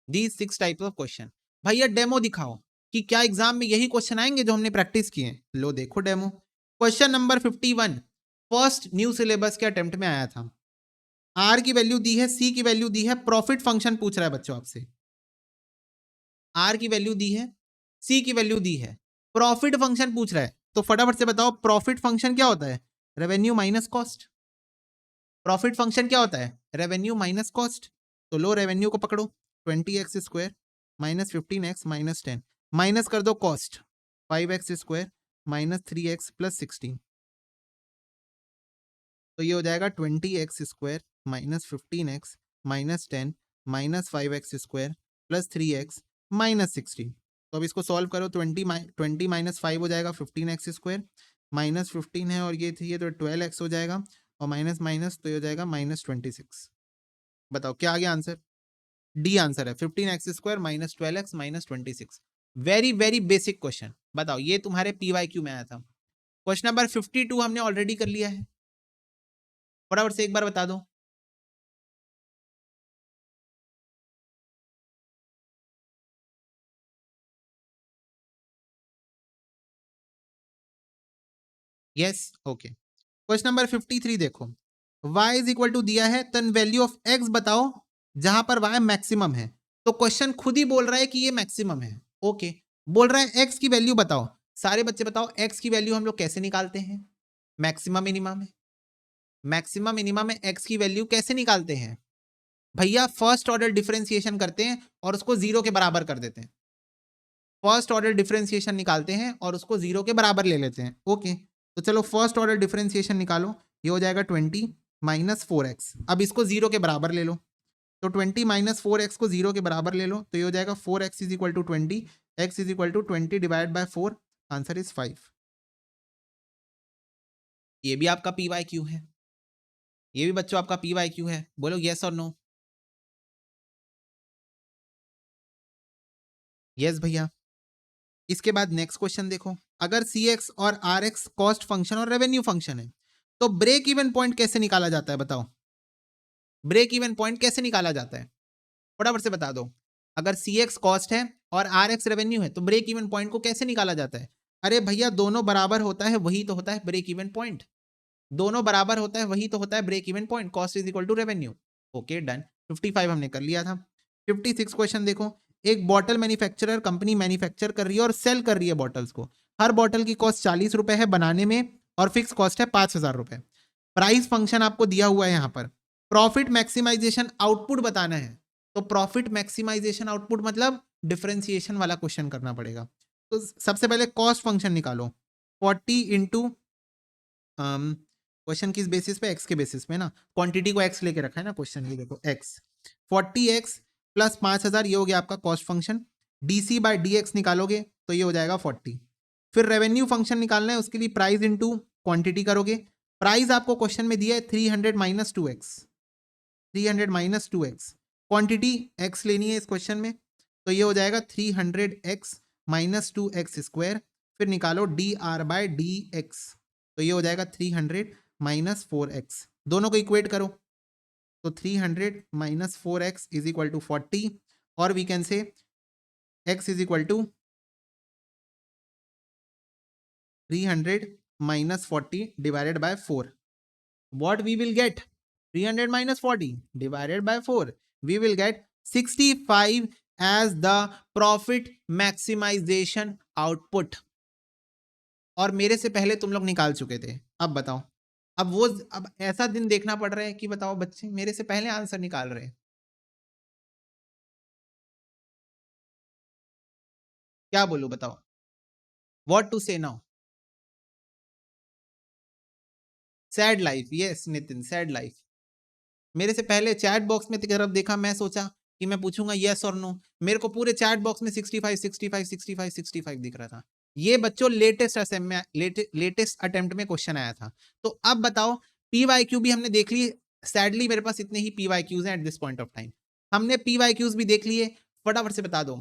these 6 type of question. भैया डेमो दिखाओ कि क्या एग्जाम में यही क्वेश्चन आएंगे जो हमने प्रैक्टिस किए हैं, लो देखो demo. Question number 51 first new syllabus के अटेम्प्ट में आया था, आर की वैल्यू दी है, सी की वैल्यू दी है, प्रॉफिट फंक्शन पूछ रहा है बच्चों आपसे, आर की वैल्यू दी है, सी की वैल्यू दी है, प्रॉफिट फंक्शन पूछ रहा है, तो फटाफट से बताओ प्रॉफिट फंक्शन क्या होता है, revenue minus cost. Profit function क्या होता है, रेवेन्यू माइनस कॉस्ट। तो लो रेवेन्यू को पकड़ो, 20x² -15x -10, माइनस कर दो कॉस्ट, 5x² -3x प्लस 16, तो ये हो जाएगा 20x² -15x -10 -5x² plus 3x -16। तो अब इसको सॉल्व करो, 20 माइनस 5 हो जाएगा 15x² -15 है और ये थी, ये तो 12x हो जाएगा, और माइनस माइनस तो ये हो जाएगा -26। बताओ क्या आ गया आंसर, डी आंसर है, 15x² -12x -26। Very very basic question. बताओ, ये तुम्हारे PYQ में आया था। क्वेश्चन नंबर 52 हमने ऑलरेडी कर लिया है, फटाफट से एक बार बता दो। Yes, okay. क्वेश्चन नंबर 53 देखो, y इज इक्वल टू दिया है, तन वैल्यू ऑफ x बताओ जहां पर y मैक्सिमम है। तो क्वेश्चन खुद ही बोल रहा है कि ये मैक्सिमम है, ओके। बोल रहा है x की वैल्यू बताओ, सारे बच्चे बताओ x की वैल्यू हम लोग कैसे निकालते हैं, मैक्सिमम मिनिमम में, मैक्सिमम मिनिमम में x की वैल्यू कैसे निकालते हैं, भैया फर्स्ट ऑर्डर डिफरेंशिएशन करते हैं और उसको जीरो के बराबर कर देते हैं, फर्स्ट ऑर्डर डिफरेंशिएशन निकालते हैं और उसको जीरो के बराबर ले लेते हैं। ओके, तो चलो फर्स्ट ऑर्डर डिफरेंशिएशन निकालो, ये हो जाएगा 20 माइनस 4x। अब इसको जीरो के बराबर ले लो, तो 20 माइनस 4x को जीरो के बराबर ले लो, तो ये हो जाएगा 4x is equal to 20, x is equal to 20 divide by 4, answer is 5। ये भी आपका पी वाई क्यू है, ये भी बच्चों आपका पी वाई क्यू है, बोलो यस और नो। यस भैया। इसके बाद नेक्स्ट क्वेश्चन देखो, अगर सी एक्स और आर एक्स कॉस्ट फंक्शन और रेवेन्यू फंक्शन है तो ब्रेक इवन पॉइंट कैसे निकाला जाता है, बताओ ब्रेक इवन पॉइंट कैसे निकाला जाता है, फटाफट से बता दो। अगर सी एक्स कॉस्ट है और आर एक्स रेवेन्यू है तो ब्रेक इवन पॉइंट को कैसे निकाला जाता है? अरे भैया दोनों बराबर होता है वही तो होता है ब्रेक इवन पॉइंट, दोनों बराबर होता है वही तो होता है break even point, cost is equal to revenue. Okay done, 55 हमने कर लिया था। 56 क्वेश्चन देखो, एक बॉटल मैन्युफैक्चरर कंपनी मैन्युफैक्चर कर रही है और सेल कर रही है बॉटल्स को, हर बॉटल की कॉस्ट 40 रुपए है बनाने में और फिक्स कॉस्ट है 5,000 रुपए। प्राइस फंक्शन आपको दिया हुआ है यहाँ पर, प्रॉफिट मैक्सिमाइजेशन आउटपुट बताना है, तो प्रॉफिट मैक्सिमाइजेशन आउटपुट मतलब डिफरेंशिएशन वाला क्वेश्चन करना पड़ेगा। तो सबसे पहले कॉस्ट फंक्शन निकालो, 40 इंटू क्वेश्चन किस बेसिस पे, एक्स के बेसिस पे ना, क्वांटिटी को एक्स लेके रखा है ना क्वेश्चन, ये देखो एक्स, 40x प्लस 5,000 ये हो गया आपका cost function, d c by D x निकालोगे तो ये हो जाएगा 40। फिर रेवेन्यू फंक्शन निकालना है, उसके लिए प्राइस इंटू क्वांटिटी करोगे, प्राइस आपको क्वेश्चन में दिया है 300 minus 2x, 300 minus 2x, quantity x लेनी है इस क्वेश्चन में, तो ये हो जाएगा 300x माइनस 2x स्क्वायर, फिर निकालो d are by D x, तो ये हो जाएगा 300 माइनस 4x, दोनों को इक्वेट करो, तो 300 minus 4x is equal to 40, और we can say x is equal to 300 minus 40 divided by 4. What we will get? 300 minus 40 divided by 4. We will get 65 as the profit maximization output. और मेरे से पहले तुम लोग निकाल चुके थे, अब बताओ, अब ऐसा दिन देखना पड़ रहा है कि बताओ बच्चे मेरे से पहले आंसर निकाल रहे हैं, क्या बोलूं बताओ, व्हाट टू से now? Sad life, yes Nitin sad life. मेरे से पहले चैट बॉक्स में तरफ देखा, मैं सोचा कि मैं पूछूंगा यस और नो, मेरे को पूरे चैट बॉक्स में 65 65 65 65 दिख रहा था। ये बच्चों लेटेस्ट अटेम्प्ट में क्वेश्चन आया था। तो अब बताओ, पी वाई क्यू भी हमने देख लिए, सैडली मेरे पास इतने ही पी वाई क्यूज हैं at this point of time, हमने पी वाई क्यूज भी देख लिए, फटाफट से बता दो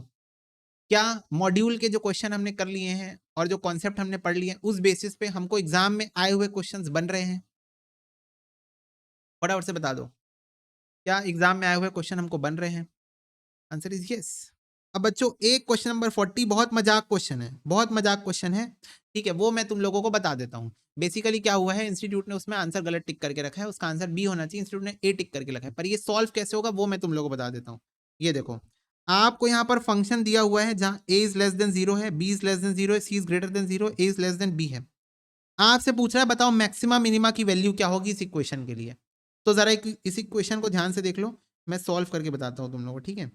क्या मॉड्यूल के जो क्वेश्चन हमने कर लिए हैं और जो कॉन्सेप्ट हमने पढ़ लिए हैं उस बेसिस पे हमको एग्जाम में आए हुए क्वेश्चंस बन रहे हैं, फटाफट से बता दो क्या एग्जाम में आए हुए क्वेश्चन हमको बन रहे हैं? Answer is yes. अब बच्चों एक क्वेश्चन नंबर 40 बहुत मजाक क्वेश्चन है, बहुत मजाक क्वेश्चन है, ठीक है, वो मैं तुम लोगों को बता देता हूँ। बेसिकली क्या हुआ है, इंस्टीट्यूट ने उसमें आंसर गलत टिक करके रखा है, उसका आंसर बी होना चाहिए, इंस्टीट्यूट ने ए टिक करके रखा है, पर ये सॉल्व कैसे होगा वो मैं तुम लोगों को बता देता हूँ। ये देखो आपको यहाँ पर फंक्शन दिया हुआ है जहां ए इज लेस देन 0 है, बी इज लेस देन 0 है, C is greater than 0, A is less than B है। आपसे पूछ रहा है बताओ मैक्सिमा मिनिमा की वैल्यू क्या होगी इस इक्वेशन के लिए। तो जरा इस इक्वेशन को ध्यान से देख लो, मैं सॉल्व करके बताता हूँ तुम लोगों को, ठीक है।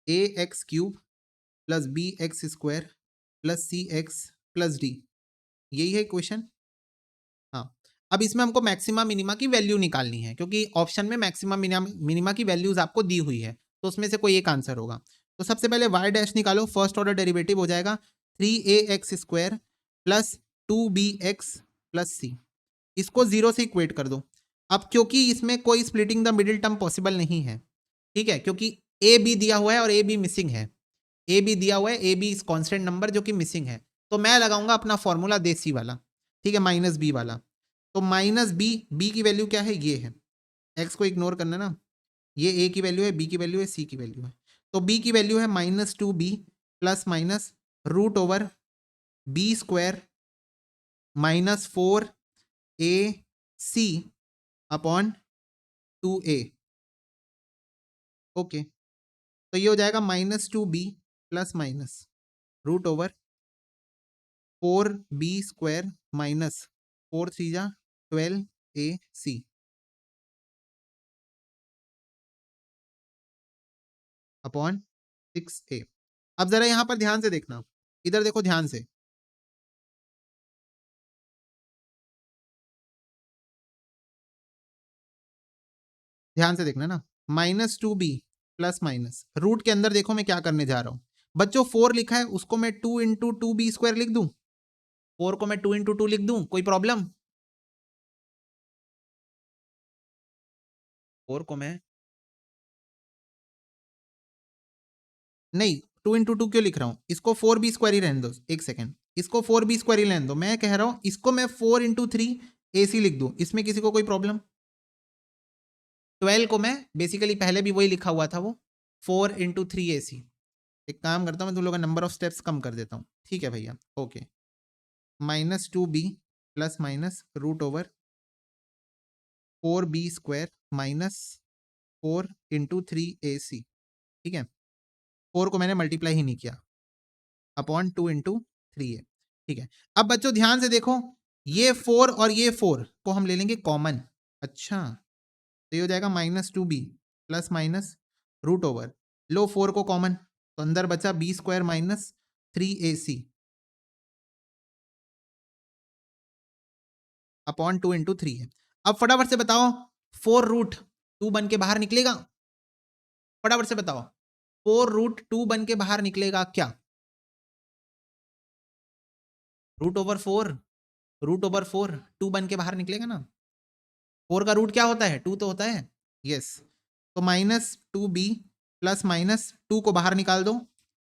A X cube plus B X square plus C X plus D, यही है इक्वेशन। हाँ, अब इसमें हमको मैक्सिमा मिनिमा की वैल्यू निकालनी है, क्योंकि ऑप्शन में मैक्सिमा मिनिमा की वैल्यूज आपको दी हुई है, तो उसमें से कोई एक आंसर होगा। तो सबसे पहले वाई डैश निकालो, फर्स्ट ऑर्डर डेरिवेटिव हो जाएगा 3ax square plus 2bx plus सी, इसको जीरो से इक्वेट कर दो। अब क्योंकि इसमें कोई splitting the middle term possible नहीं है, ठीक है, क्योंकि ए बी दिया हुआ है और ए बी मिसिंग है, ए बी दिया हुआ है, ए बी कॉन्स्टेंट नंबर जो कि मिसिंग है, तो मैं लगाऊंगा अपना फॉर्मूला देसी वाला, ठीक है, माइनस बी वाला। तो माइनस बी, बी की वैल्यू क्या है, ये है, एक्स को इग्नोर करना ना, ये ए की वैल्यू है, बी की वैल्यू है, सी की वैल्यू है, तो बी की वैल्यू है -2b plus minus root over B square -4ac upon 2a। Okay, तो ये हो जाएगा -2b plus minus root over 4b square minus 4 3 जा 12ac। Upon 6a। अब जरा यहां पर ध्यान से देखना, इधर देखो ध्यान से, ध्यान से देखना ना, -2b प्लस माइनस रूट के अंदर देखो मैं क्या करने जा रहा हूं बच्चों, 4 लिखा है उसको मैं 2 इंटू 2b² लिख दूं, 4 को मैं 2 इंटू 2 लिख दूं, कोई प्रॉब्लम? 4 को मैं नहीं, 2 इंटू 2 क्यों लिख रहा हूं, इसको 4b² ही रहने दो, एक सेकेंड, इसको 4b² ही रहने दो, मैं कह रहा हूं इसको मैं 4 इंटू 3 AC लिख दूं, इसमें किसी को कोई प्रॉब्लम? 12 को मैं बेसिकली पहले भी वही लिखा हुआ था वो 4 इंटू 3AC। एक काम करता हूं मैं तुम लोगों का नंबर ऑफ स्टेप्स कम कर देता हूं, ठीक है भैया, okay. -2b plus minus root over 4b² minus 4 into 3AC, ठीक है, 4 को मैंने मल्टीप्लाई ही नहीं किया, अपॉन 2 इंटू 3a, ठीक है। अब बच्चों ध्यान से देखो, ये 4 और ये 4 को हम ले लेंगे कॉमन, अच्छा, तो ये हो जाएगा -2b plus minus root over, लो 4 को कॉमन, तो अंदर बचा b² minus 3AC upon 2 into 3 है। अब फटाफट से बताओ 4 रूट 2 बन के बाहर निकलेगा, फटाफट से बताओ 4 रूट 2 बन के बाहर निकलेगा क्या? रूट ओवर 4, रूट ओवर 4 2 बन के बाहर निकलेगा ना, 4 का रूट क्या होता है, 2 तो होता है, यस। तो -2b प्लस माइनस 2 को बाहर निकाल दो,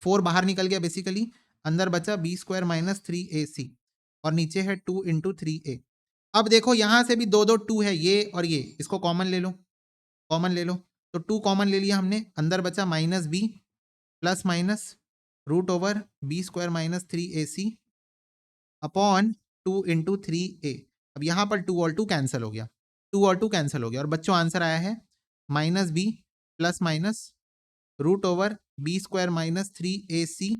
4 बाहर निकल गया बेसिकली, अंदर बचा b² माइनस 3AC और नीचे है 2 इंटू 3a। अब देखो यहां से भी दो दो 2 है, ये और ये, इसको कॉमन ले लो, कॉमन ले लो, तो 2 कॉमन ले लिया हमने, अंदर बचा -b plus minus root over b² minus 3AC upon 2 into 3a। अब यहां पर 2 और 2 कैंसिल हो गया, 2 और 2 कैंसिल हो गया, और बच्चों आंसर आया है -b plus minus root over b² minus 3AC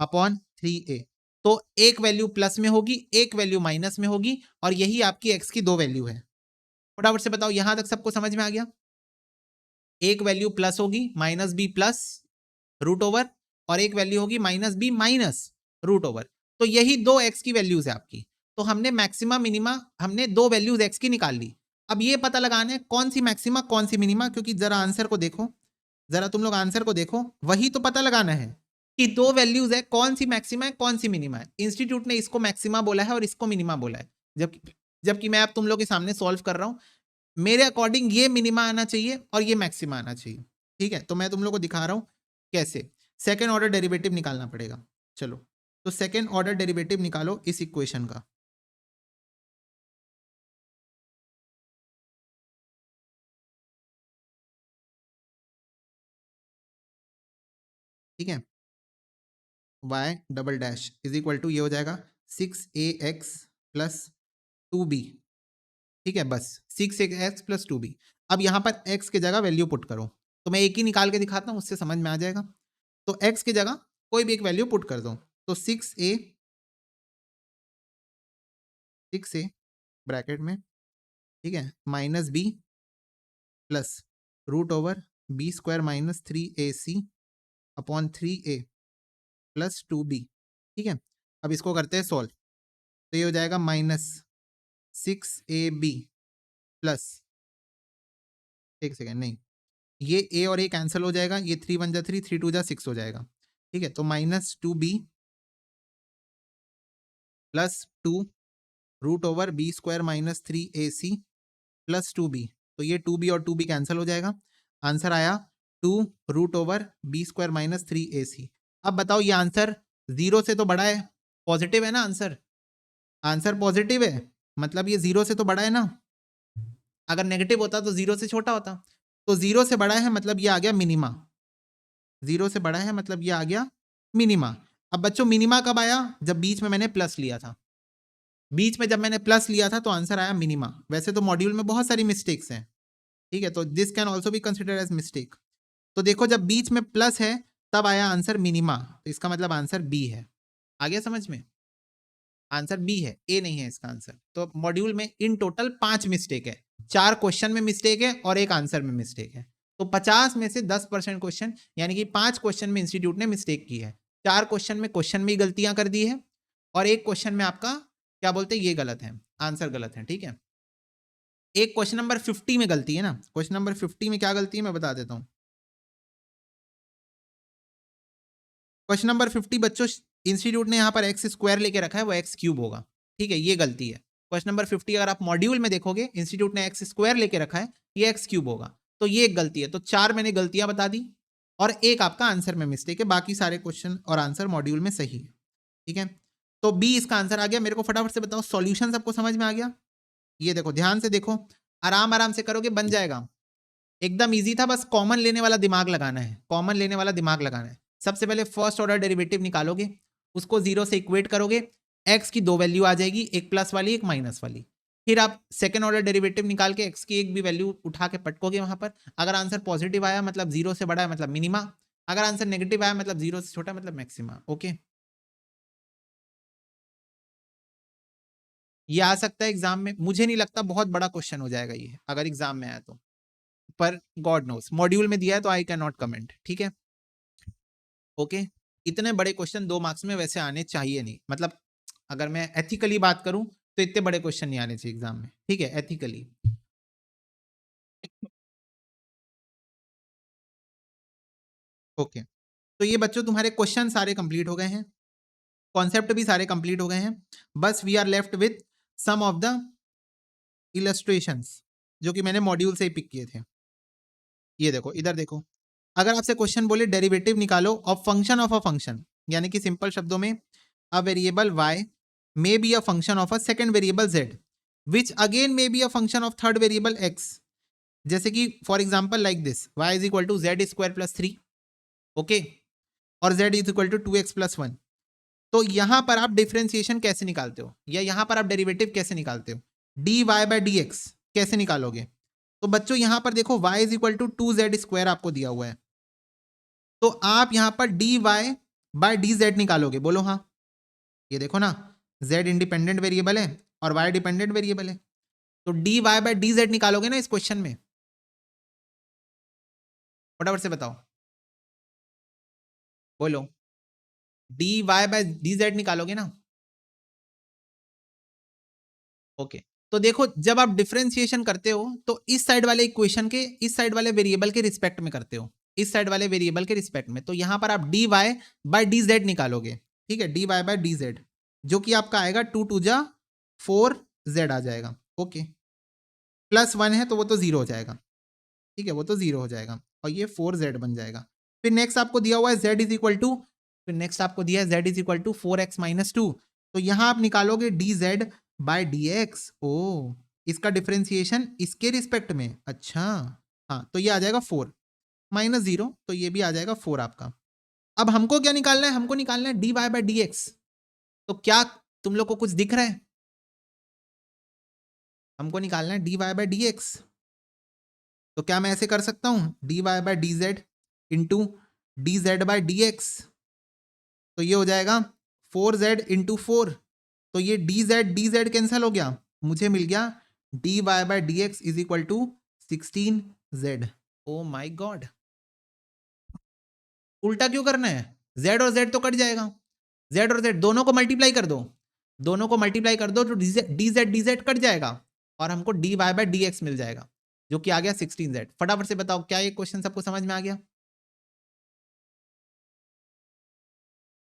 upon 3a। तो एक वैल्यू प्लस में होगी, एक वैल्यू माइनस में होगी, और यही आपकी एक्स की दो वैल्यू है। फटाफट से बताओ यहां तक सबको समझ में आ गया? एक वैल्यू प्लस होगी -b प्लस रूट ओवर, और एक वैल्यू होगी -b माइनस रूट ओवर, तो यही दो एक्स की वैल्यूज है आपकी। तो हमने मैक्सिमा मिनिमा, हमने दो वैल्यूज एक्स की निकाल ली। अब ये पता लगाना है कौन सी मैक्सिमा कौन सी मिनिमा, क्योंकि जरा आंसर को देखो, जरा तुम लोग आंसर को देखो, वही तो पता लगाना है कि दो वैल्यूज है, कौन सी मैक्सिमा है कौन सी मिनिमा है। इंस्टीट्यूट ने इसको मैक्सिमा बोला है और इसको मिनिमा बोला है, जबकि जबकि मैं अब तुम लोग के सामने सॉल्व कर रहा हूं, मेरे अकॉर्डिंग ये मिनिमा आना चाहिए और ये मैक्सिमा आना चाहिए, ठीक है। तो मैं तुम लोग को दिखा रहा हूं कैसे, सेकेंड ऑर्डर डेरिवेटिव निकालना पड़ेगा। चलो, तो सेकेंड ऑर्डर डेरिवेटिव निकालो इस इक्वेशन का, ठीक है। y double dash is equal to, ये हो जाएगा 6ax प्लस 2b, ठीक है, बस 6ax प्लस 2b। अब यहां पर x की जगह वैल्यू पुट करो, तो मैं एक ही निकाल के दिखाता हूं, उससे समझ में आ जाएगा। तो x की जगह कोई भी एक वैल्यू पुट कर दो, तो 6a ब्रैकेट में, ठीक है, -b plus root over b² minus 3AC upon 3a plus 2b, ठीक है। अब इसको करते हैं सॉल्व, तो ये हो जाएगा -6ab प्लस, एक सेकेंड, नहीं, ये a और a कैंसिल हो जाएगा, ये 3 1 जा 3, 3 2 जा 6 हो जाएगा, ठीक है। तो -2b plus 2 root over b² minus 3AC plus 2b, तो ये 2b और 2b कैंसिल हो जाएगा, आंसर आया 2 root over b² minus 3AC। अब बताओ ये आंसर 0 से तो बड़ा है, पॉजिटिव है ना आंसर, आंसर पॉजिटिव है, मतलब ये 0 से तो बड़ा है ना, अगर नेगेटिव होता तो 0 से छोटा होता, तो 0 से बड़ा है मतलब ये आ गया मिनिमा, 0 से बड़ा है मतलब ये आ गया मिनिमा। अब बच्चों मिनिमा कब आया, जब बीच में मैंने प्लस लिया था, बीच में जब मैंने प्लस लिया था तो आंसर आया मिनिमा। वैसे तो मॉड्यूल में बहुत सारी मिस्टेक्स हैं, ठीक है, तो this can also be considered as mistake. तो देखो जब बीच में प्लस है तब आया आंसर मिनिमा, तो इसका मतलब आंसर बी है। आ गया समझ में, आंसर बी है, ए नहीं है इसका आंसर। तो मॉड्यूल में इन टोटल 5 मिस्टेक है, 4 क्वेश्चन में मिस्टेक है और एक आंसर में मिस्टेक है। तो 50 में से 10% क्वेश्चन, यानी कि 5 क्वेश्चन में इंस्टीट्यूट ने मिस्टेक की है, 4 क्वेश्चन में क्वेश्चन में गलतियां कर दी है, और एक क्वेश्चन में आपका क्या बोलते हैं, ये गलत है, आंसर गलत है, ठीक है। एक क्वेश्चन नंबर 50 में गलती है ना, क्वेश्चन नंबर 50 में क्या गलती है मैं बता देता हूं। क्वेश्चन नंबर 50 बच्चों, इंस्टीट्यूट ने यहां पर एक्स स्क्वायर लेके रखा है, वो एक्स क्यूब होगा, ठीक है, ये गलती है। क्वेश्चन नंबर 50 अगर आप मॉड्यूल में देखोगे, इंस्टीट्यूट ने एक्स स्क्वायर लेके रखा है, ये एक्स क्यूब होगा, तो ये एक गलती है। तो 4 मैंने गलतियां बता दी, और एक आपका आंसर में मिस्टेक है, बाकी सारे क्वेश्चन और आंसर मॉड्यूल में सही है, ठीक है। तो बी इसका आंसर आ गया। मेरे को फटाफट से बताओ सॉल्यूशन सबको समझ में आ गया? ये देखो, ध्यान से देखो, आराम आराम से करोगे बन जाएगा, एकदम इजी था, बस कॉमन लेने वाला दिमाग लगाना है, कॉमन लेने वाला दिमाग लगाना है। सबसे पहले फर्स्ट ऑर्डर डेरिवेटिव निकालोगे, उसको जीरो से इक्वेट करोगे, एक्स की 2 वैल्यू आ जाएगी, एक प्लस वाली एक माइनस वाली। फिर आप सेकंड ऑर्डर डेरिवेटिव निकाल के एक्स की एक भी वैल्यू उठा के पटकोगे वहां पर। अगर आंसर पॉजिटिव आया मतलब जीरो से बड़ा है मतलब मिनिमा, अगर आंसर नेगेटिव आया मतलब जीरो से छोटा मतलब मैक्सिमा। ओके, ये आ सकता है एग्जाम में, मुझे नहीं लगता बहुत बड़ा क्वेश्चन हो जाएगा ये अगर एग्जाम में आया तो, पर गॉड नोस, मॉड्यूल में दिया है तो आई कैन नॉट कमेंट, ठीक है। ओके, इतने बड़े क्वेश्चन 2 मार्क्स में वैसे आने चाहिए नहीं, मतलब अगर मैं एथिकली बात करूं तो इतने बड़े क्वेश्चन नहीं आने चाहिए एग्जाम में, ठीक है, एथिकली। ओके, तो ये बच्चों तुम्हारे क्वेश्चन सारे कंप्लीट हो गए हैं, कॉन्सेप्ट भी सारे कंप्लीट हो गए हैं, बस we are left with some of the illustrations जो कि मैंने मॉड्यूल से ही पिक किए थे। ये देखो, इधर देखो, अगर आपसे क्वेश्चन बोले डेरिवेटिव निकालो of function of a function, यानी कि सिंपल शब्दों में a variable y may be a function of a second variable z which again may be a function of third variable x, जैसे कि for example like this, y is equal to z square plus 3, okay, और z is equal to 2x plus 1। तो यहां पर आप differentiation कैसे निकालते हो, या यहां पर आप डेरिवेटिव कैसे निकालते हो, dy बाय dx कैसे निकालोगे? तो बच्चों यहां पर देखो, y is equal to 2z square आपको दिया हुआ है, तो आप यहां पर dy बाय dz निकालोगे, बोलो हाँ। ये देखो ना, z इंडिपेंडेंट वेरिएबल है और y डिपेंडेंट वेरिएबल है, तो dy बाय dz निकालोगे ना इस क्वेश्चन में, फटाफट से बताओ, बोलो, dy बाय dz निकालोगे ना? ओके, तो देखो जब आप डिफरेंशिएशन करते हो तो इस साइड वाले इक्वेशन के इस साइड वाले वेरिएबल के रिस्पेक्ट में करते हो, इस साइड वाले वेरिएबल के रिस्पेक्ट में, तो यहां पर आप dy बाय dz निकालोगे, ठीक है, dy बाय dz, जो कि आपका आएगा 2 टू जा 4z आ जाएगा, ओके, प्लस 1 है तो वो तो जीरो हो जाएगा, ठीक है, वो तो जीरो हो जाएगा, और ये 4z बन जाएगा। फिर नेक्स्ट आपको दिया हुआ है z इज इक्वल टू, फिर नेक्स्ट आपको दिया है z is equal to 4x minus 2, तो यहां आप निकालोगे dz बाय dx, ओ इसका डिफरेंशिएशन इसके रिस्पेक्ट में, अच्छा, हाँ, तो ये आ जाएगा 4 माइनस 0, तो ये भी आ जाएगा 4 आपका। अब हमको क्या निकालना है, हमको निकालना है dy बाय dx, तो क्या तुम लोग को कुछ दिख रहा है? हमको निकालना है dy बाय dx, तो क्या मैं ऐसे कर सकता हूं, dy by dz into dz by dx, तो ये हो जाएगा 4z इंटू 4, तो ये dz कैंसिल हो गया, मुझे मिल गया dy by dx is equal to 16z। Oh my god, उल्टा क्यों करना है, z और z तो कट जाएगा, z और z दोनों को मल्टीप्लाई कर दो, दोनों को मल्टीप्लाई कर दो तो dz कट जाएगा, और हमको dy बाय dx मिल जाएगा, जो कि आ गया 16z। फटाफट से बताओ क्या ये क्वेश्चन सबको समझ में आ गया?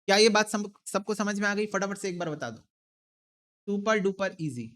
क्या ये बात सबको समझ में आ गई? फटाफट से एक बार बता दो, super duper easy.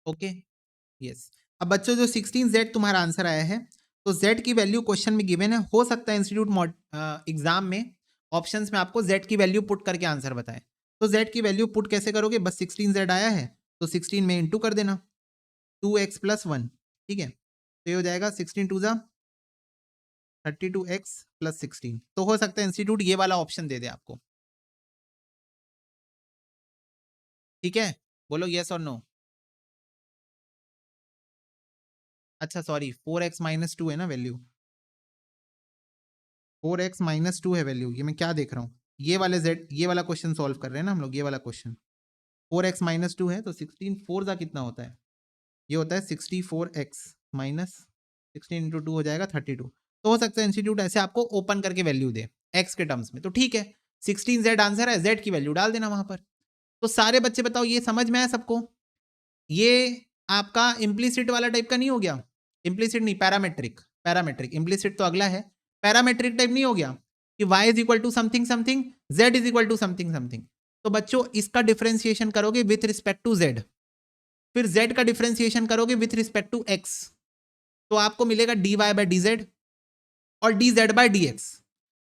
Okay, yes. अब बच्चों जो 16z तुम्हारा आंसर आया है, तो z की वैल्यू क्वेश्चन में गिवन है, हो सकता है इंस्टीट्यूट एग्जाम में ऑप्शंस में आपको z की वैल्यू पुट करके आंसर बताए, तो z की वैल्यू पुट कैसे करोगे, बस 16z आया है तो 16 में इंटू कर देना, 2x प्लस 1, ठीक है। तो ये हो जाएगा 16 टू जा 32x प्लस 16। तो हो सकता है इंस्टीट्यूट ये वाला ऑप्शन दे दे आपको, ठीक है। बोलो यस और नो। अच्छा सॉरी, 4x माइनस 2 है ना वैल्यू, 4x माइनस 2 है वैल्यू। ये मैं क्या देख रहा हूँ, ये वाले z, ये वाला क्वेश्चन सॉल्व कर रहे हैं ना हम लोग, ये वाला क्वेश्चन। 4x माइनस 2 है तो 16 4 का कितना होता है, ये होता है 64x माइनस 16 इंटू 2 हो जाएगा 32। तो हो सकता है इंस्टीट्यूट ऐसे आपको ओपन करके वैल्यू दे x के टर्म्स में, तो ठीक है। 16z आंसर है, z की वैल्यू डाल देना वहां पर। तो सारे बच्चे बताओ ये समझ में आया सबको, ये आपका इम्प्लीसिट वाला टाइप का नहीं हो गया, इम्प्लीसिट नहीं, पैरामेट्रिक, पैरामेट्रिक, इम्प्लीसिट तो अगला है, पैरामेट्रिक टाइप नहीं हो गया कि y is equal to something something, z is equal to something something. तो बच्चों इसका डिफरेंशिएशन करोगे विथ रिस्पेक्ट टू z, फिर z का डिफरेंशिएशन करोगे विथ रिस्पेक्ट टू x, तो आपको मिलेगा dy बाय dz और dz बाय dx।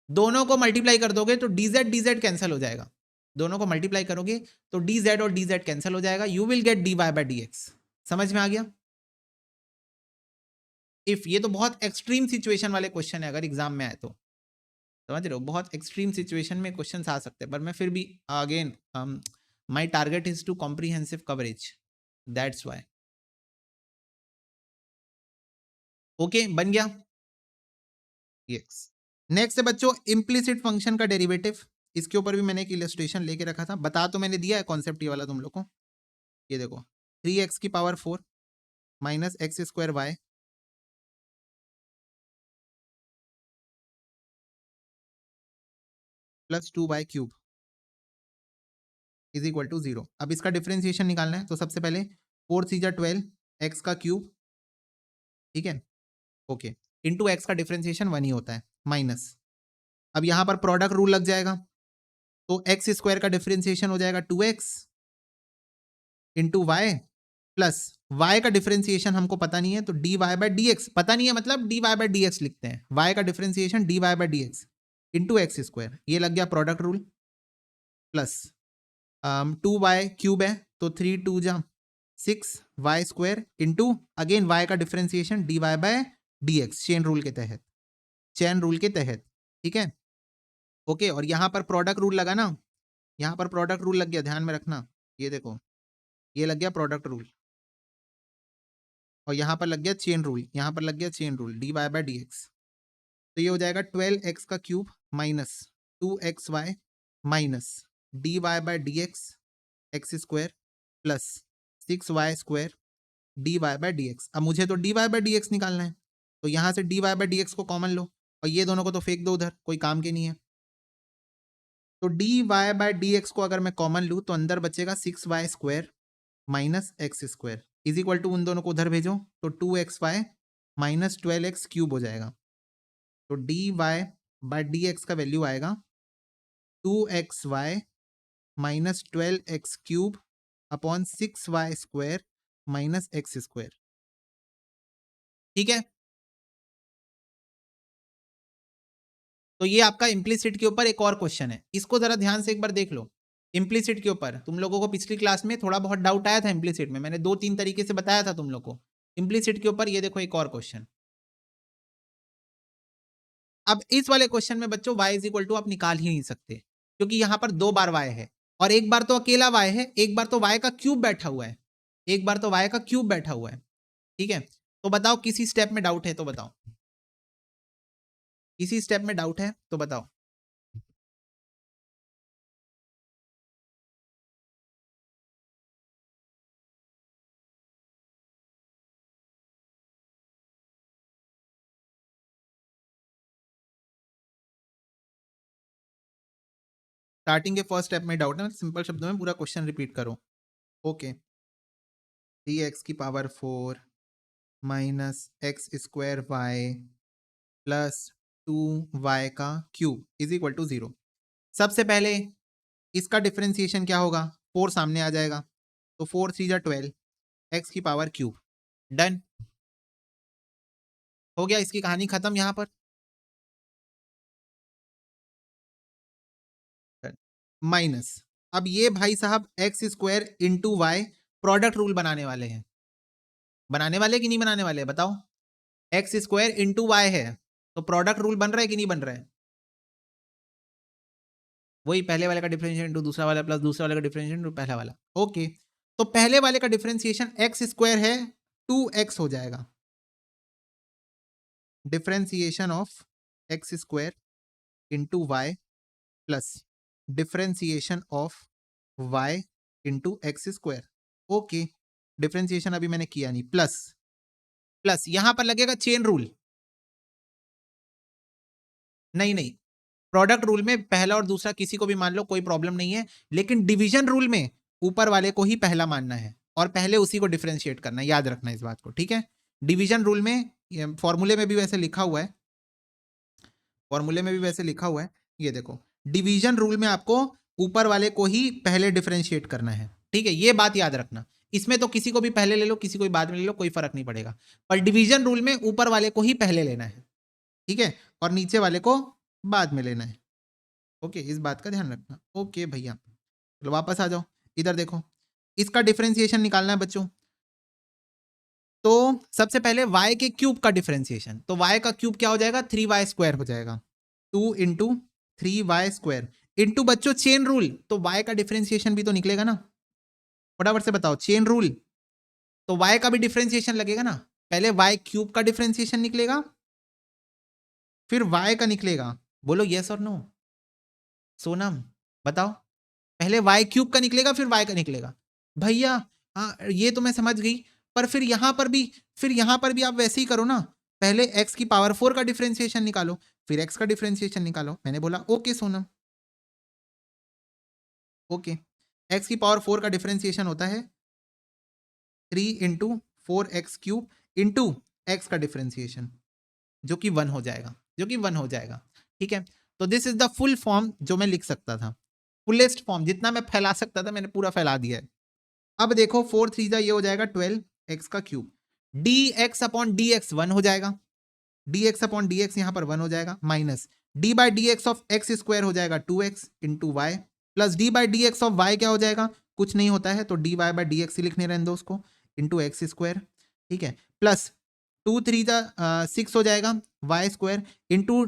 दोनों को मल्टीप्लाई कर दोगे तो dz dz कैंसिल हो जाएगा, दोनों को मल्टीप्लाई करोगे तो dz और dz कैंसिल हो जाएगा, you will get dy by dx। समझ में आ गया। इफ ये तो बहुत एक्सट्रीम सिचुएशन वाले क्वेश्चन है, अगर एग्जाम में आए तो समझ रहे हो, बहुत एक्सट्रीम सिचुएशन में क्वेश्चन आ सकते हैं, पर मैं फिर भी again my target is to comprehensive coverage, that's why. Okay बन गया। यस, नेक्स्ट है बच्चों इम्प्लीसिट फंक्शन का डेरिवेटिव। इसके ऊपर भी मैंने एक इलस्ट्रेशन लेके रखा था, बता तो मैंने दिया है कॉन्सेप्ट ये वाला तुम लोग को। ये देखो 3x की power 4 minus x square y plus 2y cube is equal to 0। अब इसका डिफरेंशिएशन निकालना है, तो सबसे पहले 4 3 जा 12 एक्स का क्यूब, ठीक है, ओके, इंटू एक्स का डिफरेंशिएशन 1 ही होता है, माइनस, अब यहां पर प्रोडक्ट रूल लग जाएगा, तो एक्स स्क्वायर का डिफरेंशिएशन हो जाएगा 2x into Y plus y का डिफरेंशिएशन हमको पता नहीं है, तो dy बाय dx, पता नहीं है मतलब dy बाय dx लिखते हैं, y का differentiation dy by dx into x square, ये लग गया product rule, plus 2y cube है तो 3 2 जा 6y square into again y का differentiation dy by dx, chain rule के तहत, चेन रूल के तहत, ठीक है, ओके। और यहां पर प्रोडक्ट रूल लगा ना, यहां पर प्रोडक्ट रूल लग गया, ध्यान में रखना, ये देखो ये लग गया प्रोडक्ट रूल, और यहां पर लग गया चेन रूल, यहां पर लग गया chain rule dy by dx। तो ये हो जाएगा 12x का cube minus 2xy minus dy by dx x square plus 6y square dy by dx। अब मुझे तो dy बाय dx निकालना है, तो यहां से dy बाय dx को कॉमन लो और ये दोनों को तो फेंक दो उधर, कोई काम के नहीं है। तो dy बाय dx को अगर मैं कॉमन लूँ तो अंदर बचेगा 6y square minus x square is equal to, उन दोनों को उधर भेजो तो 2xy माइनस 12x क्यूब हो जाएगा। तो dy बाय dx का वैल्यू आएगा 2xy minus 12x cube upon 6y square minus x square, ठीक है। तो ये आपका इम्प्लीसिट के ऊपर एक और क्वेश्चन है, इसको जरा ध्यान से एक बार देख लो। इम्प्लीसिट के ऊपर तुम लोगों को पिछली क्लास में थोड़ा बहुत डाउट आया था इम्प्लीसिट में, मैंने 2 3 तरीके से बताया था तुम लोग को इम्प्लीसिट के ऊपर। ये देखो एक और क्वेश्चन। अब इस वाले क्वेश्चन में बच्चों y इज इक्वल टू आप निकाल ही नहीं सकते, क्योंकि यहां पर 2 बार y है और एक बार तो अकेला y है, एक बार तो y का क्यूब बैठा हुआ है, एक बार तो y का क्यूब बैठा हुआ है, ठीक है। तो बताओ किसी स्टेप में डाउट है तो बताओ, किसी स्टेप में डाउट है तो बताओ। स्टार्टिंग के फर्स्ट स्टेप में डाउट है, सिंपल शब्दों में पूरा क्वेश्चन रिपीट करो। ओके, 3x की power 4 minus x square y plus 2y का क्यूब इज इक्वल टू 0। सबसे पहले इसका डिफरेंशिएशन क्या होगा, 4 सामने आ जाएगा, तो 4 3 जा 12 एक्स की पावर क्यूब, डन हो गया, इसकी कहानी खत्म यहां पर। माइनस, अब ये भाई साहब x square into y product rule बनाने वाले हैं, बनाने वाले कि नहीं बनाने वाले बताओ? एक्स स्क्वायर इंटू वाई है, तो प्रोडक्ट रूल बन रहा है कि नहीं बन रहा है? वही पहले वाले का डिफरेंशिएशन इंटू दूसरा वाला प्लस दूसरा वाले का डिफरेंशिएशन इंटू पहला वाला। ओके, तो पहले वाले का डिफरेंशिएशन एक्स स्क्वायर है, 2x हो जाएगा। Differentiation of x square into Y plus differentiation of y into x square. Okay, differentiation अभी मैंने किया नहीं, प्लस प्लस यहां पर लगेगा चेन रूल। नहीं नहीं, प्रोडक्ट रूल में पहला और दूसरा किसी को भी मान लो, कोई प्रॉब्लम नहीं है, लेकिन डिवीजन रूल में ऊपर वाले को ही पहला मानना है और पहले उसी को डिफरेंशिएट करना है, याद रखना इस बात को, ठीक है? डिवीजन रूल में फॉर्मूले में भी वैसे लिखा हुआ है, फॉर्मूले में भी वैसे लिखा हुआ है, ये देखो, डिवीजन रूल में आपको ऊपर वाले को ही पहले डिफरेंशिएट करना है, ठीक है? ये बात याद रखना। इसमें तो किसी को भी पहले ले लो, किसी को भी बाद में ले लो, कोई फर्क नहीं पड़ेगा, पर डिवीजन रूल में ऊपर वाले को ही पहले लेना है, ठीक है? और नीचे वाले को बाद में लेना है। ओके, इस बात का ध्यान रखना। ओके भैया, चलो वापस आ जाओ, इधर देखो, इसका डिफरेंशिएशन निकालना है बच्चों। तो सबसे पहले y के क्यूब का डिफरेंशिएशन, तो y का क्यूब क्या हो जाएगा? 3y स्क्वायर हो जाएगा, 2 इंटू 3y स्क्वायर इंटू बच्चों चेन रूल, तो y का डिफरेंशिएशन भी तो निकलेगा ना, फटाफट से बताओ, चेन रूल, तो y का भी डिफरेंशिएशन लगेगा ना, पहले y क्यूब का डिफरेंशिएशन निकलेगा, फिर y का निकलेगा। बोलो यस और नो, सोनम बताओ, पहले y क्यूब का निकलेगा फिर y का निकलेगा। भैया हाँ, ये तो मैं समझ गई, पर फिर यहां पर भी आप वैसे ही करो ना, पहले x की पावर 4 का डिफरेंशिएशन निकालो, फिर x का डिफरेंशिएशन निकालो। मैंने बोला ओके सोनम, ओके, x की पावर 4 का डिफरेंशिएशन होता है 3 into 4x cube into x का डिफरेंशिएशन, जो कि 1 हो जाएगा, जो कि 1 हो जाएगा, ठीक है? तो this is the full form जो मैं लिख सकता था, फुलेस्ट फॉर्म, जितना मैं फैला सकता था मैंने पूरा फैला दिया है। अब देखो 4 3 ये हो जाएगा 12 एक्स का cube, D X upon D X 1 हो जाएगा, D X upon D X यहां पर 1 हो जाएगा, minus D by D X of x square हो जाएगा 2x into Y, plus D by D X of Y क्या हो जाएगा? कुछ नहीं होता है, तो D Y by D X ही लिखने रहने दो उसको, इंटू एक्स स्क्वायर, ठीक है? प्लस 2 3 6 हो जाएगा वाई स्क्वायर इंटू,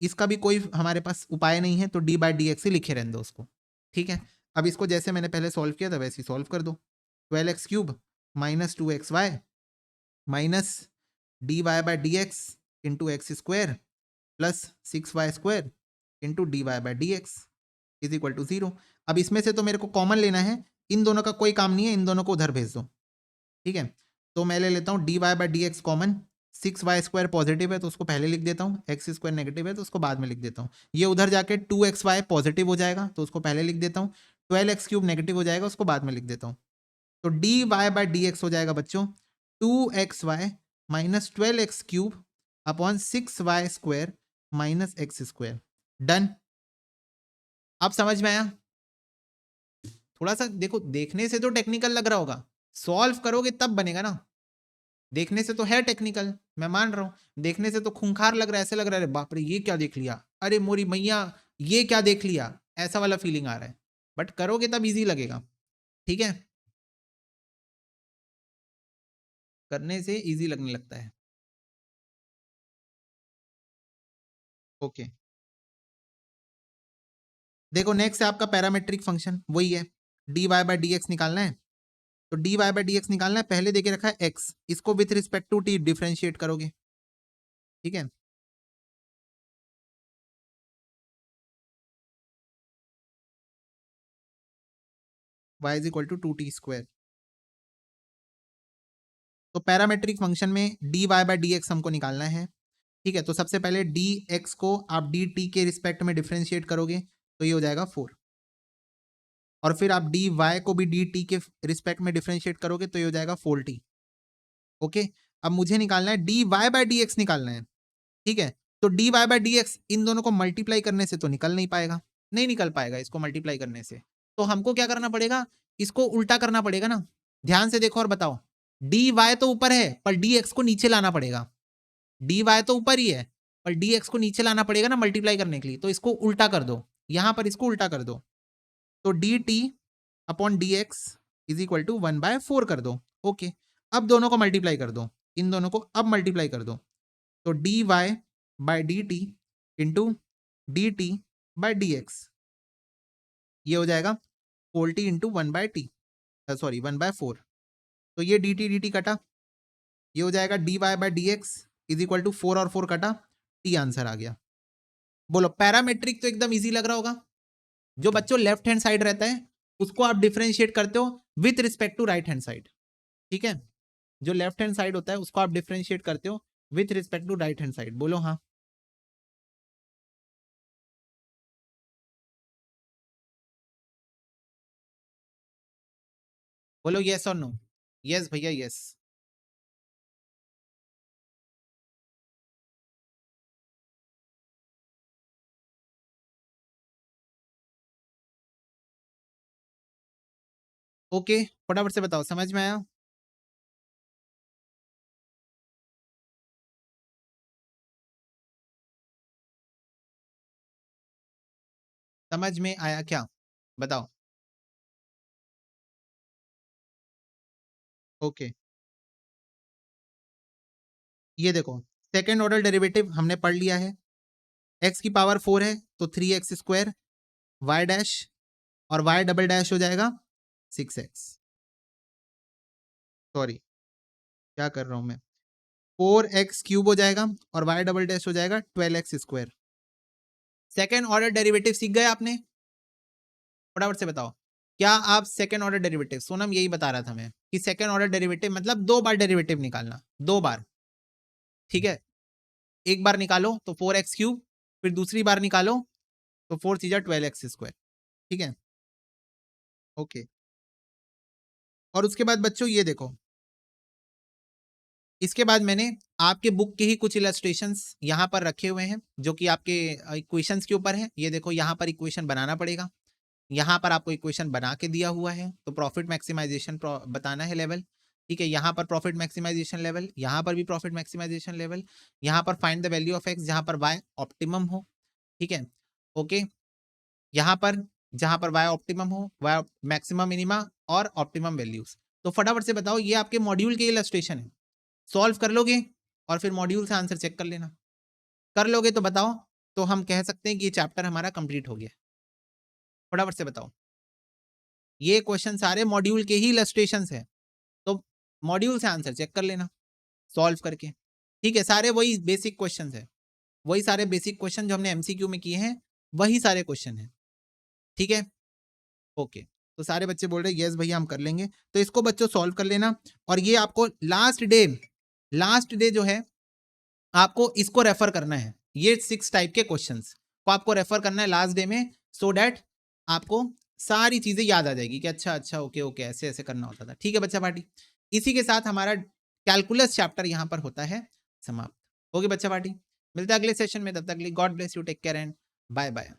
इसका भी कोई हमारे पास उपाय नहीं है, तो डी बाई डी एक्स ही लिखे रहने दो उसको, ठीक है? अब इसको जैसे मैंने पहले सॉल्व किया था वैसे ही सॉल्व कर दो, 12x cube minus 2xy minus d Y by D x into x square plus 6y square into d Y by D x is equal to 0। अब इसमें से तो मेरे को कॉमन लेना है, इन दोनों का कोई काम नहीं है, इन दोनों को उधर भेज दो, ठीक है? तो मैं ले लेता हूँ d Y by D x common, 6y स्क्वायर पॉजिटिव है तो उसको पहले लिख देता हूँ, एक्स स्क्वायर नेगेटिव है तो उसको बाद में लिख देता हूँ, ये उधर जाके 2xy पॉजिटिव हो जाएगा तो उसको पहले लिख देता हूँ, 12x क्यूब नेगेटिव हो जाएगा उसको बाद में लिख देता हूँ, तो D Y by D x हो जाएगा बच्चों 2xy minus 12x cube upon 6y square minus x square. Done, अब समझ में आया? थोड़ा सा देखो, देखने से तो टेक्निकल लग रहा होगा, सॉल्व करोगे तब बनेगा ना, देखने से तो है टेक्निकल, मैं मान रहा हूं, देखने से तो खूंखार लग रहा है, ऐसे लग रहा है बाप रे ये क्या देख लिया, अरे मोरी मैया ये क्या देख लिया, ऐसा वाला फीलिंग आ रहा है, बट करोगे तब इजी लगेगा, ठीक है? करने से इजी लगने लगता है। ओके, देखो नेक्स्ट है आपका पैरामेट्रिक फंक्शन, वही है, D Y by D x निकालना है, तो D Y by D x निकालना है, पहले देके रखा है एक्स, इसको with respect to t differentiate करोगे, ठीक है? y is equal to 2t square, तो पैरामेट्रिक फंक्शन में d Y by D x हमको निकालना है, ठीक है? तो सबसे पहले डी एक्स को आप डी टी के रिस्पेक्ट में डिफरेंशिएट करोगे तो ये हो जाएगा 4, और फिर आप डी वाई को भी डी टी के रिस्पेक्ट में डिफरेंशिएट करोगे तो ये हो जाएगा 4t। ओके, अब मुझे निकालना है D Y by D x निकालना है, ठीक है? तो D Y by D X इन दोनों को मल्टीप्लाई करने से तो निकल नहीं पाएगा, नहीं निकल पाएगा इसको मल्टीप्लाई करने से, तो हमको क्या करना पड़ेगा, इसको उल्टा करना पड़ेगा ना, ध्यान से देखो और बताओ, डी वाई तो ऊपर है पर डी एक्स को नीचे लाना पड़ेगा, डी वाई तो ऊपर ही है पर डी एक्स को नीचे लाना पड़ेगा ना मल्टीप्लाई करने के लिए, तो इसको उल्टा कर दो, यहां पर इसको उल्टा कर दो, तो d t upon D x is equal to 1/4 कर दो। ओके, अब दोनों को मल्टीप्लाई कर दो, इन दोनों को अब मल्टीप्लाई कर दो, तो dy by dt into d t by D x, ये हो जाएगा 40 इंटू 1/t, सॉरी 1/4। तो ये dt कटा, ये हो जाएगा dy by D x is equal to 4 और 4 कटा, t आंसर आ गया। बोलो पैरामेट्रिक तो एकदम इजी लग रहा होगा। जो बच्चों लेफ्ट हैंड साइड रहता है उसको आप डिफरेंशिएट करते हो with respect to right hand side, ठीक है। जो लेफ्ट हैंड साइड होता है उसको आप डिफरेंशिएट करते हो with respect to right hand side. बोलो हाँ। बोलो यस और नो। यस भैया यस। ओके फटाफट से बताओ, समझ में आया? समझ में आया क्या? बताओ। ओके ये देखो, सेकेंड ऑर्डर डेरिवेटिव हमने पढ़ लिया है। एक्स की पावर 4 है तो 3x² वाई डैश और वाई डबल डैश हो जाएगा 6x। सॉरी क्या कर रहा हूं मैं, 4x³ हो जाएगा और वाई डबल डैश हो जाएगा 12x²। सेकेंड ऑर्डर डेरिवेटिव सीख गए आपने? फटाफट से बताओ। क्या आप सेकेंड ऑर्डर डेरिवेटिव, सोनम यही बता रहा था मैं कि सेकेंड ऑर्डर डेरिवेटिव मतलब 2 बार डेरिवेटिव निकालना, 2 बार, ठीक है। एक बार निकालो तो 4x³, फिर दूसरी बार निकालो तो 4 3 12x², ठीक है। ओके और उसके बाद बच्चों ये देखो, इसके बाद मैंने आपके बुक के ही कुछ इलस्ट्रेशंस यहाँ पर रखे हुए हैं जो कि आपके इक्वेशंस के ऊपर है। ये देखो यहाँ पर इक्वेशन बनाना पड़ेगा, यहाँ पर आपको इक्वेशन बना के दिया हुआ है, तो प्रॉफिट मैक्सिमाइजेशन बताना है लेवल, ठीक है। यहाँ पर प्रॉफिट मैक्सिमाइजेशन लेवल, यहाँ पर भी प्रॉफिट मैक्सिमाइजेशन लेवल, यहाँ पर find the value of x जहाँ पर वाई ऑप्टिमम हो, ठीक है। ओके यहाँ पर जहाँ पर वाई ऑप्टिमम हो, वाई मैक्सिमम मिनिमा और ऑप्टिमम वैल्यूज। तो फटाफट से बताओ, ये आपके मॉड्यूल के इलस्ट्रेशन है, सॉल्व कर लोगे और फिर मॉड्यूल से आंसर चेक कर लेना। कर लोगे तो बताओ, तो हम कह सकते हैं कि ये चैप्टर हमारा कंप्लीट हो गया। फटाफट से बताओ। ये क्वेश्चन सारे मॉड्यूल के ही इलस्ट्रेशंस है, तो मॉड्यूल से आंसर चेक कर लेना सॉल्व करके, ठीक है। सारे वही बेसिक क्वेश्चंस है, वही सारे बेसिक क्वेश्चन जो हमने एमसीक्यू में किए हैं वही सारे क्वेश्चन हैं, ठीक है। ओके तो सारे बच्चे बोल रहे हैं यस भैया हम कर लेंगे, तो इसको बच्चों सॉल्व कर लेना। और ये आपको लास्ट डे जो है आपको इसको रेफर करना है, ये 6 टाइप के क्वेश्चंस को आपको रेफर करना है लास्ट डे में, सो दैट आपको सारी चीजें याद आ जाएगी कि अच्छा अच्छा ओके ओके ऐसे ऐसे करना होता था, ठीक है बच्चा पार्टी। इसी के साथ हमारा कैलकुलस चैप्टर यहाँ पर होता है समाप्त। ओके बच्चा पार्टी, मिलता है अगले सेशन में, तब तक God bless you, take care and bye bye.